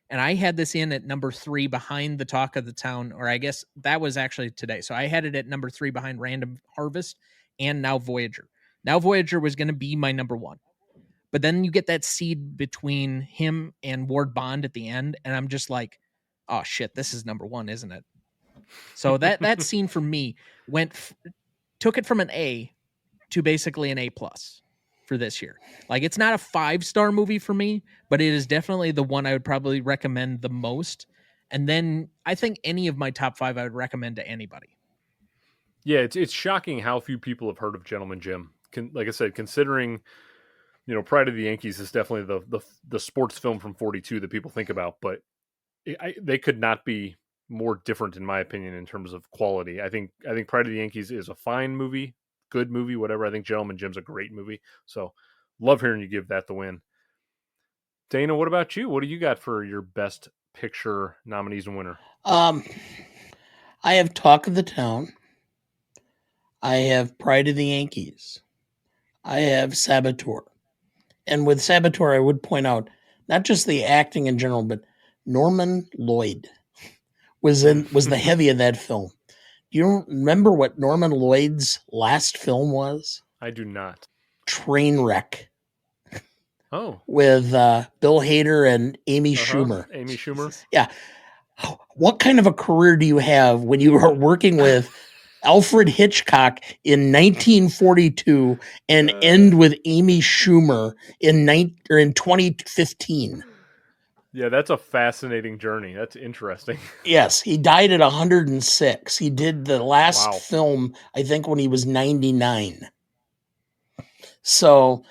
And I had this in at number 3 behind The Talk of the Town, or I guess that was actually today. So I had it at number 3 behind Random Harvest and Now Voyager. Now Voyager was going to be my number 1. But then you get that seed between him and Ward Bond at the end, and I'm just like, oh shit, this is number one, isn't it? So that scene for me took it from an A to basically an A plus for this year. Like, it's not a 5-star movie for me, but it is definitely the one I would probably recommend the most. And then I think any of my top 5 I would recommend to anybody. Yeah, it's shocking how few people have heard of Gentleman Jim. Like I said, considering Pride of the Yankees is definitely the sports film from '42 that people think about, but they could not be more different in my opinion in terms of quality. I think Pride of the Yankees is a fine movie, good movie, whatever. I think Gentleman Jim's a great movie. So love hearing you give that the win. Dana, what about you? What do you got for your best picture nominees and winner? I have Talk of the Town. I have Pride of the Yankees. I have Saboteur. And with Saboteur, I would point out not just the acting in general, but Norman Lloyd was the heavy of that film. Do you remember what Norman Lloyd's last film was? I do not. Trainwreck. Oh. With Bill Hader and Amy Schumer. Amy Schumer? Yeah. What kind of a career do you have when you are working with Alfred Hitchcock in 1942 and end with Amy Schumer in 2015? Yeah, that's a fascinating journey. That's interesting. Yes, he died at 106. He did the last film, I think, when he was 99. So,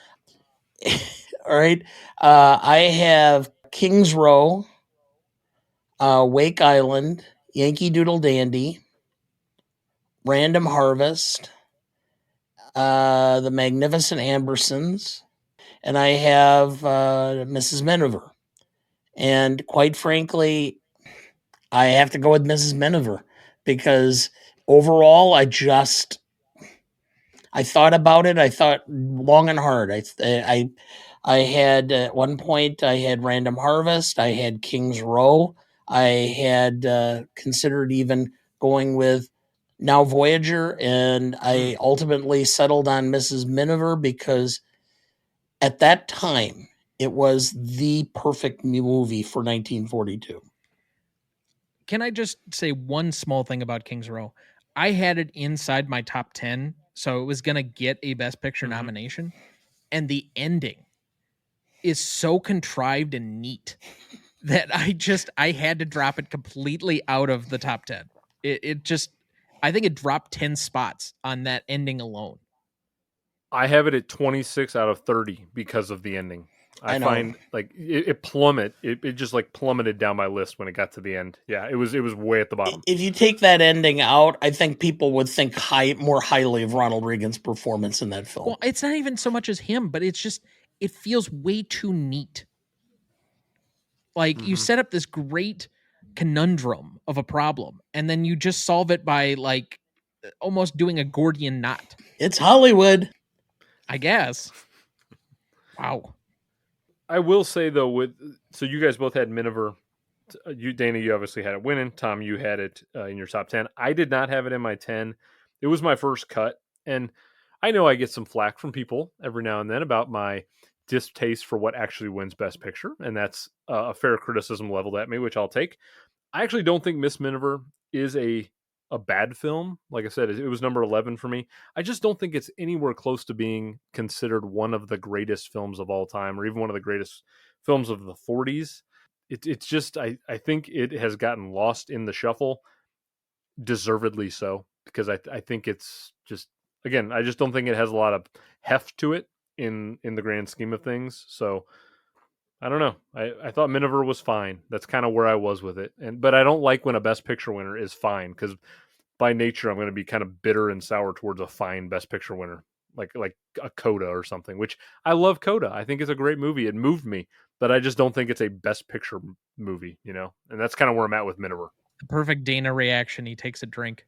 all right. I have Kings Row, Wake Island, Yankee Doodle Dandy, Random Harvest, the Magnificent Ambersons, and I have Mrs. Miniver. And quite frankly, I have to go with Mrs. Miniver because overall, I thought about it. I thought long and hard. I had at one point I had Random Harvest. I had Kings Row. I had considered even going with Now Voyager, and I ultimately settled on Mrs. Miniver because at that time it was the perfect movie for 1942. Can I just say one small thing about Kings Row? I had it inside my top 10, so it was going to get a Best Picture nomination. And the ending is so contrived and neat that I had to drop it completely out of the top 10. I think it dropped 10 spots on that ending alone. I have it at 26 out of 30 because of the ending. I find like it just like plummeted down my list when it got to the end. Yeah, it was way at the bottom. If you take that ending out, I think people would think more highly of Ronald Reagan's performance in that film. Well, it's not even so much as him, but it's just it feels way too neat. Like you set up this great conundrum of a problem, and then you just solve it by like almost doing a Gordian knot. It's Hollywood, I guess. Wow. I will say though, so you guys both had Miniver. You, Dana, you obviously had it winning. Tom, you had it in your top 10. I did not have it in my 10. It was my first cut, and I know I get some flack from people every now and then about my distaste for what actually wins Best Picture, and that's a fair criticism leveled at me, which I'll take. I actually don't think Miss Miniver is a bad film. Like I said, it was number 11 for me. I just don't think it's anywhere close to being considered one of the greatest films of all time, or even one of the greatest films of the 40s. It's just, I think it has gotten lost in the shuffle, deservedly so, because I think it's just, again, I just don't think it has a lot of heft to it in the grand scheme of things. So I don't know. I thought Miniver was fine. That's kind of where I was with it. But I don't like when a Best Picture winner is fine, because by nature I'm going to be kind of bitter and sour towards a fine Best Picture winner, like a Coda or something. Which I love Coda. I think it's a great movie. It moved me, but I just don't think it's a Best Picture movie. And that's kind of where I'm at with Miniver. The perfect Dana reaction. He takes a drink.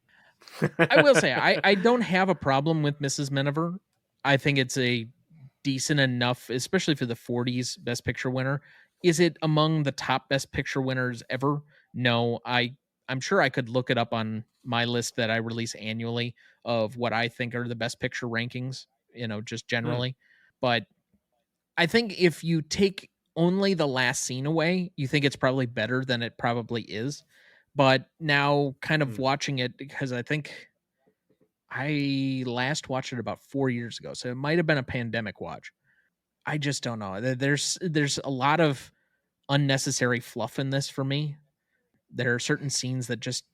I will say I don't have a problem with Mrs. Miniver. I think it's a decent enough, especially for the 40s Best Picture winner. Is it among the top Best Picture winners ever? No, I'm sure I could look it up on my list that I release annually of what I think are the Best Picture rankings, just generally. But I think if you take only the last scene away, you think it's probably better than it probably is. But now kind of watching it, because I think I last watched it about 4 years ago, so it might have been a pandemic watch. I just don't know. There's a lot of unnecessary fluff in this for me. There are certain scenes that just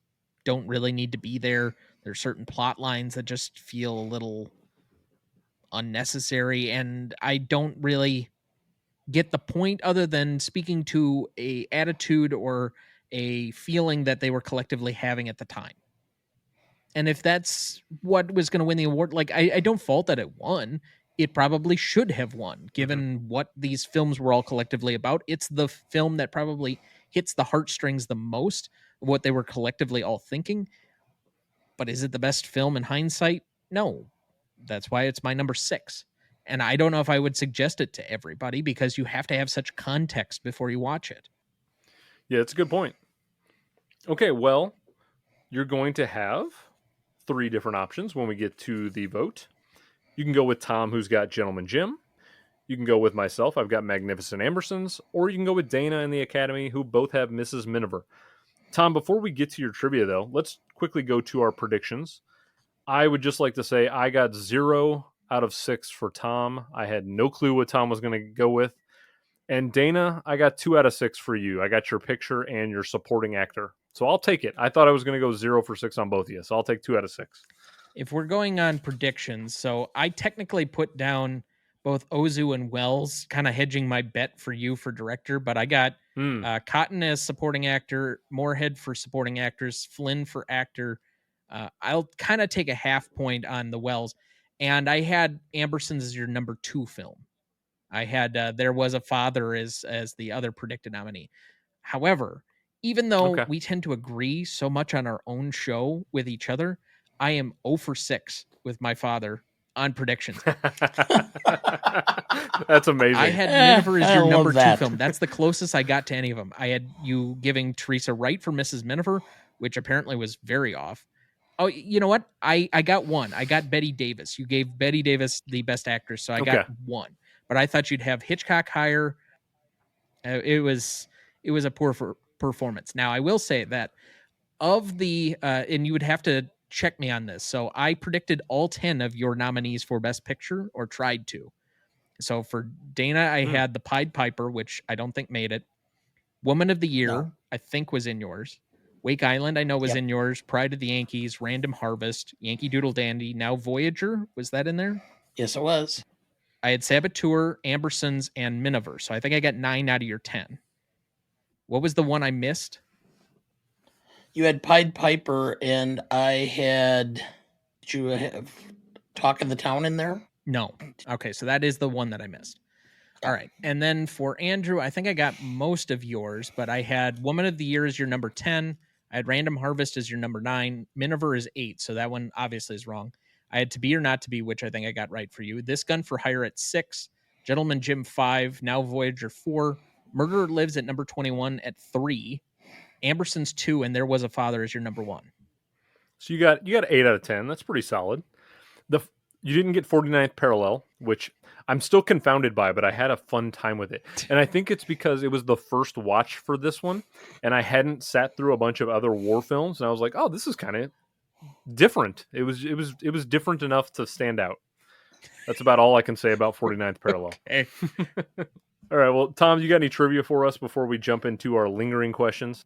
don't really need to be there. There's certain plot lines that just feel a little unnecessary, and I don't really get the point other than speaking to a attitude or a feeling that they were collectively having at the time. And if that's what was going to win the award, like I don't fault that it won. It probably should have won, given what these films were all collectively about. It's the film that probably hits the heartstrings the most of what they were collectively all thinking. But is it the best film in hindsight? No. That's why it's my number 6. And I don't know if I would suggest it to everybody because you have to have such context before you watch it. Yeah, it's a good point. Okay, well, you're going to have 3 different options when we get to the vote. You can go with Tom, who's got Gentleman Jim. You can go with myself. I've got Magnificent Ambersons. Or you can go with Dana and the Academy, who both have Mrs. Miniver. Tom, before we get to your trivia, though, let's quickly go to our predictions. I would just like to say I got 0 out of 6 for Tom. I had no clue what Tom was going to go with. And Dana, I got 2 out of 6 for you. I got your picture and your supporting actor. So I'll take it. I thought I was going to go 0 for 6 on both of you. So I'll take 2 out of 6. If we're going on predictions, so I technically put down both Ozu and Wells, kind of hedging my bet for you for director, but I got Cotton as supporting actor, Moorhead for supporting actress, Flynn for actor. I'll kind of take a half point on the Wells. And I had Ambersons as your number 2 film. I had There Was a Father as the other predicted nominee. However, even though we tend to agree so much on our own show with each other, I am 0 for 6 with my father on predictions. That's amazing. I had Miniver as your number 2 film. That's the closest I got to any of them. I had you giving Teresa Wright for Mrs. Miniver, which apparently was very off. Oh, you know what? I got 1. I got Betty Davis. You gave Betty Davis the best actress, so I got 1. But I thought you'd have Hitchcock higher. It was a poor performance. Now, I will say that of the and you would have to check me on this. So I predicted all 10 of your nominees for Best Picture, or tried to. So for Dana, I had The Pied Piper, which I don't think made it. Woman of the Year, I think was in yours. Wake Island, I know was in yours. Pride of the Yankees, Random Harvest, Yankee Doodle Dandy, Now Voyager. Was that in there? Yes, it was. I had Saboteur, Ambersons, and Miniver. So I think I got 9 out of your 10. What was the one I missed? You had Pied Piper, and I had... Did you have Talk of the Town in there? No. Okay, so that is the one that I missed. All right. And then for Andrew, I think I got most of yours, but I had Woman of the Year as your number 10. I had Random Harvest as your number 9. Miniver is 8, so that one obviously is wrong. I had To Be or Not to Be, which I think I got right for you. This Gun for Hire at 6. Gentleman Jim 5. Now Voyager 4. Murderer Lives at number 21 at 3. Ambersons 2, and There Was a Father as your number 1. So you got 8 out of 10. That's pretty solid. You didn't get 49th Parallel, which I'm still confounded by, but I had a fun time with it. And I think it's because it was the first watch for this one, and I hadn't sat through a bunch of other war films, and I was like, "Oh, this is kind of different." It was different enough to stand out. That's about all I can say about 49th Parallel. Okay. All right, well, Tom, you got any trivia for us before we jump into our lingering questions?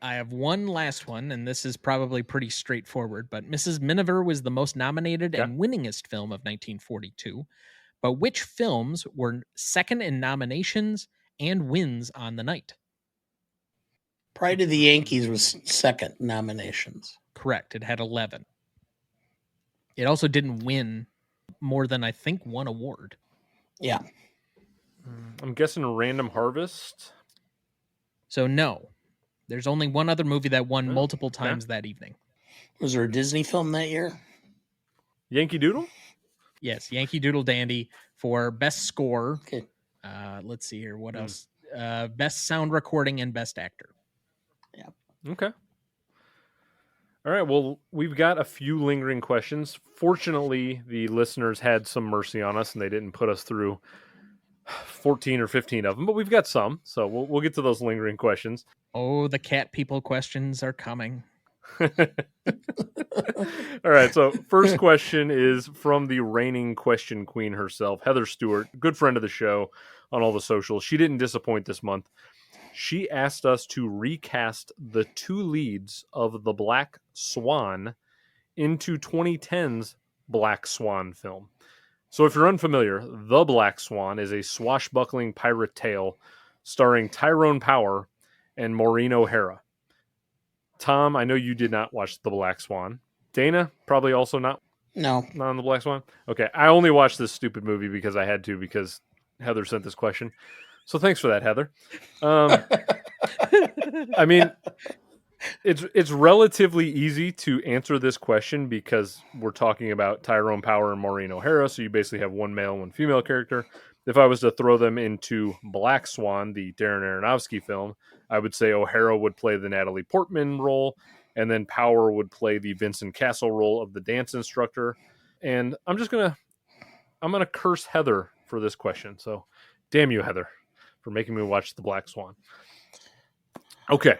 I have one last one, and this is probably pretty straightforward, but Mrs. Miniver was the most nominated and winningest film of 1942. But which films were second in nominations and wins on the night? Pride of the Yankees was second nominations. Correct. It had 11. It also didn't win more than, I think, 1 award. Yeah. I'm guessing Random Harvest. So no. There's only one other movie that won multiple times that evening. Was there a Disney film that year? Yankee Doodle? Yes, Yankee Doodle Dandy for Best Score. Okay. Let's see here. What else? Best Sound Recording and Best Actor. Yeah. Okay. All right. Well, we've got a few lingering questions. Fortunately, the listeners had some mercy on us, and they didn't put us through 14 or 15 of them, but we've got some. So we'll get to those lingering questions. Oh, the cat people questions are coming. All right. So first question is from the reigning question queen herself, Heather Stewart, good friend of the show on all the socials. She didn't disappoint this month. She asked us to recast the two leads of The Black Swan into 2010's Black Swan film. So if you're unfamiliar, The Black Swan is a swashbuckling pirate tale starring Tyrone Power and Maureen O'Hara. Tom, I know you did not watch The Black Swan. Dana, probably also not No. on The Black Swan. Okay, I only watched this stupid movie because I had to, because Heather sent this question. So thanks for that, Heather. I mean, it's relatively easy to answer this question because we're talking about Tyrone Power and Maureen O'Hara, so you basically have one male and one female character. If I was to throw them into Black Swan, the Darren Aronofsky film, I would say O'Hara would play the Natalie Portman role, and then Power would play the Vincent Castle role of the dance instructor. And I'm gonna curse Heather for this question. So, damn you, Heather, for making me watch The Black Swan. Okay.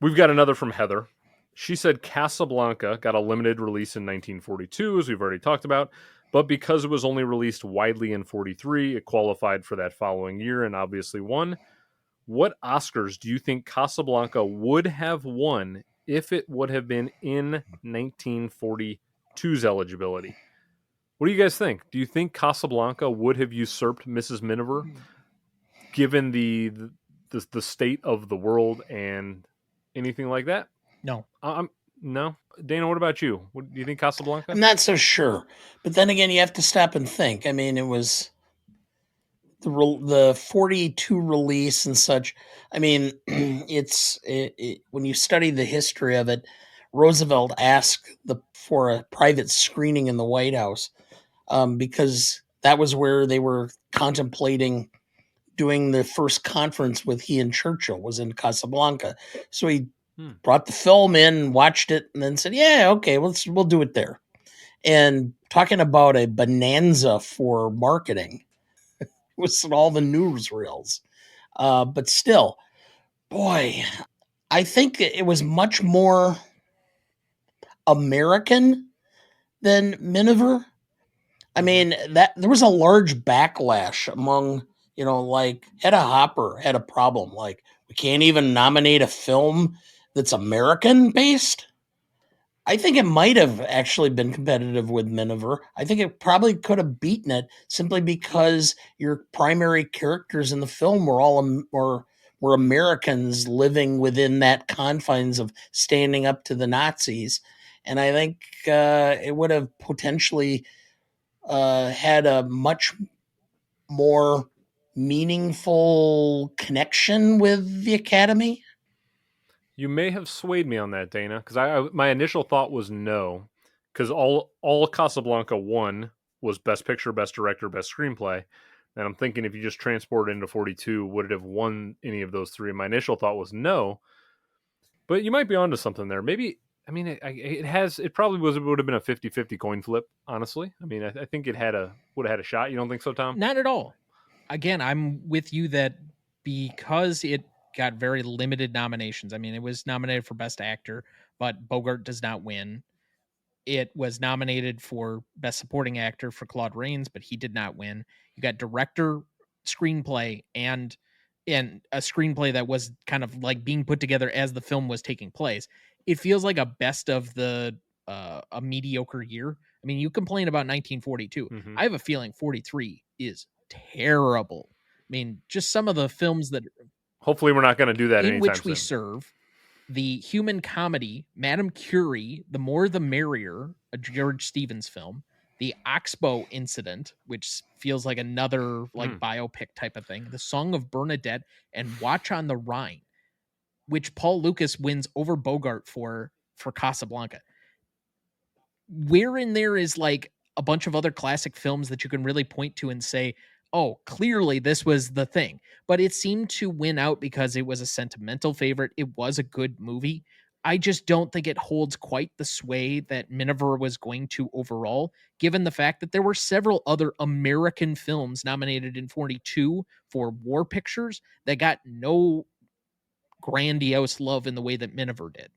We've got another from Heather. She said Casablanca got a limited release in 1942, as we've already talked about, but because it was only released widely in 43, it qualified for that following year and obviously won. What Oscars do you think Casablanca would have won if it would have been in 1942's eligibility? What do you guys think? Do you think Casablanca would have usurped Mrs. Miniver, given the state of the world and anything like that? No. No. Dana, what about you? Do you think Casablanca? I'm not so sure. But then again, you have to stop and think. I mean, it was the 42 release and such. I mean, when you study the history of it, Roosevelt asked for a private screening in the White House because that was where they were contemplating doing the first conference with he and Churchill was in Casablanca. So he brought the film in, watched it, and then said, "Yeah, okay, we'll do it there." And talking about a bonanza for marketing was all the newsreels. But still, boy, I think it was much more American than Miniver. I mean, that there was a large backlash among, like Hedda Hopper had a problem. Like, we can't even nominate a film that's American based. I think it might have actually been competitive with Miniver. I think it probably could have beaten it simply because your primary characters in the film were were Americans living within that confines of standing up to the Nazis. And I think it would have potentially had a much more meaningful connection with the Academy. You may have swayed me on that, Dana, because my initial thought was no, because all Casablanca won was Best Picture, Best Director, Best Screenplay, and I'm thinking if you just transport it into 42, would it have won any of those three? My initial thought was no, but you might be onto something there. Maybe. I mean, it probably would have been a 50-50 coin flip, honestly. I mean, I think would have had a shot. You don't think so, Tom? Not at all. Again, I'm with you that because it got very limited nominations. I mean, it was nominated for Best Actor, but Bogart does not win. It was nominated for Best Supporting Actor for Claude Rains, but he did not win. You got Director, Screenplay, and a screenplay that was kind of like being put together as the film was taking place. It feels like a best of the a mediocre year. I mean, you complain about 1942. Mm-hmm. I have a feeling 43 is terrible. I mean, just some of the films that hopefully we're not going to do that in which soon. We serve. The human comedy, Madame Curie, The More the Merrier, a George Stevens film. The Oxbow Incident, which feels like another biopic type of thing. The Song of Bernadette and Watch on the Rhine, which Paul Lucas wins over Bogart for Casablanca. Where in there is like a bunch of other classic films that you can really point to and say, oh, clearly this was the thing. But it seemed to win out because it was a sentimental favorite. It was a good movie. I just don't think it holds quite the sway that Miniver was going to overall, given the fact that there were several other American films nominated in 42 for war pictures that got no grandiose love in the way that Miniver did.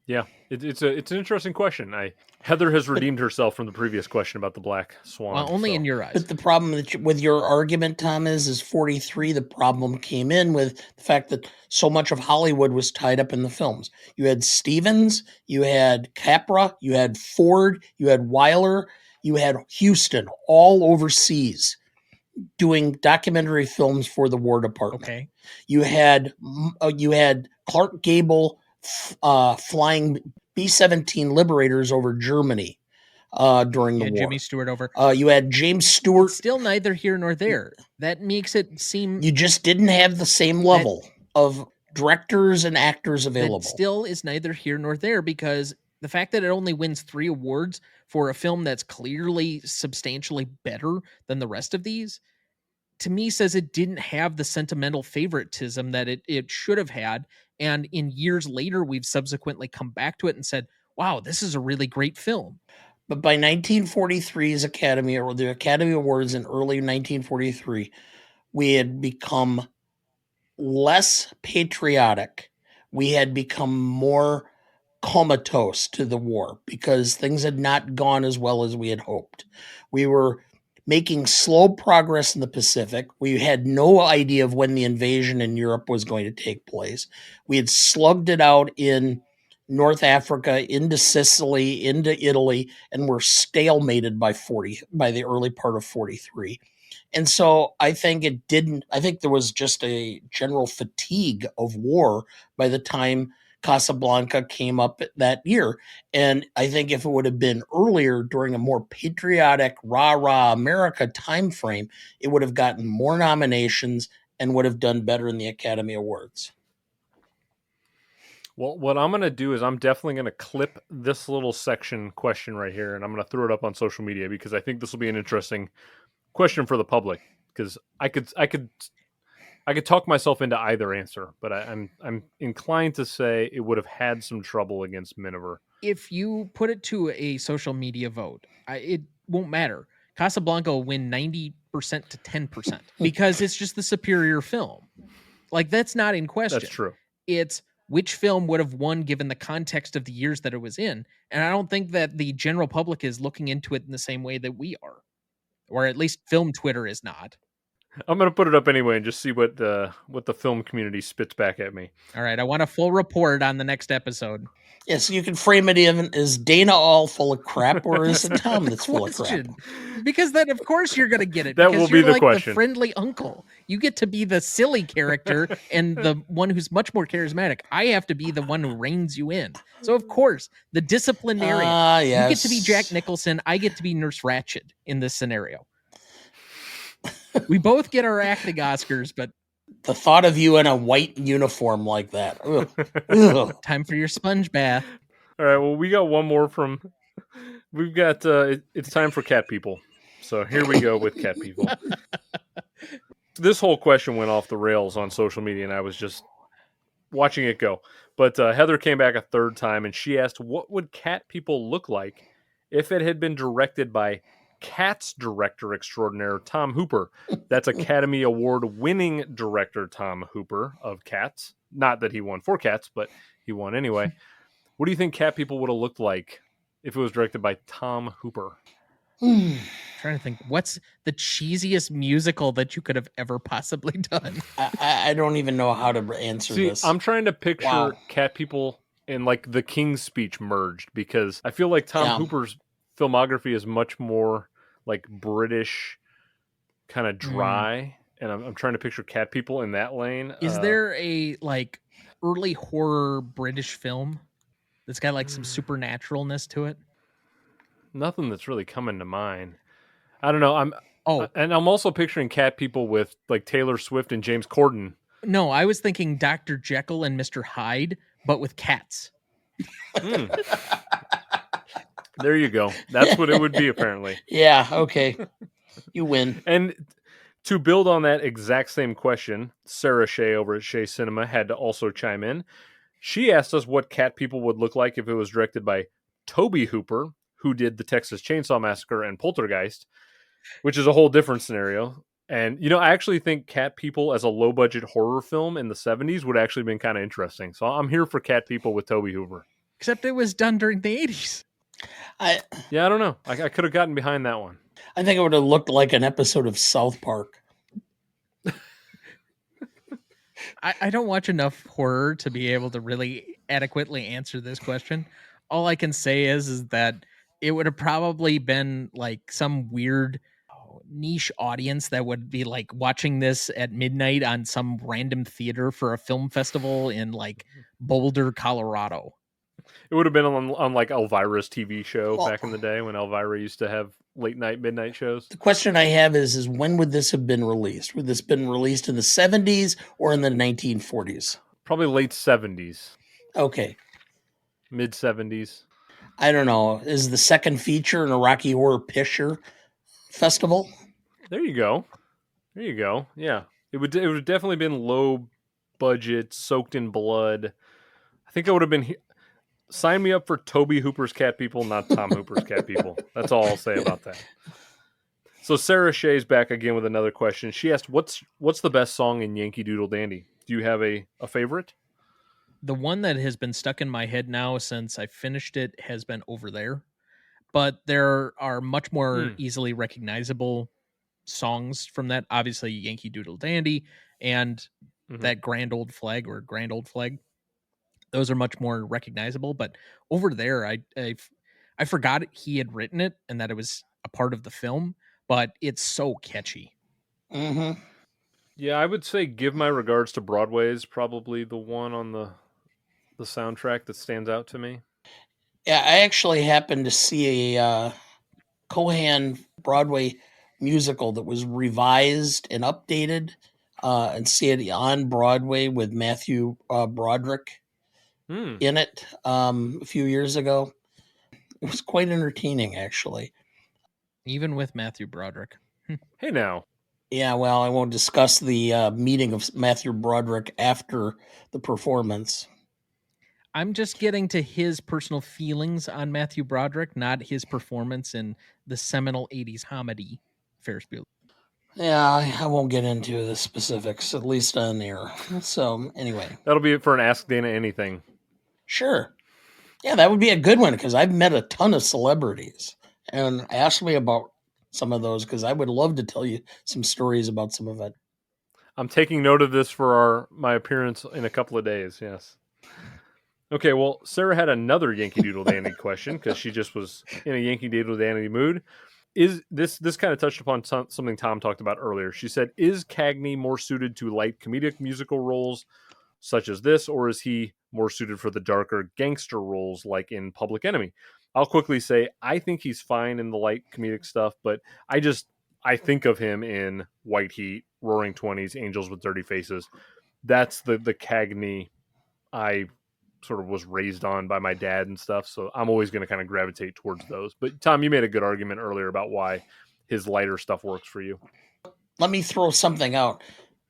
Yeah, it's an interesting question. Heather has redeemed herself from the previous question about the Black Swan. Well, only in your eyes. But the problem with your argument, Tom, is 43. The problem came in with the fact that so much of Hollywood was tied up in the films. You had Stevens, you had Capra, you had Ford, you had Weiler, you had Houston, all overseas, doing documentary films for the War Department. Okay. You had Clark Gable flying B-17 Liberators over Germany during the war. Jimmy Stewart over. You had James Stewart. It's still neither here nor there. That makes it seem you just didn't have the same level of directors and actors available. That still is neither here nor there, because the fact that it only wins 3 awards for a film that's clearly substantially better than the rest of these, to me, says it didn't have the sentimental favoritism that it should have had. And in years later, we've subsequently come back to it and said, wow, this is a really great film. But by 1943's Academy, or the Academy Awards in early 1943, we had become less patriotic. We had become more comatose to the war because things had not gone as well as we had hoped. We were making slow progress in the Pacific. We had no idea of when the invasion in Europe was going to take place. We had slugged it out in North Africa, into Sicily, into Italy, and were stalemated by the early part of 43. And so I think there was just a general fatigue of war by the time Casablanca came up that year. And I think if it would have been earlier, during a more patriotic, rah-rah America time frame, it would have gotten more nominations and would have done better in the Academy Awards. Well, what I'm going to do is I'm definitely going to clip this little section question right here, and I'm going to throw it up on social media, because I think this will be an interesting question for the public, because I could talk myself into either answer, but I'm inclined to say it would have had some trouble against Miniver. If you put it to a social media vote, it won't matter. Casablanca will win 90% to 10% because it's just the superior film. Like, that's not in question. That's true. It's which film would have won given the context of the years that it was in. And I don't think that the general public is looking into it in the same way that we are, or at least film Twitter is not. I'm going to put it up anyway and just see what the film community spits back at me. All right. I want a full report on the next episode. Yes, you can frame it even, is Dana all full of crap, or is it Tom that's full of crap? Because then, of course, you're going to get it. That will be the question. The friendly uncle. You get to be the silly character and the one who's much more charismatic. I have to be the one who reins you in. So, of course, the disciplinarian. Yes. You get to be Jack Nicholson. I get to be Nurse Ratched in this scenario. We both get our acting Oscars, but the thought of you in a white uniform like that. Ugh. Ugh. Time for your sponge bath. All right. Well, we got one more from. We've got. It's time for cat people. So here we go with cat people. This whole question went off the rails on social media, and I was just watching it go. But Heather came back a third time, and she asked, "What would Cat People look like if it had been directed by Cats director extraordinaire Tom Hooper?" That's Academy Award winning director Tom Hooper of Cats. Not that he won for Cats, but he won anyway. What do you think Cat People would have looked like if it was directed by Tom Hooper? Trying to think, what's the cheesiest musical that you could have ever possibly done? I don't even know how to answer this. I'm trying to picture Cat People and like The King's Speech merged, because I feel like Tom Hooper's filmography is much more like British, kind of dry, and I'm trying to picture Cat People in that lane. Is there a like early horror British film that's got like some supernaturalness to it? Nothing that's really coming to mind. I don't know. And I'm also picturing Cat People with like Taylor Swift and James Corden. No, I was thinking Dr. Jekyll and Mr. Hyde, but with cats. There you go. That's what it would be, apparently. Yeah, okay. You win. And to build on that exact same question, Sarah Shea over at Shea Cinema had to also chime in. She asked us what Cat People would look like if it was directed by Toby Hooper, who did the Texas Chainsaw Massacre and Poltergeist, which is a whole different scenario. And, I actually think Cat People as a low-budget horror film in the 70s would actually have been kind of interesting. So I'm here for Cat People with Toby Hooper. Except it was done during the 80s. I don't know. I could have gotten behind that one. I think it would have looked like an episode of South Park. I don't watch enough horror to be able to really adequately answer this question. All I can say is that it would have probably been like some weird niche audience that would be like watching this at midnight on some random theater for a film festival in like Boulder, Colorado. It would have been on like Elvira's TV show back in the day when Elvira used to have late night, midnight shows. The question I have is when would this have been released? Would this have been released in the 70s or in the 1940s? Probably late 70s. Okay. Mid 70s. I don't know. Is the second feature in a Rocky Horror Picture Festival? There you go. Yeah. It would have definitely been low budget, soaked in blood. I think I would have been... Sign me up for Toby Hooper's Cat People, not Tom Hooper's Cat People. That's all I'll say about that. So Sarah Shea's back again with another question. She asked, what's the best song in Yankee Doodle Dandy? Do you have a favorite? The one that has been stuck in my head now since I finished it has been Over There. But there are much more easily recognizable songs from that. Obviously, Yankee Doodle Dandy and that Grand Old Flag. Those are much more recognizable. But Over There, I forgot he had written it and that it was a part of the film, but it's so catchy. Mm-hmm. Yeah, I would say Give My Regards to Broadway is probably the one on the soundtrack that stands out to me. Yeah, I actually happened to see a Cohan Broadway musical that was revised and updated and see it on Broadway with Matthew Broderick in it a few years ago. It was quite entertaining, actually. Even with Matthew Broderick. Hey, now. Yeah, well, I won't discuss the meeting of Matthew Broderick after the performance. I'm just getting to his personal feelings on Matthew Broderick, not his performance in the seminal 80s comedy Ferris Bueller. Yeah, I won't get into the specifics, at least on air. So, anyway. That'll be it for an Ask Dana Anything. Sure. Yeah, that would be a good one because I've met a ton of celebrities. And ask me about some of those because I would love to tell you some stories about some of it. I'm taking note of this for my appearance in a couple of days, yes. Okay, well, Sarah had another Yankee Doodle Dandy question because she just was in a Yankee Doodle Dandy mood. Is this kind of touched upon something Tom talked about earlier? She said, is Cagney more suited to light comedic musical roles such as this, or is he more suited for the darker gangster roles like in Public Enemy? I'll quickly say I think he's fine in the light comedic stuff, but I think of him in White Heat, Roaring Twenties, Angels with Dirty Faces. That's the Cagney I sort of was raised on by my dad and stuff, so I'm always going to kind of gravitate towards those. But Tom, you made a good argument earlier about why his lighter stuff works for you. Let me throw something out.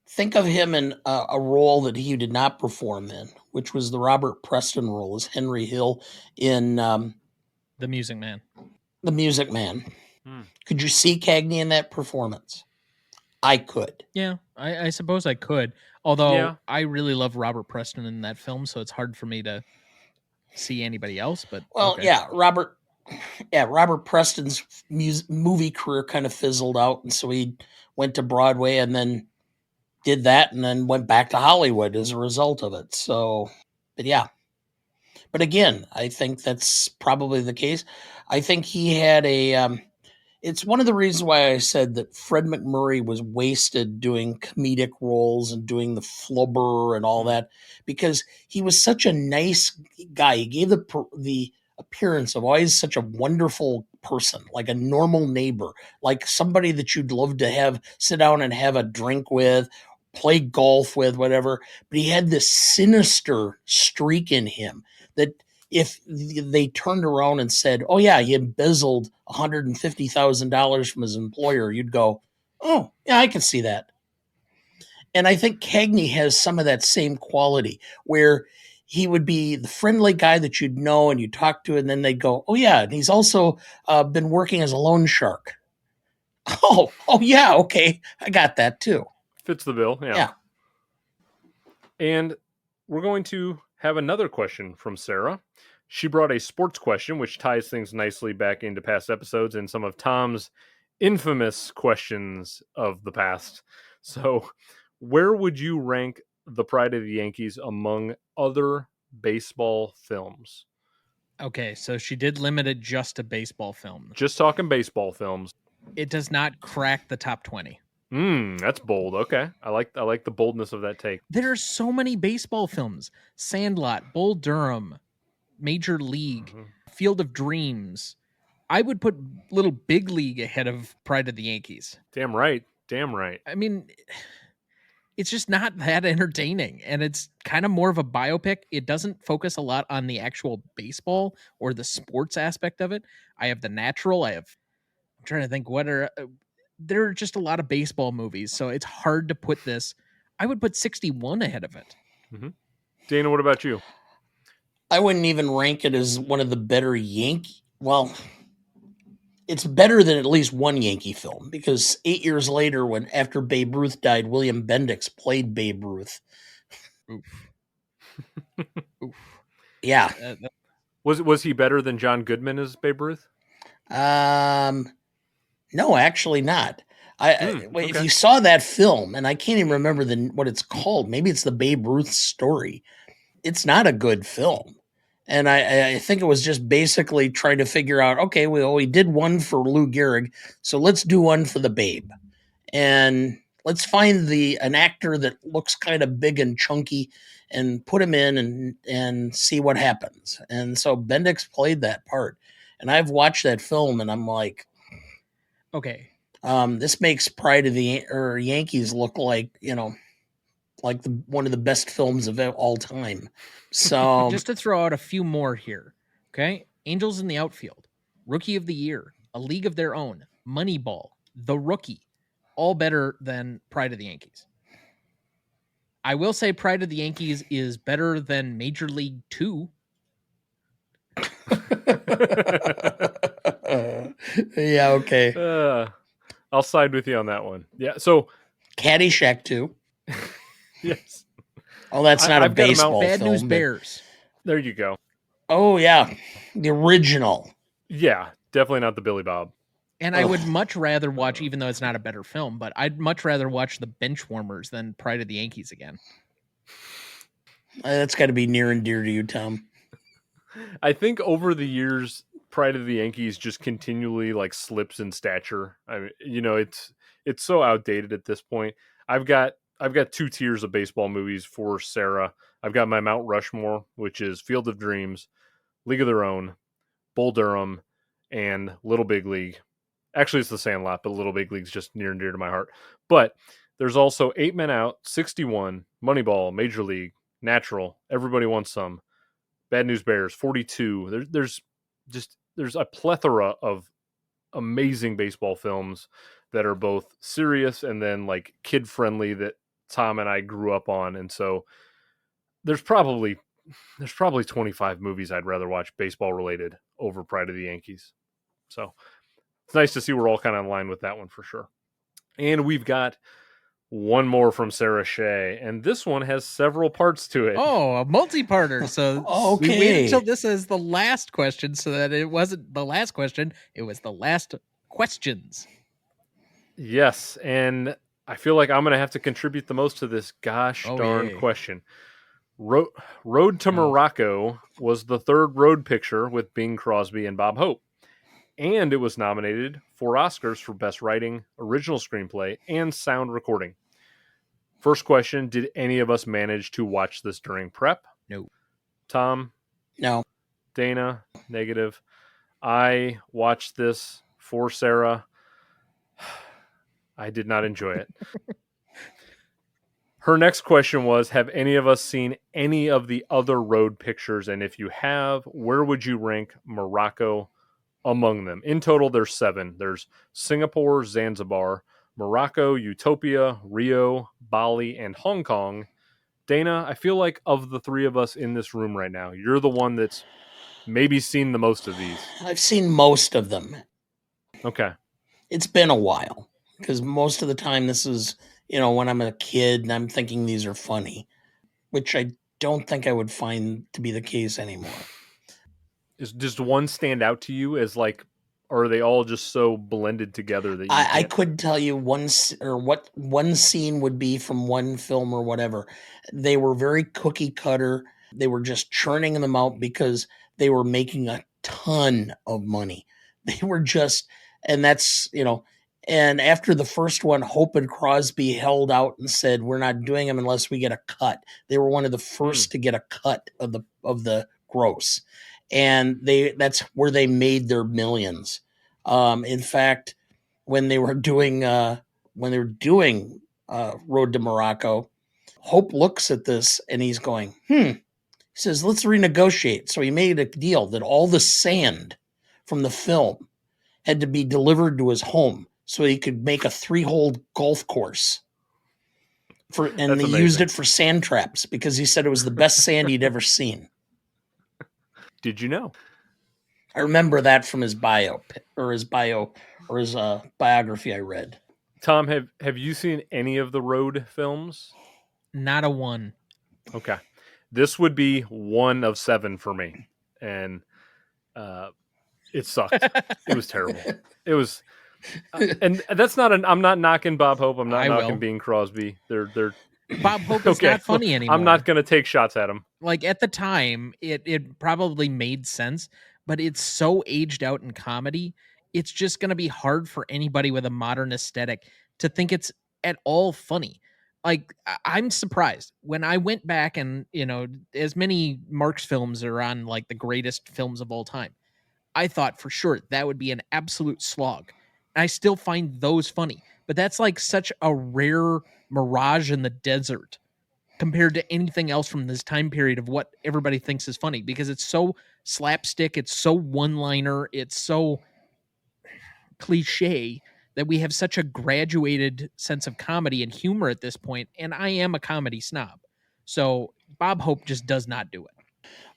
Think of him in a role that he did not perform in, which was the Robert Preston role as Henry Hill in The Music Man. The Music Man. Could you see Cagney in that performance? I could. Yeah, I suppose I could. Although I really love Robert Preston in that film, so it's hard for me to see anybody else. But okay. Robert Preston's movie career kind of fizzled out, and so he went to Broadway and then did that, and then went back to Hollywood as a result of it. So, but again, I think that's probably the case. I think he had it's one of the reasons why I said that Fred McMurray was wasted doing comedic roles and doing the flubber and all that, because he was such a nice guy. He gave the appearance of always such a wonderful person, like a normal neighbor, like somebody that you'd love to have sit down and have a drink with, play golf with, whatever. But he had this sinister streak in him that if they turned around and said, oh, yeah, he embezzled $150,000 from his employer, you'd go, oh, yeah, I can see that. And I think Cagney has some of that same quality where he would be the friendly guy that you'd know and you talk to, and then they'd go, "Oh yeah, and he's also been working as a loan shark." Oh yeah, okay, I got that too. Fits the bill, yeah. Yeah. And we're going to have another question from Sarah. She brought a sports question, which ties things nicely back into past episodes and some of Tom's infamous questions of the past. So, where would you rank The Pride of the Yankees among other baseball films? Okay, so she did limit it just to baseball films. Just talking baseball films. It does not crack the top 20. That's bold. Okay. I like the boldness of that take. There are so many baseball films. Sandlot, Bull Durham, Major League, Field of Dreams. I would put Little Big League ahead of Pride of the Yankees. Damn right. Damn right. I mean, it's just not that entertaining, and it's kind of more of a biopic. It doesn't focus a lot on the actual baseball or the sports aspect of it. I have The Natural. I'm trying to think there are just a lot of baseball movies, so it's hard to put this. I would put 61 ahead of it. Dana, what about you? I wouldn't even rank it as one of the better Yankee. Well, it's better than at least one Yankee film, because 8 years later, after Babe Ruth died, William Bendix played Babe Ruth. Oof. Oof. Yeah. Was he better than John Goodman as Babe Ruth? No, actually not. Okay. If you saw that film, and I can't even remember what it's called, maybe it's the Babe Ruth story. It's not a good film. And I think it was just basically trying to figure out, okay, we did one for Lou Gehrig, so let's do one for the Babe. And let's find an actor that looks kind of big and chunky and put him in and see what happens. And so Bendix played that part. And I've watched that film and I'm like, okay, this makes Pride of the Yankees look like, like one of the best films of all time. So just to throw out a few more here. Okay. Angels in the Outfield, Rookie of the Year, A League of Their Own, Moneyball, The Rookie, all better than Pride of the Yankees. I will say Pride of the Yankees is better than Major League 2. Yeah, okay. I'll side with you on that one. Yeah, so Caddyshack 2. Yes. Oh, that's not a baseball Bad film. News Bears. There you go. Oh, yeah. The original. Yeah, definitely not the Billy Bob. And I would much rather watch, even though it's not a better film, but I'd much rather watch The Benchwarmers than Pride of the Yankees again. That's got to be near and dear to you, Tom. I think over the years, Pride of the Yankees just continually slips in stature. I mean, it's so outdated at this point. I've got 2 tiers of baseball movies for Sarah. I've got my Mount Rushmore, which is Field of Dreams, League of Their Own, Bull Durham, and Little Big League. Actually, it's The Sandlot, but Little Big League's just near and dear to my heart. But there's also 8 Men Out, 61, Moneyball, Major League, Natural, Everybody Wants Some, Bad News Bears, 42. There's a plethora of amazing baseball films that are both serious and then kid friendly that Tom and I grew up on. And so there's probably 25 movies I'd rather watch baseball related over Pride of the Yankees. So it's nice to see we're all kind of in line with that one for sure. And we've got one more from Sarah Shea, and this one has several parts to it. Oh, a multi-parter. So okay. We waited until this is the last question so that it wasn't the last question. It was the last questions. Yes, and I feel like I'm going to have to contribute the most to this darn question. Road to Morocco was the third road picture with Bing Crosby and Bob Hope, and it was nominated for Oscars for Best Writing, Original Screenplay, and Sound Recording. First question, did any of us manage to watch this during prep? No. Tom? No. Dana? Negative. I watched this for Sarah. I did not enjoy it. Her next question was, have any of us seen any of the other road pictures? And if you have, where would you rank Morocco among them? In total, there's 7. There's Singapore, Zanzibar, Morocco, Utopia, Rio, Bali, and Hong Kong, Dana, I feel like of the three of us in this room right now, you're the one that's maybe seen the most of these. I've seen most of them. Okay. It's been a while because most of the time this is, when I'm a kid and I'm thinking these are funny, which I don't think I would find to be the case anymore. Does one stand out to you as like, or are they all just so blended together that you I can't? couldn't tell you what one scene would be from one film or whatever. They were very cookie cutter. They were just churning them out because they were making a ton of money. They were just, and that's, and after the first one, Hope and Crosby held out and said, "We're not doing them unless we get a cut." They were one of the first to get a cut of the gross, and that's where they made their millions. In fact, when they were doing Road to Morocco, Hope looks at this and he's going, He says, "Let's renegotiate." So he made a deal that all the sand from the film had to be delivered to his home so he could make a 3-hole golf course. And they used it for sand traps because he said it was the best sand he'd ever seen. Did you know? I remember that from his biography I read. Tom, have you seen any of the Road films? Not a one. Okay. This would be 1 of 7 for me. And it sucked. It was terrible. It was and that's not I'm not knocking Bob Hope. I'm not knocking Bing Crosby. They're Bob Hope is not funny anymore. I'm not going to take shots at him. Like at the time, it probably made sense, but it's so aged out in comedy. It's just going to be hard for anybody with a modern aesthetic to think it's at all funny. Like I'm surprised when I went back and, as many Marx films are on like the greatest films of all time. I thought for sure that would be an absolute slog. I still find those funny, but that's like such a rare mirage in the desert compared to anything else from this time period of what everybody thinks is funny, because it's so slapstick, it's so one-liner, it's so cliche that we have such a graduated sense of comedy and humor at this point, and I am a comedy snob. So Bob Hope just does not do it.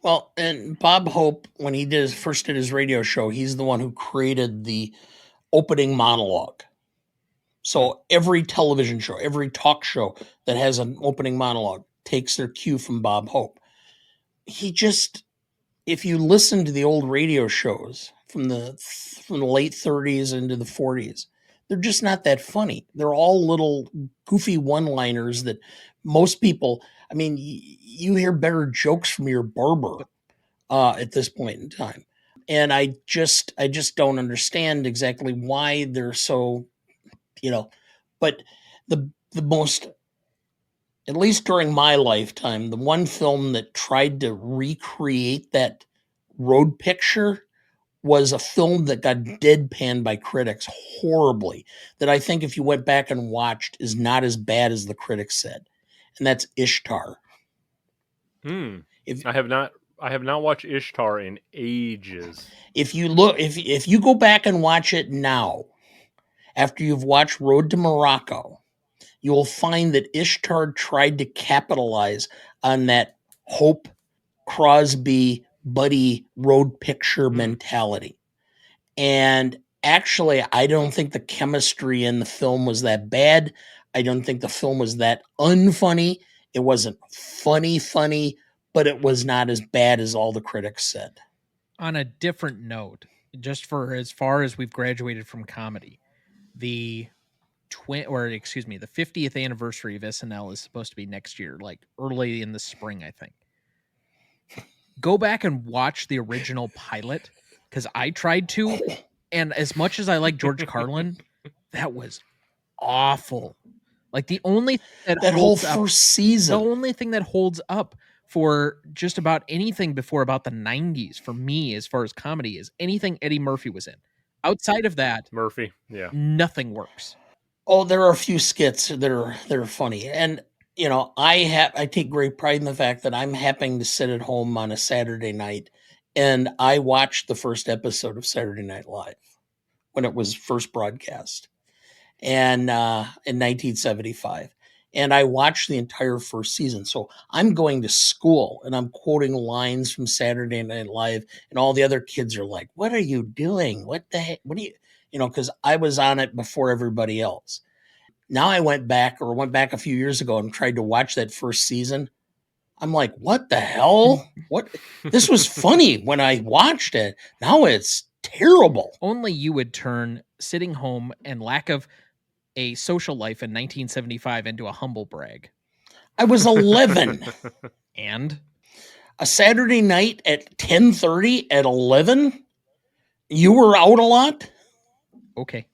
Well, and Bob Hope, when he first did his radio show, he's the one who created the opening monologue. So every television show, every talk show that has an opening monologue takes their cue from Bob Hope. If you listen to the old radio shows from the late 30s into the 40s, they're just not that funny. They're all little goofy one-liners that most people, I mean, you hear better jokes from your barber at this point in time. And I just don't understand exactly why they're so, but the most, at least during my lifetime, the one film that tried to recreate that road picture was a film that got deadpanned by critics horribly, that I think if you went back and watched is not as bad as the critics said. And that's Ishtar. I have not watched Ishtar in ages. If you go back and watch it now, after you've watched Road to Morocco, you will find that Ishtar tried to capitalize on that Hope Crosby buddy road picture mentality. And actually, I don't think the chemistry in the film was that bad. I don't think the film was that unfunny. It wasn't funny, but it was not as bad as all the critics said. On a different note, just for as far as we've graduated from comedy, the 50th anniversary of SNL is supposed to be next year, like early in the spring, I think. Go back and watch the original pilot, because I tried to, and as much as I like George Carlin, that was awful. Like the only that whole first season, the only thing that holds up for just about anything before about the 90s for me as far as comedy is anything Eddie Murphy was in. Outside of that, nothing works. Oh, there are a few skits that are funny, and I take great pride in the fact that I'm happening to sit at home on a Saturday night, and I watched the first episode of Saturday Night Live when it was first broadcast, and in 1975, And I watched the entire first season. So I'm going to school and I'm quoting lines from Saturday Night Live, and all the other kids are like, "What are you doing? What the heck? What do you," because I was on it before everybody else. Now I went back a few years ago and tried to watch that first season. I'm like, what the hell? What? This was funny when I watched it. Now it's terrible. Only you would turn sitting home and lack of a social life in 1975 into a humble brag. I was 11. And A Saturday night at 10:30 at 11? You were out a lot? okay.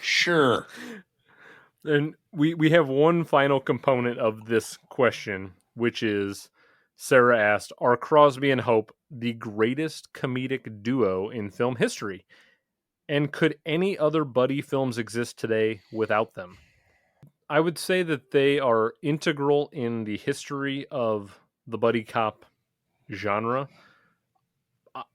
Sure. And we have one final component of this question, which is Sarah asked, are Crosby and Hope the greatest comedic duo in film history? And could any other buddy films exist today without them? I would say that they are integral in the history of the buddy cop genre.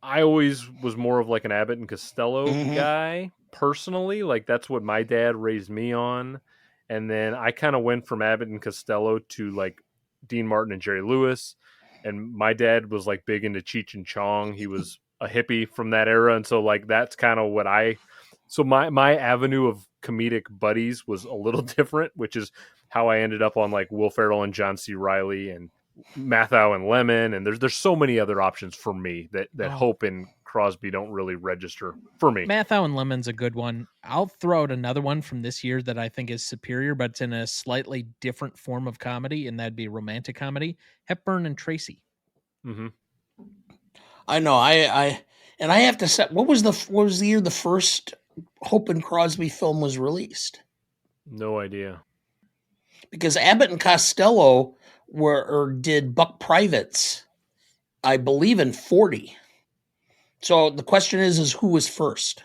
I always was more of like an Abbott and Costello guy, personally. Like, that's what my dad raised me on. And then I kind of went from Abbott and Costello to like Dean Martin and Jerry Lewis. And my dad was like big into Cheech and Chong. He was a hippie from that era. And so like that's kind of what so my avenue of comedic buddies was a little different, which is how I ended up on like Will Ferrell and John C. Reilly and Matthau and Lemon, and there's so many other options for me that Hope and Crosby don't really register for me. Matthau and Lemon's a good one. I'll throw out another one from this year that I think is superior, but it's in a slightly different form of comedy, and that'd be romantic comedy. Hepburn and Tracy. Mm-hmm. I know. I have to say, what was the year the first Hope and Crosby film was released? No idea. Because Abbott and Costello did Buck Privates, I believe, in 40. So the question is who was first?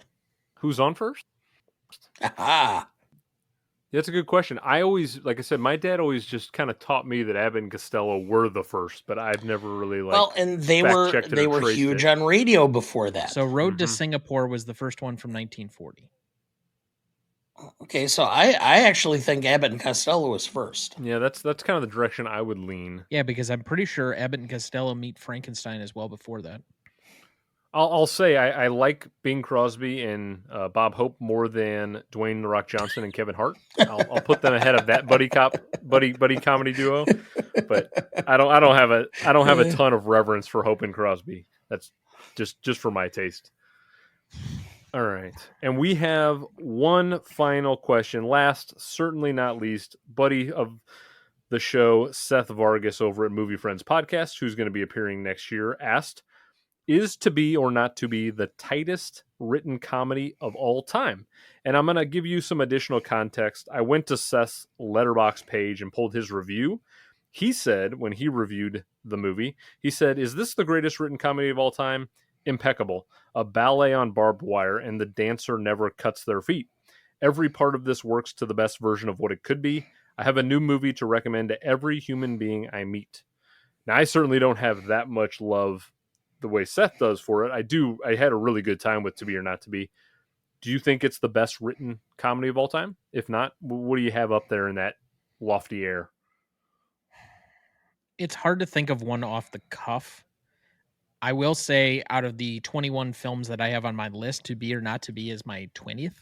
Who's on first? Aha. That's a good question. I always, like I said, my dad always just kind of taught me that Abbott and Costello were the first, but I've never really and they were huge on radio before that. So Road to Singapore was the first one from 1940. Okay, so I actually think Abbott and Costello was first. Yeah, that's kind of the direction I would lean. Yeah, because I'm pretty sure Abbott and Costello meet Frankenstein as well before that. I'll say I like Bing Crosby and Bob Hope more than Dwayne "The Rock" Johnson and Kevin Hart. I'll put them ahead of that buddy comedy duo. But I don't have a ton of reverence for Hope and Crosby. That's just for my taste. All right. And we have one final question. Last, certainly not least, buddy of the show, Seth Vargas over at Movie Friends Podcast, who's going to be appearing next year, asked, is To Be or Not to Be the tightest written comedy of all time? And I'm going to give you some additional context. I went to Seth's Letterboxd page and pulled his review. He said, when he reviewed the movie, he said, is this the greatest written comedy of all time? Impeccable. A ballet on barbed wire, and the dancer never cuts their feet. Every part of this works to the best version of what it could be. I have a new movie to recommend to every human being I meet. Now, I certainly don't have that much love the way Seth does for it. I had a really good time with To Be or Not to Be. Do you think it's the best written comedy of all time? If not, what do you have up there in that lofty air? It's hard to think of one off the cuff. I will say, out of the 21 films that I have on my list, To Be or Not to Be is my 20th.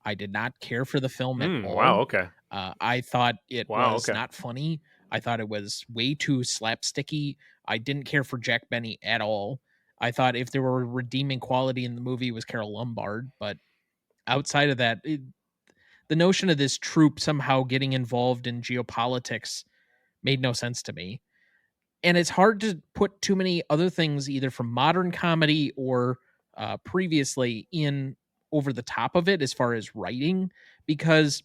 I did not care for the film at all. Wow, okay. I thought it was not funny. I thought it was way too slapsticky. I didn't care for Jack Benny at all. I thought if there were a redeeming quality in the movie, it was Carol Lombard. But outside of that, the notion of this troupe somehow getting involved in geopolitics made no sense to me. And it's hard to put too many other things, either from modern comedy or previously, in over the top of it as far as writing. Because,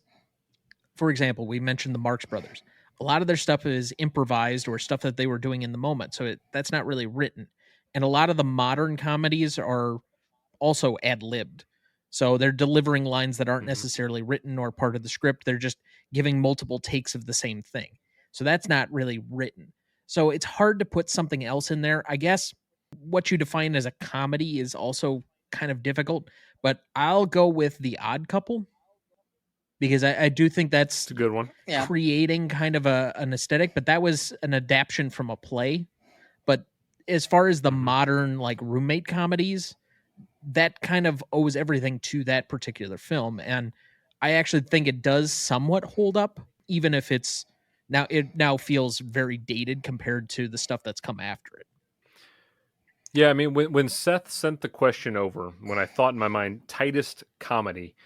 for example, we mentioned the Marx Brothers. A lot of their stuff is improvised or stuff that they were doing in the moment. So that's not really written. And a lot of the modern comedies are also ad-libbed. So they're delivering lines that aren't necessarily written or part of the script. They're just giving multiple takes of the same thing. So that's not really written. So it's hard to put something else in there. I guess what you define as a comedy is also kind of difficult, but I'll go with The Odd Couple, because I do think that's It's a good one. Yeah. creating kind of an aesthetic, but that was an adaptation from a play. But as far as the Mhm. modern like roommate comedies, that kind of owes everything to that particular film. And I actually think it does somewhat hold up, even if it now feels very dated compared to the stuff that's come after it. Yeah, I mean, when Seth sent the question over, when I thought in my mind tightest comedy,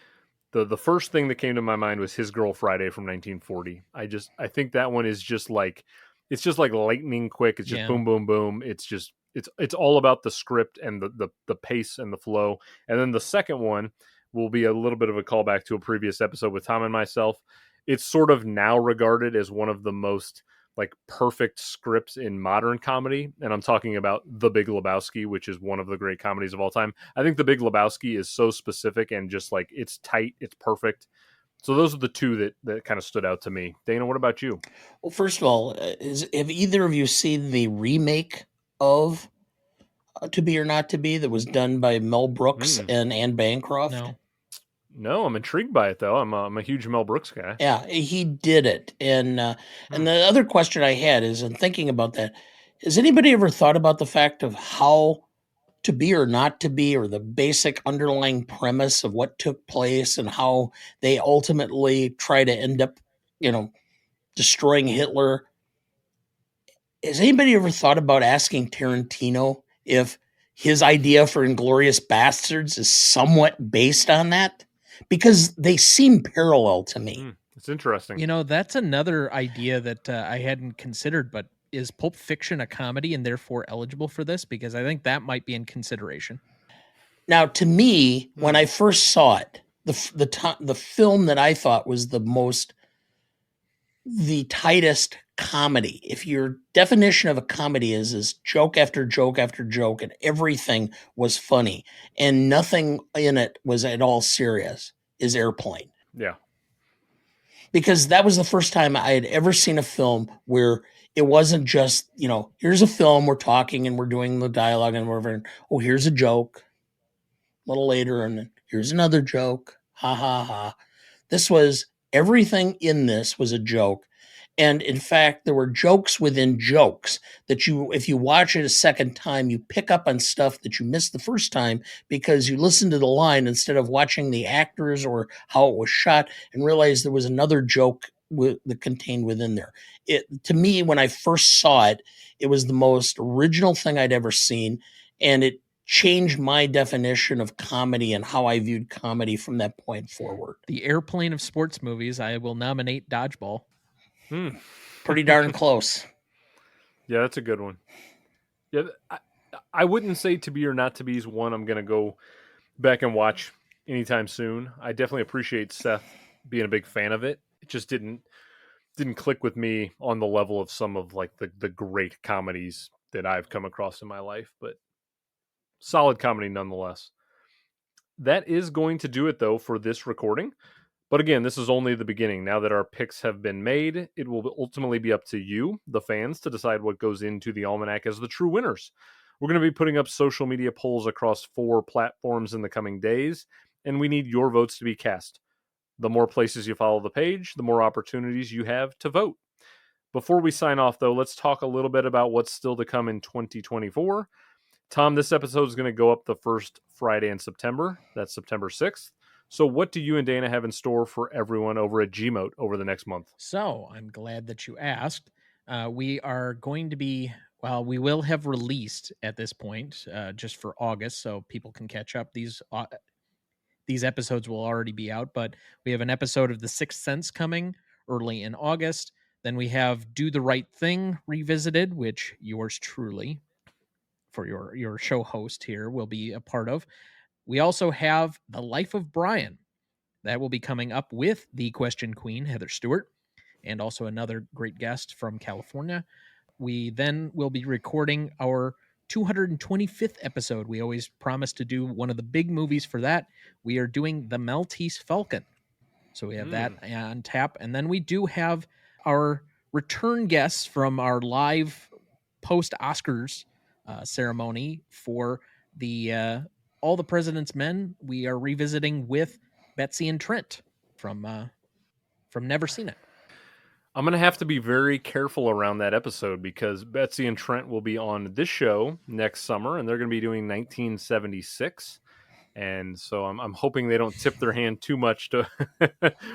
the first thing that came to my mind was His Girl Friday from 1940. I think that one is just like, it's just like lightning quick. It's just Yeah. boom, boom, boom. It's all about the script and the pace and the flow. And then the second one will be a little bit of a callback to a previous episode with Tom and myself. It's sort of now regarded as one of the most like perfect scripts in modern comedy, and I'm talking about The Big Lebowski, which is one of the great comedies of all time. I think The Big Lebowski is so specific and just like it's tight, it's perfect. So those are the two that kind of stood out to me. Dana, what about you? Well, first of all, have either of you seen the remake of To Be or Not to Be that was done by Mel Brooks and Anne Bancroft? No, I'm intrigued by it though. I'm a huge Mel Brooks guy. Yeah, he did it. And the other question I had is, in thinking about that, has anybody ever thought about the fact of how To Be or Not to Be, or the basic underlying premise of what took place and how they ultimately try to end up, destroying Hitler? Has anybody ever thought about asking Tarantino if his idea for Inglorious Bastards is somewhat based on that? Because they seem parallel to me. It's interesting. That's another idea that I hadn't considered, but is Pulp Fiction a comedy and therefore eligible for this? Because I think that might be in consideration. Now, to me, when I first saw it, the film that I thought was the tightest comedy, if your definition of a comedy is joke after joke after joke and everything was funny and nothing in it was at all serious, is Airplane. Yeah. Because that was the first time I had ever seen a film where it wasn't just, here's a film, we're talking and we're doing the dialogue and whatever. Oh, here's a joke a little later, and then here's another joke. Ha ha ha. Everything in this was a joke. And in fact, there were jokes within jokes that if you watch it a second time, you pick up on stuff that you missed the first time because you listened to the line instead of watching the actors or how it was shot, and realized there was another joke that contained within there. To me, when I first saw it, it was the most original thing I'd ever seen. And it changed my definition of comedy and how I viewed comedy from that point forward. The Airplane of sports movies, I will nominate Dodgeball. Pretty darn close. Yeah, that's a good one. Yeah, I wouldn't say To Be or Not to Be is one I'm going to go back and watch anytime soon. I definitely appreciate Seth being a big fan of it. It just didn't click with me on the level of some of like the great comedies that I've come across in my life, but solid comedy nonetheless. That is going to do it though for this recording. But again, this is only the beginning. Now that our picks have been made, it will ultimately be up to you, the fans, to decide what goes into the Almanac as the true winners. We're going to be putting up social media polls across 4 platforms in the coming days, and we need your votes to be cast. The more places you follow the page, the more opportunities you have to vote. Before we sign off, though, let's talk a little bit about what's still to come in 2024. Tom, this episode is going to go up the first Friday in September. That's September 6th. So what do you and Dana have in store for everyone over at Gmote over the next month? So I'm glad that you asked. We are going to be, we will have released at this point just for August, so people can catch up. These episodes will already be out, but we have an episode of The Sixth Sense coming early in August. Then we have Do the Right Thing Revisited, which yours truly, for your show host here, will be a part of. We also have The Life of Brian. That will be coming up with the Question Queen, Heather Stewart, and also another great guest from California. We then will be recording our 225th episode. We always promise to do one of the big movies for that. We are doing The Maltese Falcon. So we have that on tap. And then we do have our return guests from our live post-Oscars ceremony for the All the President's Men. We are revisiting with Betsy and Trent from from Never Seen It. I'm going to have to be very careful around that episode because Betsy and Trent will be on this show next summer, and they're going to be doing 1976. And so I'm hoping they don't tip their hand too much to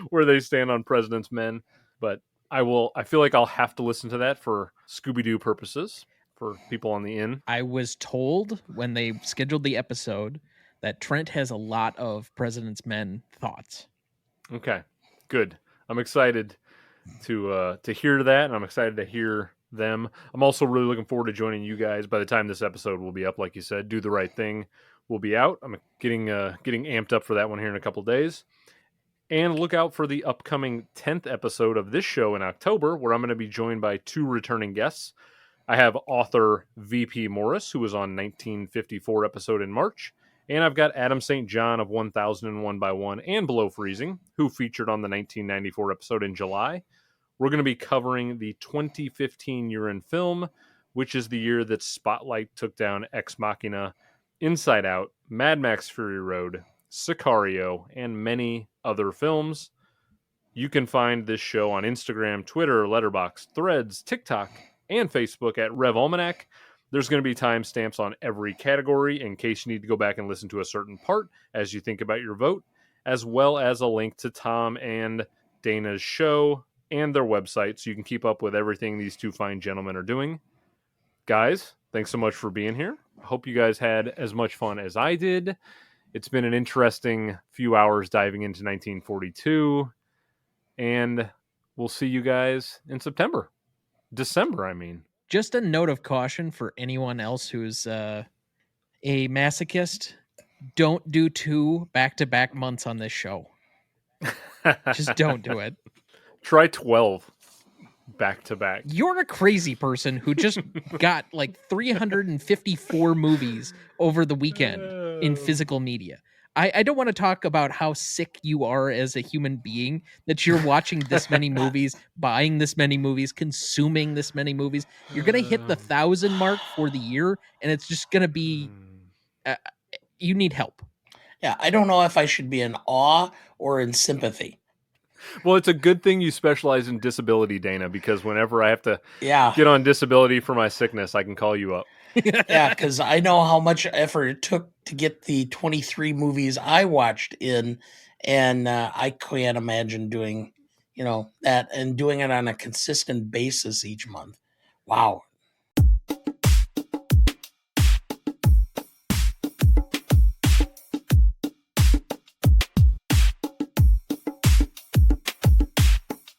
where they stand on President's Men. But I feel like I'll have to listen to that for Scooby-Doo purposes for people on the inn. I was told when they scheduled the episode that Trent has a lot of President's Men thoughts. Okay, good. I'm excited to hear that, and I'm excited to hear them. I'm also really looking forward to joining you guys. By the time this episode will be up, like you said, Do the Right Thing will be out. I'm getting amped up for that one here in a couple days. And look out for the upcoming 10th episode of this show in October, where I'm going to be joined by 2 returning guests. I have author V.P. Morris, who was on 1954 episode in March, and I've got Adam St. John of 1001 by 1 and Below Freezing, who featured on the 1994 episode in July. We're going to be covering the 2015 year in film, which is the year that Spotlight took down Ex Machina, Inside Out, Mad Max Fury Road, Sicario, and many other films. You can find this show on Instagram, Twitter, Letterboxd, Threads, TikTok, and Facebook at Rev Almanac. There's going to be timestamps on every category in case you need to go back and listen to a certain part as you think about your vote, as well as a link to Tom and Dana's show and their website so you can keep up with everything these 2 fine gentlemen are doing. Guys, thanks so much for being here. I hope you guys had as much fun as I did. It's been an interesting few hours diving into 1942, and we'll see you guys in December, I mean. Just a note of caution for anyone else who's a masochist. Don't do 2 back-to-back months on this show. Just don't do it. Try 12 back-to-back. You're a crazy person who just got like 354 movies over the weekend in physical media. I don't want to talk about how sick you are as a human being that you're watching this many movies, buying this many movies, consuming this many movies. You're going to hit the 1,000 mark for the year, and it's just going to be, you need help. Yeah, I don't know if I should be in awe or in sympathy. Well, it's a good thing you specialize in disability, Dana, because whenever I have to Yeah. get on disability for my sickness, I can call you up. Yeah, because I know how much effort it took to get the 23 movies I watched in, and I can't imagine doing, that and doing it on a consistent basis each month. Wow,